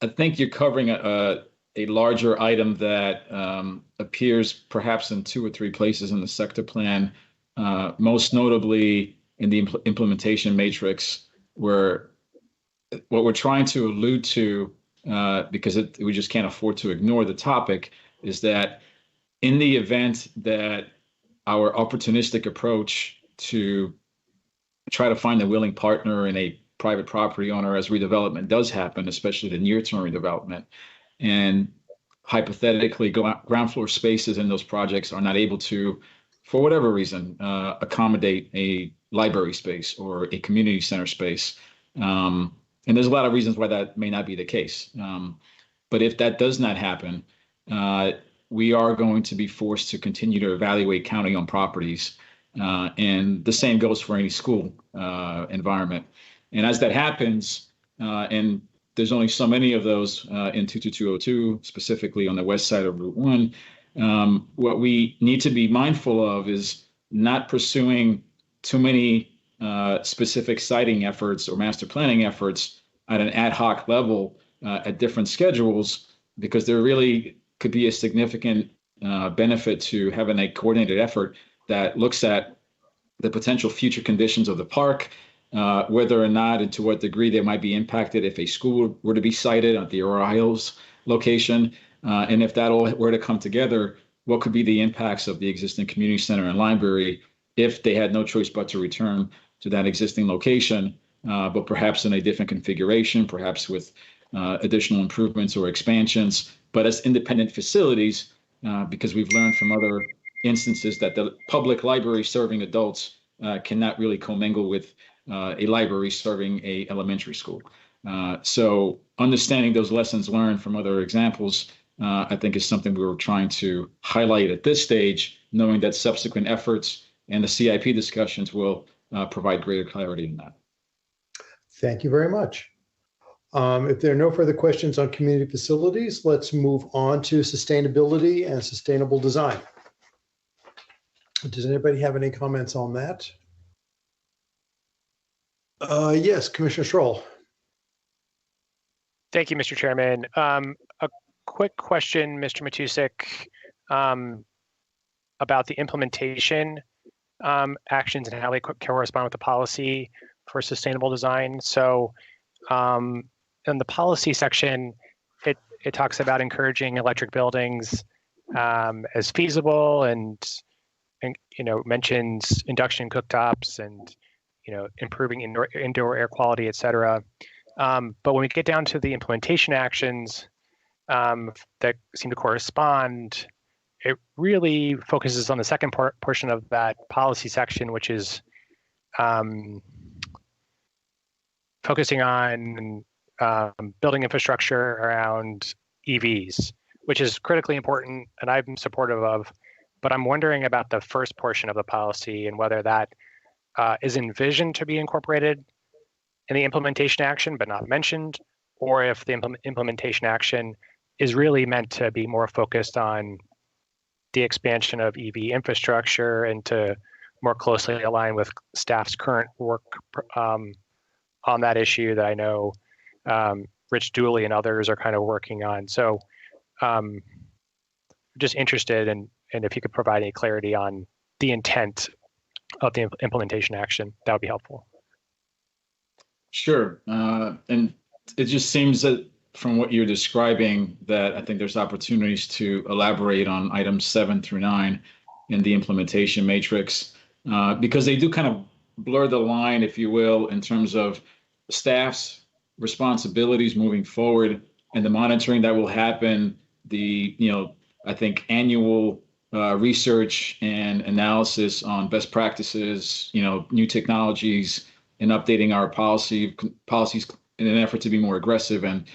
I think you're covering a larger item that appears perhaps in 2 or 3 places in the sector plan, most notably in the implementation matrix, where what we're trying to allude to, because we just can't afford to ignore the topic, is that in the event that our opportunistic approach to try to find a willing partner in a private property owner as redevelopment does happen, especially the near-term redevelopment, and hypothetically ground floor spaces in those projects are not able to, for whatever reason, accommodate a library space or a community center space. And there's a lot of reasons why that may not be the case. But if that does not happen, we are going to be forced to continue to evaluate county-owned properties. And the same goes for any school environment. And as that happens, and there's only so many of those in 22202, specifically on the west side of Route 1, what we need to be mindful of is not pursuing too many specific siting efforts or master planning efforts at an ad hoc level at different schedules, because there really could be a significant benefit to having a coordinated effort that looks at the potential future conditions of the park, whether or not and to what degree they might be impacted if a school were to be sited at the Aurora Hills location. And if that all were to come together, what could be the impacts of the existing community center and library if they had no choice but to return to that existing location, but perhaps in a different configuration, perhaps with additional improvements or expansions, but as independent facilities, because we've learned from other instances that the public library serving adults cannot really commingle with a library serving a elementary school. So understanding those lessons learned from other examples, I think is something we were trying to highlight at this stage, knowing that subsequent efforts and the CIP discussions will provide greater clarity in that. Thank you very much. If there are no further questions on community facilities, let's move on to sustainability and sustainable design. Does anybody have any comments on that? Yes, Commissioner Schroll. Thank you, Mr. Chairman. A quick question, Mr. Matusik, about the implementation actions and how they correspond with the policy for sustainable design. So in the policy section, it talks about encouraging electric buildings as feasible, and mentions induction cooktops and improving indoor air quality, et cetera. But when we get down to the implementation actions that seem to correspond, it really focuses on the second portion of that policy section, which is focusing on building infrastructure around EVs, which is critically important and I'm supportive of. But I'm wondering about the first portion of the policy and whether that is envisioned to be incorporated in the implementation action but not mentioned, or if the implementation action is really meant to be more focused on the expansion of EV infrastructure and to more closely align with staff's current work on that issue that I know Rich Dooley and others are kind of working on. So just interested in if you could provide any clarity on the intent of the implementation action, that would be helpful. Sure. And it just seems that from what you're describing that I think there's opportunities to elaborate on items 7 through 9 in the implementation matrix, because they do kind of blur the line, if you will, in terms of staff's responsibilities moving forward and the monitoring that will happen, the, I think annual research and analysis on best practices, new technologies, and updating our policies in an effort to be more aggressive and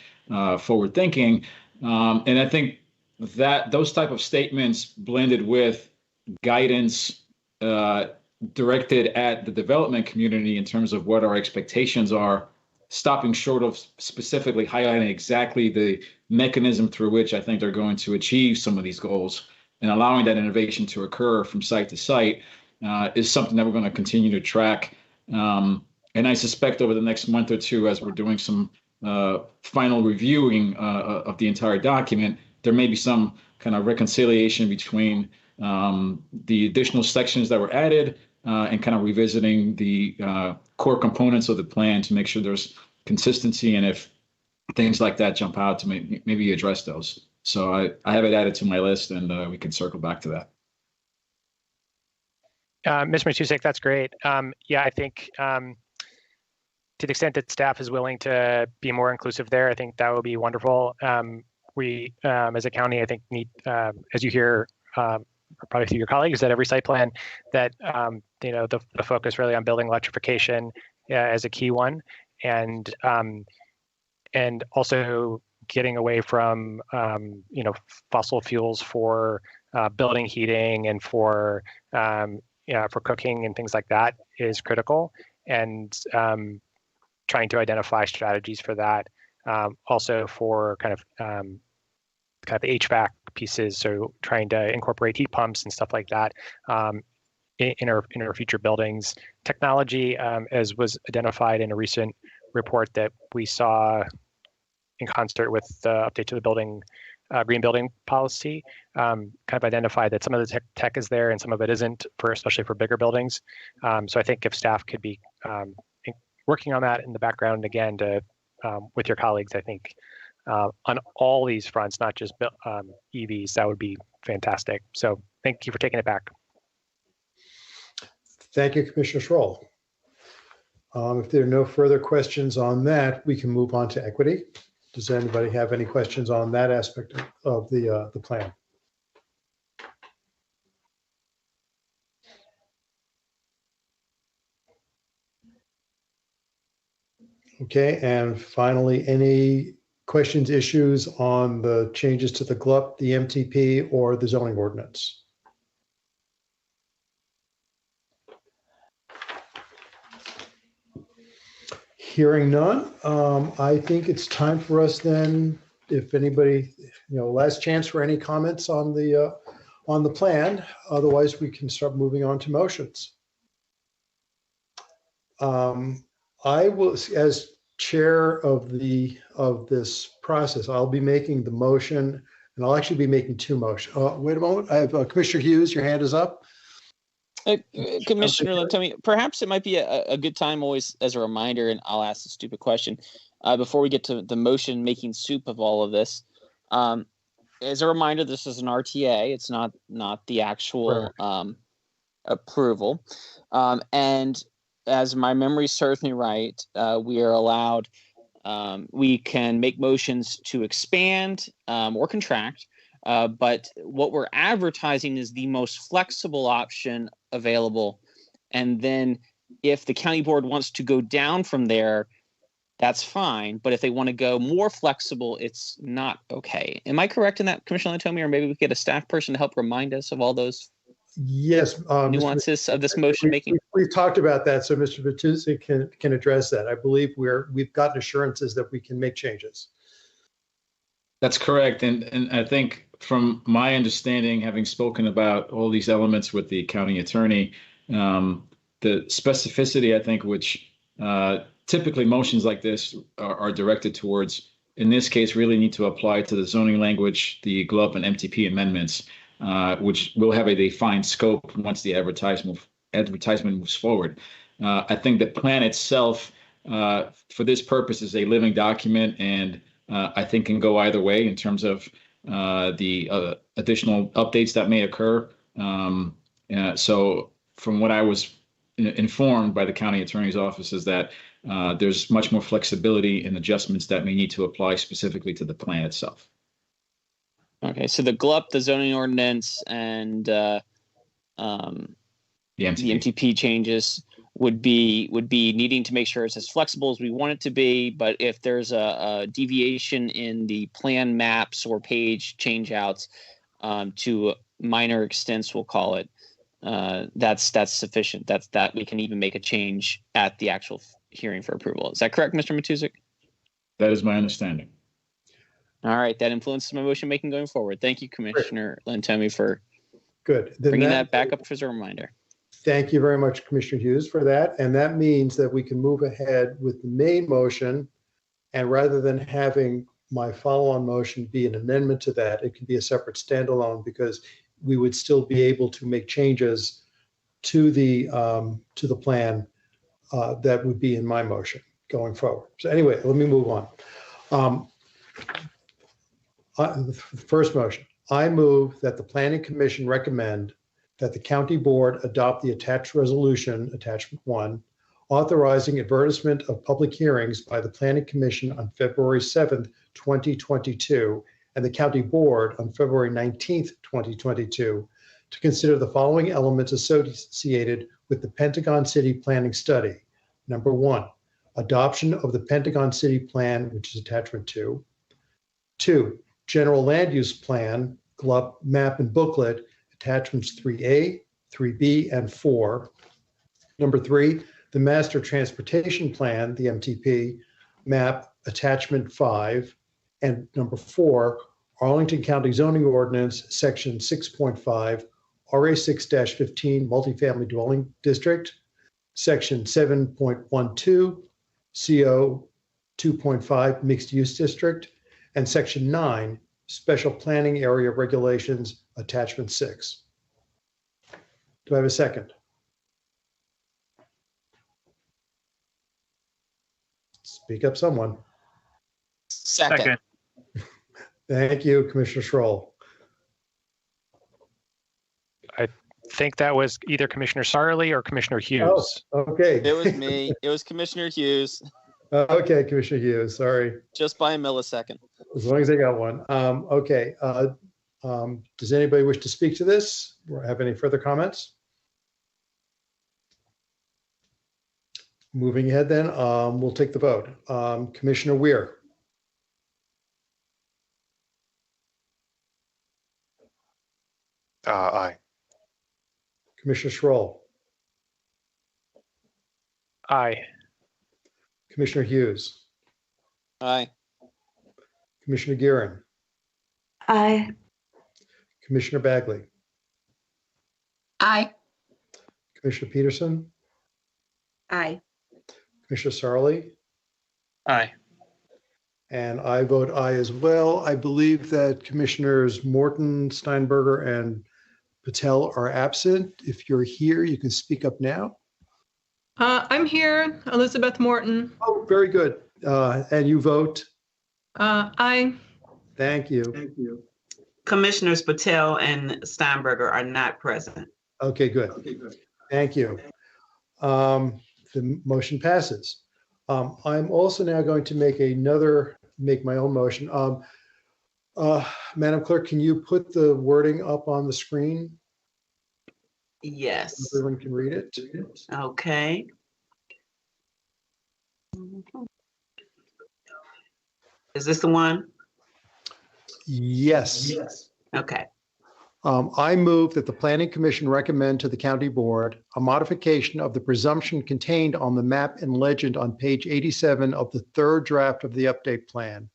forward thinking. And I think that those type of statements blended with guidance directed at the development community in terms of what our expectations are, stopping short of specifically highlighting exactly the mechanism through which I think they're going to achieve some of these goals, and allowing that innovation to occur from site to site is something that we're going to continue to track. And I suspect over the next month or two, as we're doing some final reviewing of the entire document, there may be some kind of reconciliation between the additional sections that were added and kind of revisiting the core components of the plan to make sure there's consistency, and if things like that jump out, to maybe address those. So I have it added to my list, and we can circle back to that. Mr. Matusek, that's great. Yeah, I think to the extent that staff is willing to be more inclusive there, I think that would be wonderful. We, as a county, I think need, as you hear probably through your colleagues, that every site plan, that the focus really on building electrification as a key one, and also getting away from fossil fuels for building heating and for cooking and things like that is critical, and trying to identify strategies for that. Also for kind of HVAC pieces, so trying to incorporate heat pumps and stuff like that in our future buildings. Technology, as was identified in a recent report that we saw in concert with the update to the green building policy, kind of identified that some of the tech is there and some of it isn't, especially for bigger buildings. So I think if staff could be working on that in the background again with your colleagues, I think on all these fronts, not just EVs, that would be fantastic. So thank you for taking it back. Thank you, Commissioner Schroll. If there are no further questions on that, we can move on to equity. Does anybody have any questions on that aspect of the plan? Okay, and finally, any questions, issues on the changes to the GLUP, the MTP, or the zoning ordinance? Hearing none, I think it's time for us then, if anybody, last chance for any comments on the plan. Otherwise, we can start moving on to motions. I will, as chair of this process, I'll be making the motion, and I'll actually be making two motions. Wait a moment, I have Commissioner Hughes. Your hand is up. Commissioner, tell me, perhaps it might be a good time, always as a reminder, and I'll ask a stupid question before we get to the motion making soup of all of this. As a reminder, this is an RTA. It's not the actual approval. And as my memory serves me right, we are allowed, we can make motions to expand or contract. But what we're advertising is the most flexible option available. And then if the county board wants to go down from there, that's fine. But if they want to go more flexible, it's not okay. Am I correct in that, Commissioner Lantomi? Or maybe we get a staff person to help remind us of all those nuances of this motion making? We've talked about that, so Mr. Matusek can address that. I believe we've gotten assurances that we can make changes. That's correct. And I think from my understanding, having spoken about all these elements with the county attorney, the specificity, I think, which typically motions like this are directed towards, in this case, really need to apply to the zoning language, the GLUP and MTP amendments, which will have a defined scope once the advertisement moves forward. I think the plan itself, for this purpose, is a living document, and I think can go either way in terms of the additional updates that may occur. So from what I was informed by the county attorney's office is that there's much more flexibility in adjustments that may need to apply specifically to the plan itself. Okay, so the GLUP, the zoning ordinance, and the MTP changes would be needing to make sure it's as flexible as we want it to be. But if there's a deviation in the plan maps or page change outs to minor extents, we'll call it, that's sufficient. That we can even make a change at the actual hearing for approval. Is that correct, Mr. Matusek? That is my understanding. All right, that influences my motion making going forward. Thank you, Commissioner Lantomi, for then bringing that back up as a reminder. Thank you very much, Commissioner Hughes, for that. And that means that we can move ahead with the main motion. And rather than having my follow-on motion be an amendment to that, it can be a separate standalone, because we would still be able to make changes to the plan that would be in my motion going forward. So anyway, let me move on. The first motion, I move that the Planning Commission recommend that the County Board adopt the attached resolution, Attachment 1, authorizing advertisement of public hearings by the Planning Commission on February 7th, 2022, and the County Board on February 19th, 2022, to consider the following elements associated with the Pentagon City Planning Study. Number 1, adoption of the Pentagon City Plan, which is Attachment 2. 2, General Land Use Plan, GLUP, map, and booklet, Attachments 3A, 3B, and 4. Number 3, the Master Transportation Plan, the MTP, map, Attachment 5. And number 4, Arlington County Zoning Ordinance, Section 6.5, RA6-15, Multifamily Dwelling District, Section 7.12, CO 2.5, Mixed Use District, and Section 9, Special Planning Area Regulations, Attachment 6. Do I have a second? Speak up, someone. Second. Thank you, Commissioner Schroll. I think that was either Commissioner Sarley or Commissioner Hughes. Oh, okay. It was me. It was Commissioner Hughes. Okay, Commissioner Hughes, sorry. Just by a millisecond. As long as I got one. Okay. Does anybody wish to speak to this or have any further comments? Moving ahead then, we'll take the vote. Commissioner Weir. Aye. Commissioner Schroll. Aye. Commissioner Hughes. Aye. Commissioner Gearin. Aye. Commissioner Bagley. Aye. Commissioner Peterson. Aye. Commissioner Sarley. Aye. And I vote aye as well. I believe that Commissioners Morton, Steinberger, and Patel are absent. If you're here, you can speak up now. I'm here, Elizabeth Morton. Oh, very good. And you vote? Aye. Thank you. Thank you. Commissioners Patel and Steinberger are not present. Okay, good. Okay, good. Thank you. The motion passes. I'm also now going to make my own motion. Madam Clerk, can you put the wording up on the screen? Yes. Everyone can read it. Okay. Is this the one? Yes. Okay. I move that the Planning Commission recommend to the County Board a modification of the presumption contained on the map and legend on page 87 of the third draft of the update plan,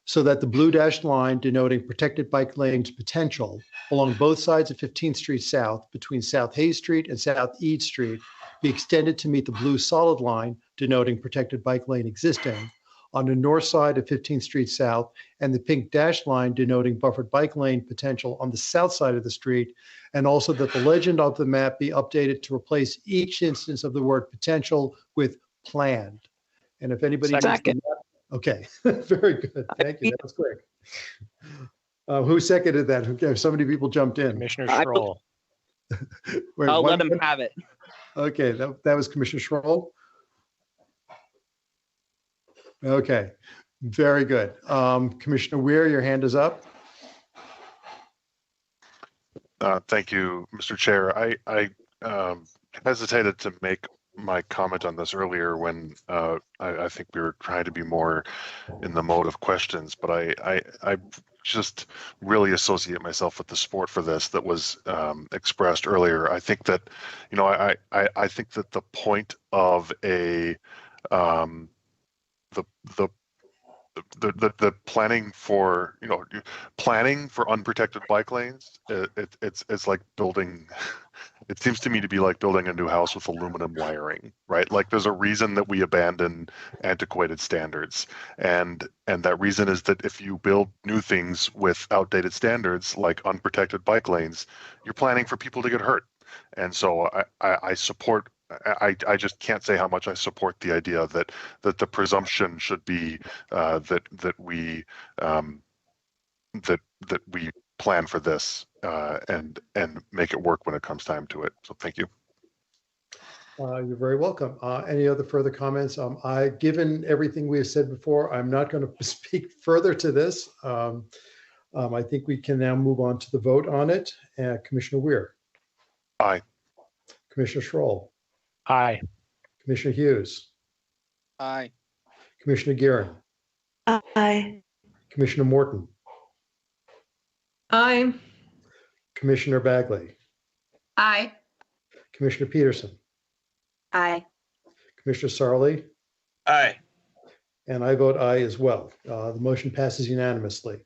so that the blue dashed line denoting protected bike lanes potential along both sides of 15th Street South between South Hayes Street and South Eade Street be extended to meet the blue solid line denoting protected bike lane existing on the north side of 15th Street South, and the pink dashed line denoting buffered bike lane potential on the south side of the street, and also that the legend of the map be updated to replace each instance of the word potential with planned. And if anybody Second. Okay, very good. Thank you. That was quick. Who seconded that? Okay, so many people jumped in. Commissioner Schroll. Wait, I'll one let him minute? have it. Okay, that was Commissioner Schroll. Okay, very good. Commissioner Weir, your hand is up. Thank you, Mr. Chair. I hesitated to make my comment on this earlier when I think we were trying to be more in the mode of questions, but I just really associate myself with the support for this that was expressed earlier. I think that, I think that the point of the planning for unprotected bike lanes, it's like building. It seems to me to be like building a new house with aluminum wiring, right? Like there's a reason that we abandon antiquated standards, and that reason is that if you build new things with outdated standards like unprotected bike lanes, you're planning for people to get hurt. And so I support. I just can't say how much I support the idea that the presumption should be that we plan for this and make it work when it comes time to it. So thank you. You're very welcome. Any other further comments? Given everything we have said before, I'm not going to speak further to this. I think we can now move on to the vote on it. Commissioner Weir. Aye. Commissioner Schroll. Aye. Commissioner Hughes. Aye. Commissioner Guerin. Aye. Commissioner Morton. Aye. Commissioner Bagley. Aye. Commissioner Peterson. Aye. Commissioner Sarli. Aye. And I vote aye as well. The motion passes unanimously.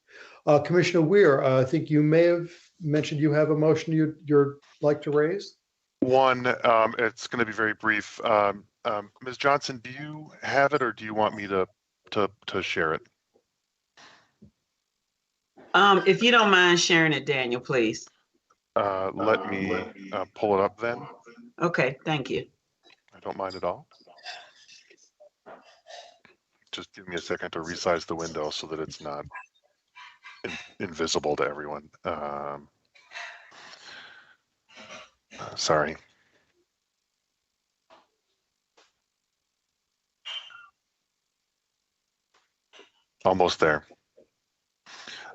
Commissioner Weir, I think you may have mentioned you have a motion you'd like to raise. One, it's going to be very brief. Ms. Johnson, do you have it, or do you want me to share it? If you don't mind sharing it, Daniel, please. Let me pull it up then. Okay, thank you. I don't mind at all. Just give me a second to resize the window so that it's not invisible to everyone. Sorry. Almost there.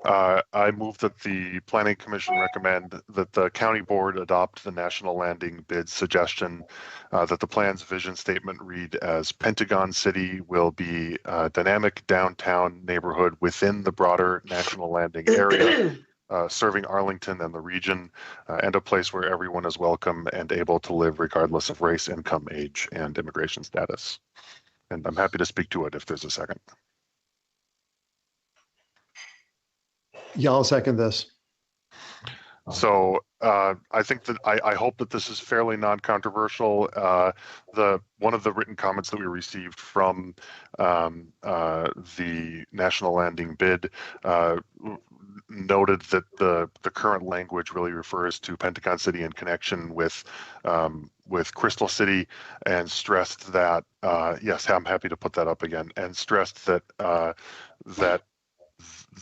I move that the Planning Commission recommend that the County Board adopt the National Landing bid suggestion, that the plan's vision statement read as Pentagon City will be a dynamic downtown neighborhood within the broader National Landing area, serving Arlington and the region, and a place where everyone is welcome and able to live regardless of race, income, age, and immigration status. And I'm happy to speak to it if there's a second. Yeah, I'll second this. So I think that I hope that this is fairly non-controversial. One of the written comments that we received from the National Landing bid noted that the current language really refers to Pentagon City in connection with Crystal City, and stressed that yes, I'm happy to put that up again, and stressed that that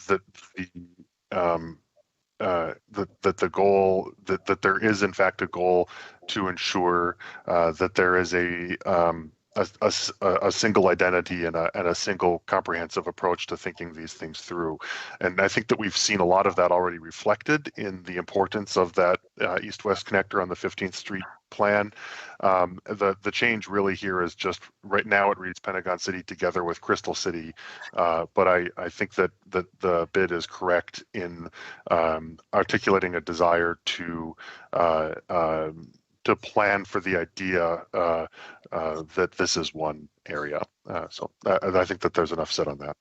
the goal that there is in fact a goal to ensure that there is a single identity and a single comprehensive approach to thinking these things through. And I think that we've seen a lot of that already reflected in the importance of that east-west connector on the 15th Street plan. The change really here is just right now it reads Pentagon City together with Crystal City, but I think that the bid is correct in articulating a desire to plan for the idea that this is one area. So I think that there's enough said on that.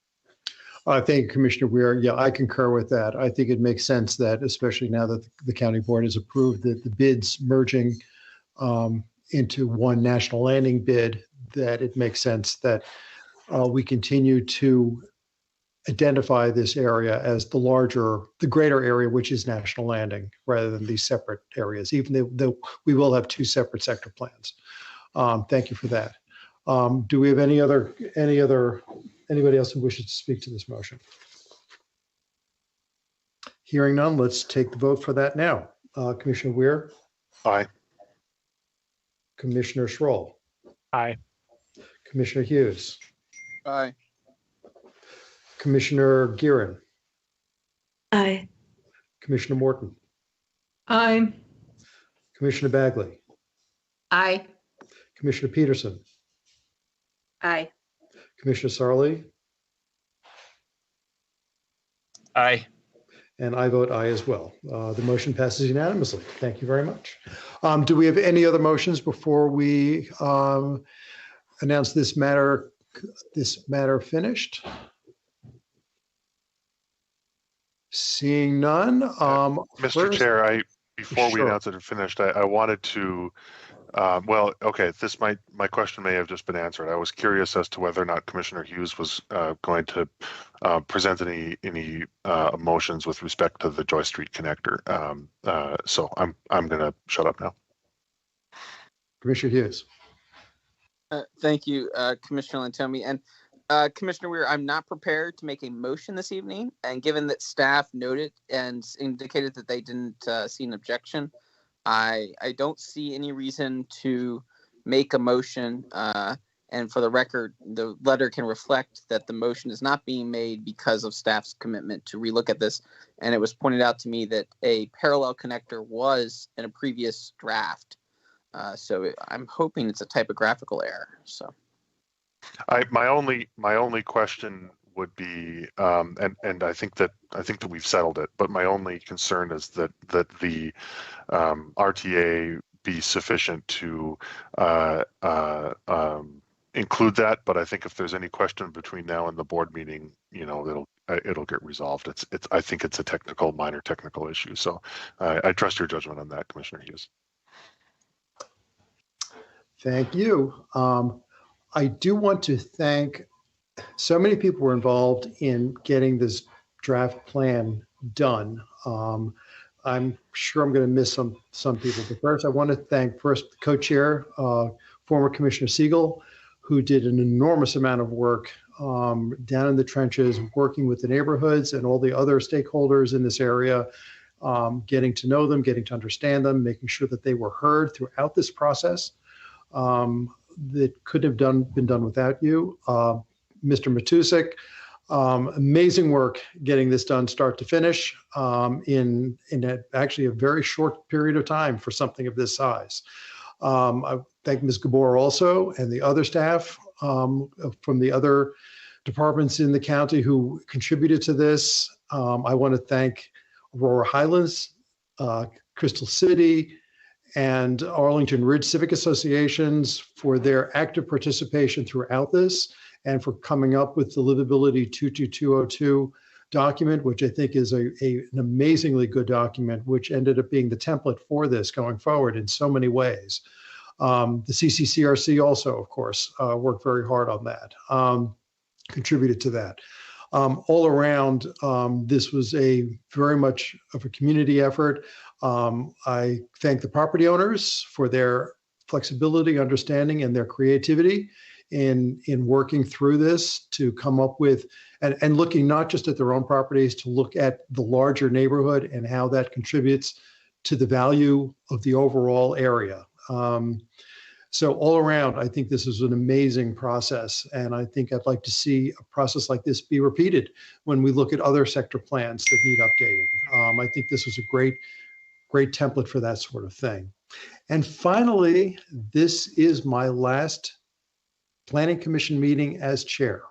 Thank you, Commissioner Weir. Yeah, I concur with that. I think it makes sense that, especially now that the county board has approved that the bids merging into one national landing bid, that it makes sense that we continue to identify this area as the greater area, which is national landing, rather than these separate areas, even though we will have two separate sector plans. Thank you for that. Do we have anybody else who wishes to speak to this motion? Hearing none, let's take the vote for that now. Commissioner Weir? Aye. Commissioner Schroll? Aye. Commissioner Hughes? Aye. Commissioner Guerin? Aye. Commissioner Morton? Aye. Commissioner Bagley? Aye. Commissioner Peterson? Aye. Commissioner Sarli? Aye. And I vote aye as well. The motion passes unanimously. Thank you very much. Do we have any other motions before we announce this matter finished? Seeing none. Mr. Chair, before we announce it finished, I wanted to well, okay, my question may have just been answered. I was curious as to whether or not Commissioner Hughes was going to present any motions with respect to the Joy Street connector. So I'm going to shut up now. Commissioner Hughes. Thank you, Commissioner Lantomi. And Commissioner Weir, I'm not prepared to make a motion this evening. And given that staff noted and indicated that they didn't see an objection, I don't see any reason to make a motion. And for the record, the letter can reflect that the motion is not being made because of staff's commitment to relook at this. And it was pointed out to me that a parallel connector was in a previous draft. So I'm hoping it's a typographical error. So, my only question would be, and I think that we've settled it. But my only concern is that the RTA be sufficient to include that. But I think if there's any question between now and the board meeting, it'll get resolved. I think it's a minor technical issue. So I trust your judgment on that, Commissioner Hughes. Thank you. I do want to thank so many people were involved in getting this draft plan done. I'm sure I'm going to miss some people. But first, I want to thank the co-chair, former Commissioner Siegel, who did an enormous amount of work down in the trenches, working with the neighborhoods and all the other stakeholders in this area, getting to know them, getting to understand them, making sure that they were heard throughout this process. That couldn't have been done without you. Mr. Matusik, amazing work getting this done start to finish in actually a very short period of time for something of this size. I thank Ms. Gabor also and the other staff from the other departments in the county who contributed to this. I want to thank Aurora Highlands, Crystal City, and Arlington Ridge Civic Associations for their active participation throughout this and for coming up with the Livability 22202 document, which I think is an amazingly good document, which ended up being the template for this going forward in so many ways. The CCCRC also, of course, worked very hard on that, contributed to that. All around, this was very much of a community effort. I thank the property owners for their flexibility, understanding, and their creativity in working through this to come up with and looking not just at their own properties, to look at the larger neighborhood and how that contributes to the value of the overall area. So all around, I think this is an amazing process, and I think I'd like to see a process like this be repeated when we look at other sector plans that need updating. I think this was a great template for that sort of thing. And finally, this is my last Planning Commission meeting as chair.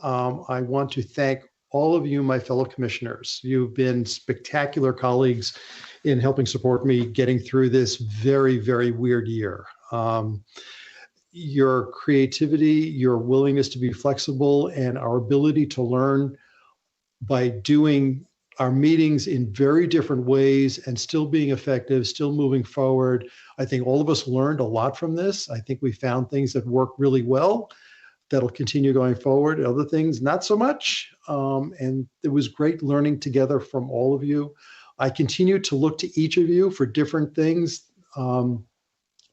I want to thank all of you, my fellow commissioners. You've been spectacular colleagues in helping support me getting through this very, very weird year. Your creativity, your willingness to be flexible, and our ability to learn by doing our meetings in very different ways and still being effective, still moving forward. I think all of us learned a lot from this. I think we found things that work really well that'll continue going forward. Other things, not so much. And it was great learning together from all of you. I continue to look to each of you for different things.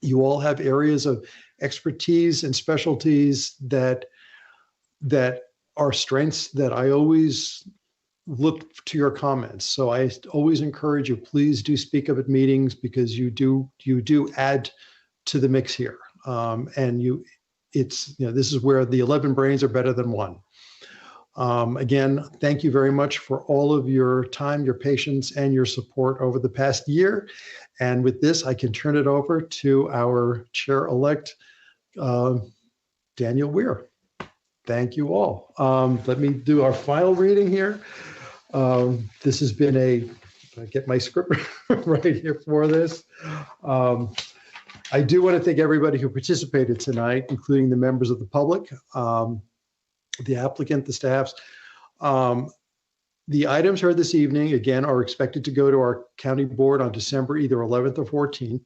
You all have areas of expertise and specialties that are strengths that I always look to your comments. So I always encourage you, please do speak up at meetings, because you do add to the mix here. And this is where the 11 brains are better than one. Again, thank you very much for all of your time, your patience, and your support over the past year. And with this, I can turn it over to our chair-elect, Daniel Weir. Thank you all. Let me do our final reading here. This has been I get my script right here for this. I do want to thank everybody who participated tonight, including the members of the public, the applicant, the staffs. The items heard this evening, again, are expected to go to our county board on December either 11th or 14th,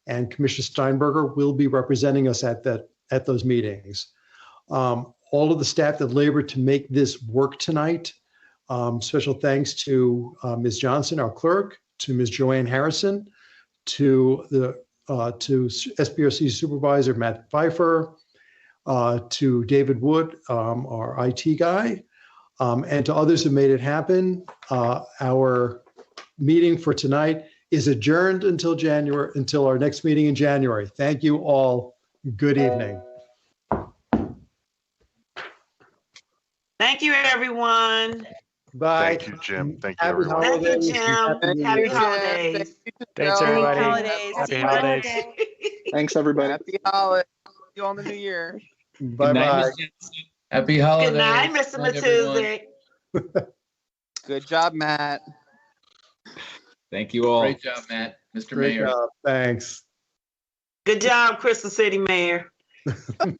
and Commissioner Steinberger will be representing us at those meetings. All of the staff that labored to make this work tonight, special thanks to Ms. Johnson, our clerk, to Ms. Joanne Harrison, to the to SBRC Supervisor Matt Pfeiffer, to David Wood, our IT guy, and to others who made it happen. Our meeting for tonight is adjourned until our next meeting in January. Thank you all. Good evening. Thank you, everyone. Bye. Thank you, Jim. Thank you, Happy everyone. Thank you, Jim. Happy Jim. holidays. Thanks, everybody. Happy Happy holidays. Thanks, everybody. Happy holidays. See you on the new year. Bye-bye. Happy holidays. Good night, Mr. Matuzek. Good job, Matt. Thank you all. Great job, Matt. Mr. Great Mayor. job. Thanks. Good job, Crystal City Mayor.